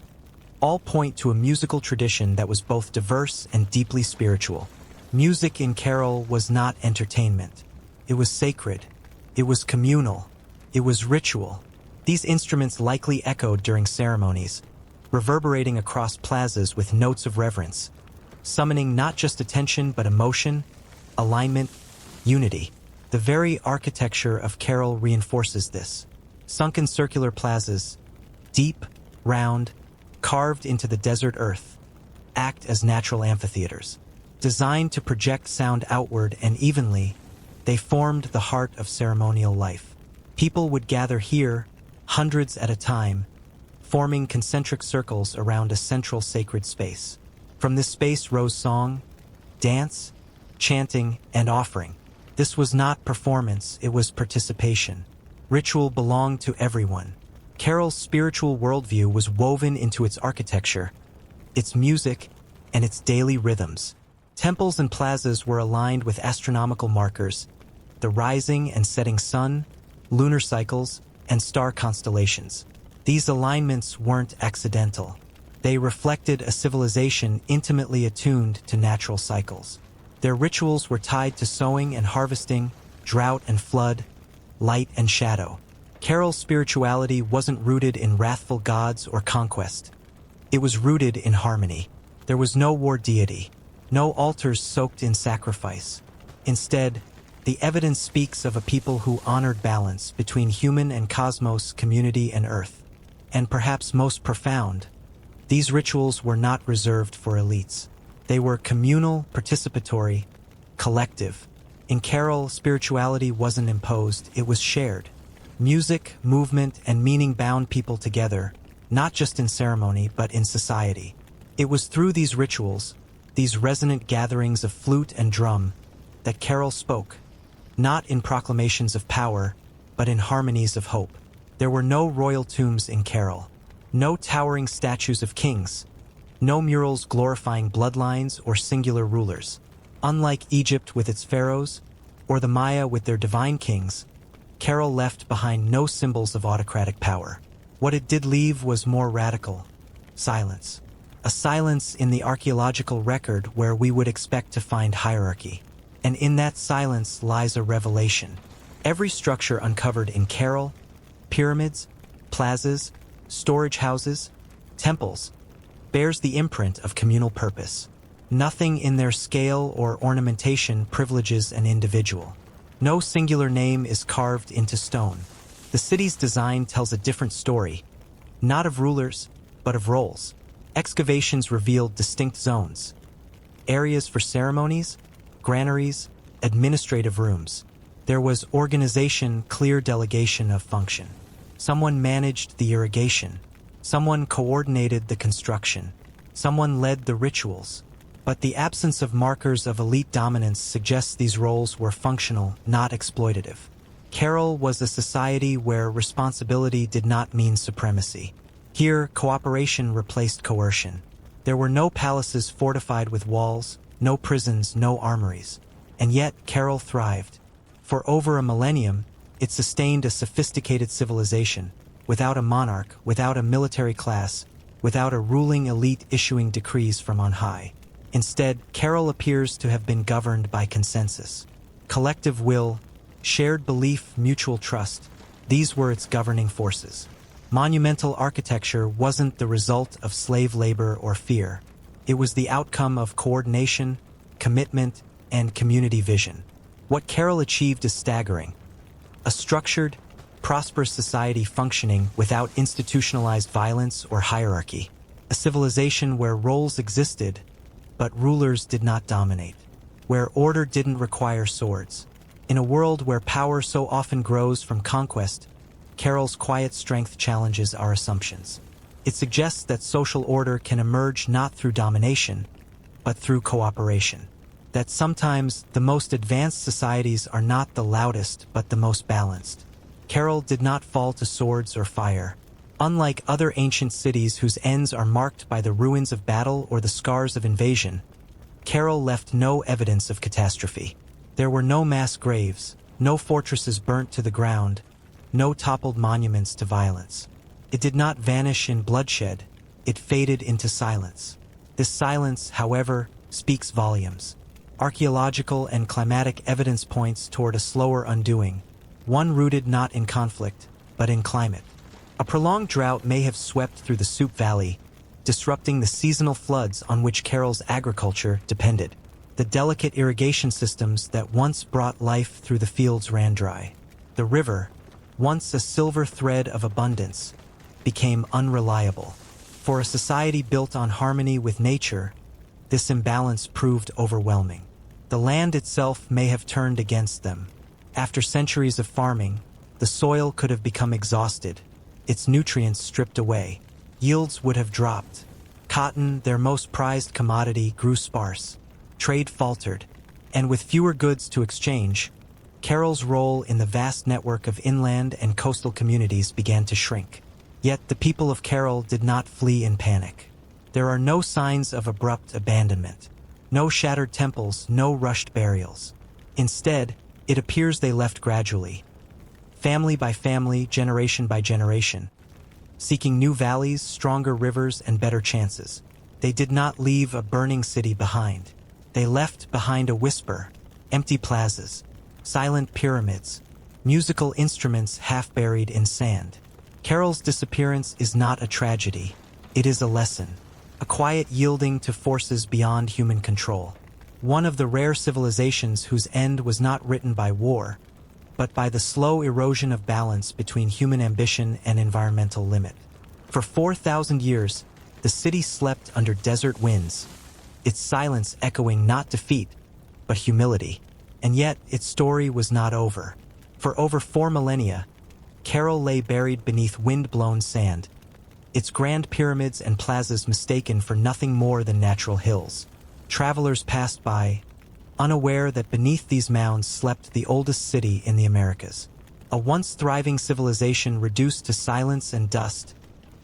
all point to a musical tradition that was both diverse and deeply spiritual. Music in Carroll was not entertainment. It was sacred. It was communal. It was ritual. These instruments likely echoed during ceremonies, reverberating across plazas with notes of reverence, summoning not just attention but emotion, alignment, unity. The very architecture of Carroll reinforces this. Sunken circular plazas, deep, round, carved into the desert earth, act as natural amphitheaters. Designed to project sound outward and evenly, they formed the heart of ceremonial life. People would gather here, hundreds at a time, forming concentric circles around a central sacred space. From this space rose song, dance, chanting, and offering. This was not performance, it was participation. Ritual belonged to everyone. Carroll's spiritual worldview was woven into its architecture, its music, and its daily rhythms. Temples and plazas were aligned with astronomical markers: the rising and setting sun, lunar cycles, and star constellations. These alignments weren't accidental. They reflected a civilization intimately attuned to natural cycles. Their rituals were tied to sowing and harvesting, drought and flood, light and shadow. Carroll's spirituality wasn't rooted in wrathful gods or conquest. It was rooted in harmony. There was no war deity, no altars soaked in sacrifice. Instead, the evidence speaks of a people who honored balance between human and cosmos, community and earth. And perhaps most profound, these rituals were not reserved for elites. They were communal, participatory, collective. In Carroll, spirituality wasn't imposed, it was shared. Music, movement, and meaning bound people together, not just in ceremony, but in society. It was through these rituals, these resonant gatherings of flute and drum, that Carroll spoke, not in proclamations of power, but in harmonies of hope. There were no royal tombs in Carroll, no towering statues of kings, no murals glorifying bloodlines or singular rulers. Unlike Egypt with its pharaohs, or the Maya with their divine kings, Carroll left behind no symbols of autocratic power. What it did leave was more radical: silence. A a silence in the archaeological record where we would expect to find hierarchy. And in that silence lies a revelation. Every structure uncovered in Caral, pyramids, plazas, storage houses, temples, bears the imprint of communal purpose. Nothing in their scale or ornamentation privileges an individual. No singular name is carved into stone. The city's design tells a different story, not of rulers, but of roles. Excavations revealed distinct zones, areas for ceremonies, granaries, administrative rooms. There was organization, clear delegation of function. Someone managed the irrigation. Someone coordinated the construction. Someone led the rituals. But the absence of markers of elite dominance suggests these roles were functional, not exploitative. Caral was a society where responsibility did not mean supremacy. Here, cooperation replaced coercion. There were no palaces fortified with walls, no prisons, no armories. And yet, Caral thrived. For over a millennium, it sustained a sophisticated civilization, without a monarch, without a military class, without a ruling elite issuing decrees from on high. Instead, Caral appears to have been governed by consensus. Collective will, shared belief, mutual trust, these were its governing forces. Monumental architecture wasn't the result of slave labor or fear. It was the outcome of coordination, commitment, and community vision. What Caral achieved is staggering. A structured, prosperous society functioning without institutionalized violence or hierarchy. A civilization where roles existed, but rulers did not dominate. Where order didn't require swords. In a world where power so often grows from conquest, Caral's quiet strength challenges our assumptions. It suggests that social order can emerge not through domination, but through cooperation. That sometimes the most advanced societies are not the loudest but the most balanced. Caral did not fall to swords or fire. Unlike other ancient cities whose ends are marked by the ruins of battle or the scars of invasion, Caral left no evidence of catastrophe. There were no mass graves, no fortresses burnt to the ground, no toppled monuments to violence. It did not vanish in bloodshed, it faded into silence. This silence, however, speaks volumes. Archaeological and climatic evidence points toward a slower undoing, one rooted not in conflict, but in climate. A prolonged drought may have swept through the Soup Valley, disrupting the seasonal floods on which Caral's agriculture depended. The delicate irrigation systems that once brought life through the fields ran dry. The river, once a silver thread of abundance, became unreliable. For a society built on harmony with nature, this imbalance proved overwhelming. The land itself may have turned against them. After centuries of farming, the soil could have become exhausted, its nutrients stripped away. Yields would have dropped. Cotton, their most prized commodity, grew sparse. Trade faltered, and with fewer goods to exchange, Caral's role in the vast network of inland and coastal communities began to shrink. Yet the people of Caral did not flee in panic. There are no signs of abrupt abandonment. No shattered temples, no rushed burials. Instead, it appears they left gradually, family by family, generation by generation, seeking new valleys, stronger rivers, and better chances. They did not leave a burning city behind. They left behind a whisper, empty plazas, silent pyramids, musical instruments half buried in sand. Caral's disappearance is not a tragedy. It is a lesson. A quiet yielding to forces beyond human control. One of the rare civilizations whose end was not written by war, but by the slow erosion of balance between human ambition and environmental limit. For 4,000 years, the city slept under desert winds, its silence echoing not defeat, but humility. And yet, its story was not over. For over 4 millennia, Caral lay buried beneath wind-blown sand, its grand pyramids and plazas mistaken for nothing more than natural hills. Travelers passed by, unaware that beneath these mounds slept the oldest city in the Americas. A once thriving civilization reduced to silence and dust,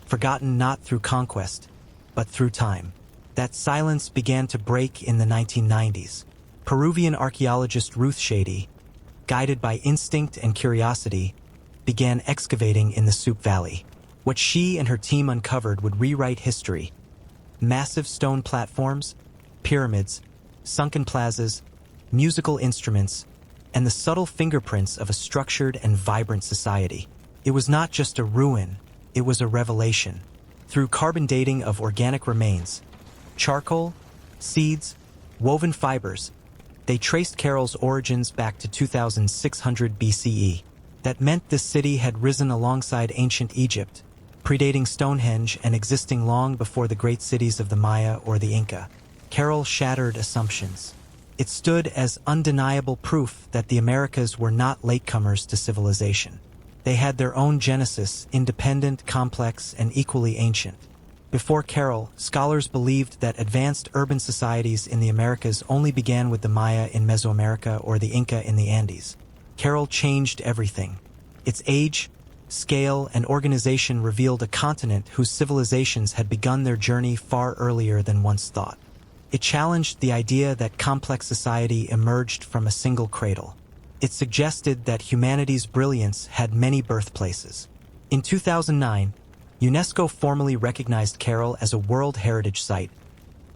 forgotten not through conquest, but through time. That silence began to break in the 1990s. Peruvian archaeologist Ruth Shady, guided by instinct and curiosity, began excavating in the Soup Valley. What she and her team uncovered would rewrite history, Massive stone platforms, pyramids, sunken plazas, musical instruments, and the subtle fingerprints of a structured and vibrant society. It was not just a ruin, it was a revelation. Through carbon dating of organic remains, charcoal, seeds, woven fibers, they traced Carroll's origins back to 2600 BCE. That meant this city had risen alongside ancient Egypt, predating Stonehenge and existing long before the great cities of the Maya or the Inca. Carroll shattered assumptions. It stood as undeniable proof that the Americas were not latecomers to civilization. They had their own genesis, independent, complex, and equally ancient. Before Carroll, scholars believed that advanced urban societies in the Americas only began with the Maya in Mesoamerica or the Inca in the Andes. Carroll changed everything. Its age, scale, and organization revealed a continent whose civilizations had begun their journey far earlier than once thought. It challenged the idea that complex society emerged from a single cradle. It suggested that humanity's brilliance had many birthplaces. In 2009, UNESCO formally recognized Carroll as a World Heritage Site,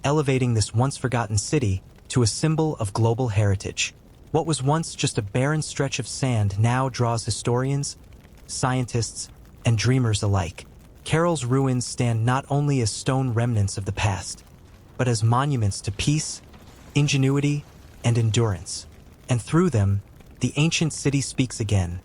elevating this once-forgotten city to a symbol of global heritage. What was once just a barren stretch of sand now draws historians, scientists, and dreamers alike. Carroll's ruins stand not only as stone remnants of the past, but as monuments to peace, ingenuity, and endurance. And through them, the ancient city speaks again,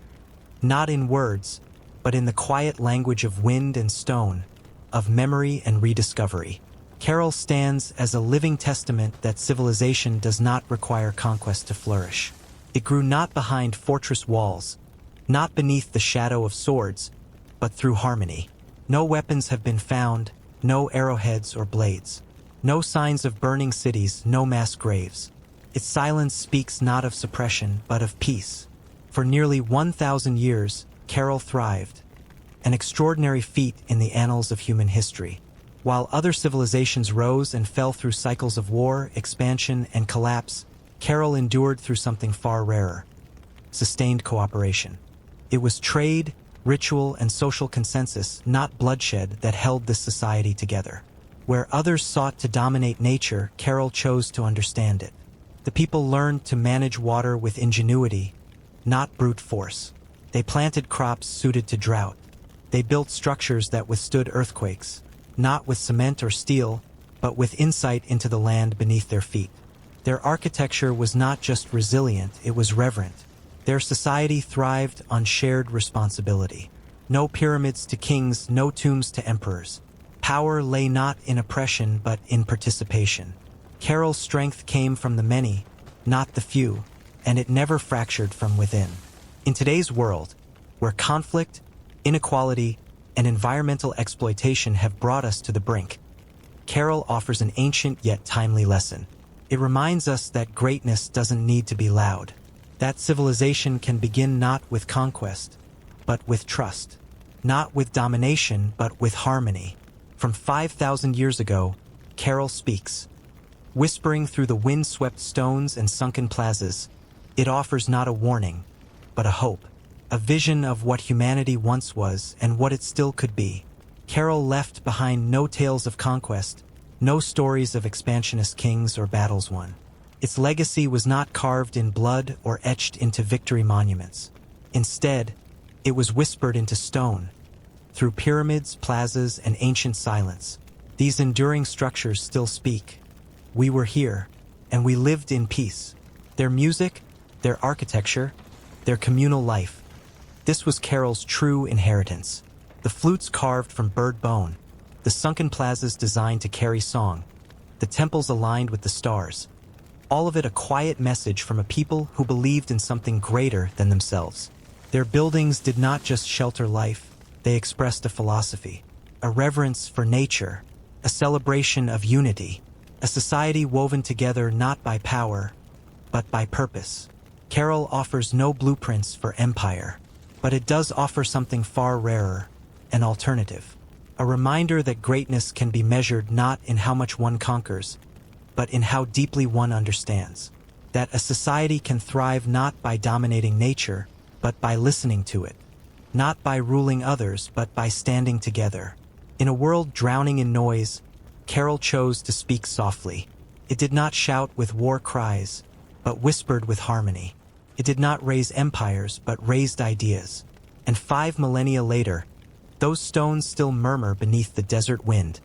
not in words, but in the quiet language of wind and stone, of memory and rediscovery. Carroll stands as a living testament that civilization does not require conquest to flourish. It grew not behind fortress walls, not beneath the shadow of swords, but through harmony. No weapons have been found, no arrowheads or blades. No signs of burning cities, no mass graves. Its silence speaks not of suppression, but of peace. For nearly 1,000 years, Carroll thrived, an extraordinary feat in the annals of human history. While other civilizations rose and fell through cycles of war, expansion, and collapse, Carroll endured through something far rarer: sustained cooperation. It was trade, ritual, and social consensus, not bloodshed, that held this society together. Where others sought to dominate nature, Carroll chose to understand it. The people learned to manage water with ingenuity, not brute force. They planted crops suited to drought. They built structures that withstood earthquakes, not with cement or steel, but with insight into the land beneath their feet. Their architecture was not just resilient, it was reverent. Their society thrived on shared responsibility. No pyramids to kings, no tombs to emperors. Power lay not in oppression, but in participation. Carroll's strength came from the many, not the few, and it never fractured from within. In today's world, where conflict, inequality, and environmental exploitation have brought us to the brink, Carroll offers an ancient yet timely lesson. It reminds us that greatness doesn't need to be loud. That civilization can begin not with conquest, but with trust. Not with domination, but with harmony. From 5,000 years ago, Carroll speaks. Whispering through the wind-swept stones and sunken plazas, it offers not a warning, but a hope. A vision of what humanity once was and what it still could be. Carroll left behind no tales of conquest, no stories of expansionist kings or battles won. Its legacy was not carved in blood or etched into victory monuments. Instead, it was whispered into stone, through pyramids, plazas, and ancient silence. These enduring structures still speak. We were here, and we lived in peace. Their music, their architecture, their communal life. This was Carroll's true inheritance. The flutes carved from bird bone, the sunken plazas designed to carry song, the temples aligned with the stars. All of it a quiet message from a people who believed in something greater than themselves. Their buildings did not just shelter life, they expressed a philosophy, a reverence for nature, a celebration of unity, a society woven together not by power, but by purpose. Carroll offers no blueprints for empire, but it does offer something far rarer, an alternative. A reminder that greatness can be measured not in how much one conquers, but in how deeply one understands. That a society can thrive not by dominating nature, but by listening to it. Not by ruling others, but by standing together. In a world drowning in noise, Carol chose to speak softly. It did not shout with war cries, but whispered with harmony. It did not raise empires, but raised ideas. And 5 millennia later, those stones still murmur beneath the desert wind,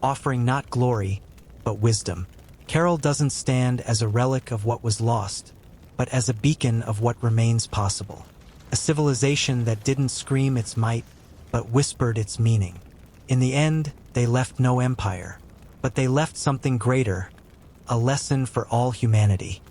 offering not glory, but wisdom. Carol doesn't stand as a relic of what was lost, but as a beacon of what remains possible. A civilization that didn't scream its might, but whispered its meaning. In the end, they left no empire, but they left something greater, a lesson for all humanity.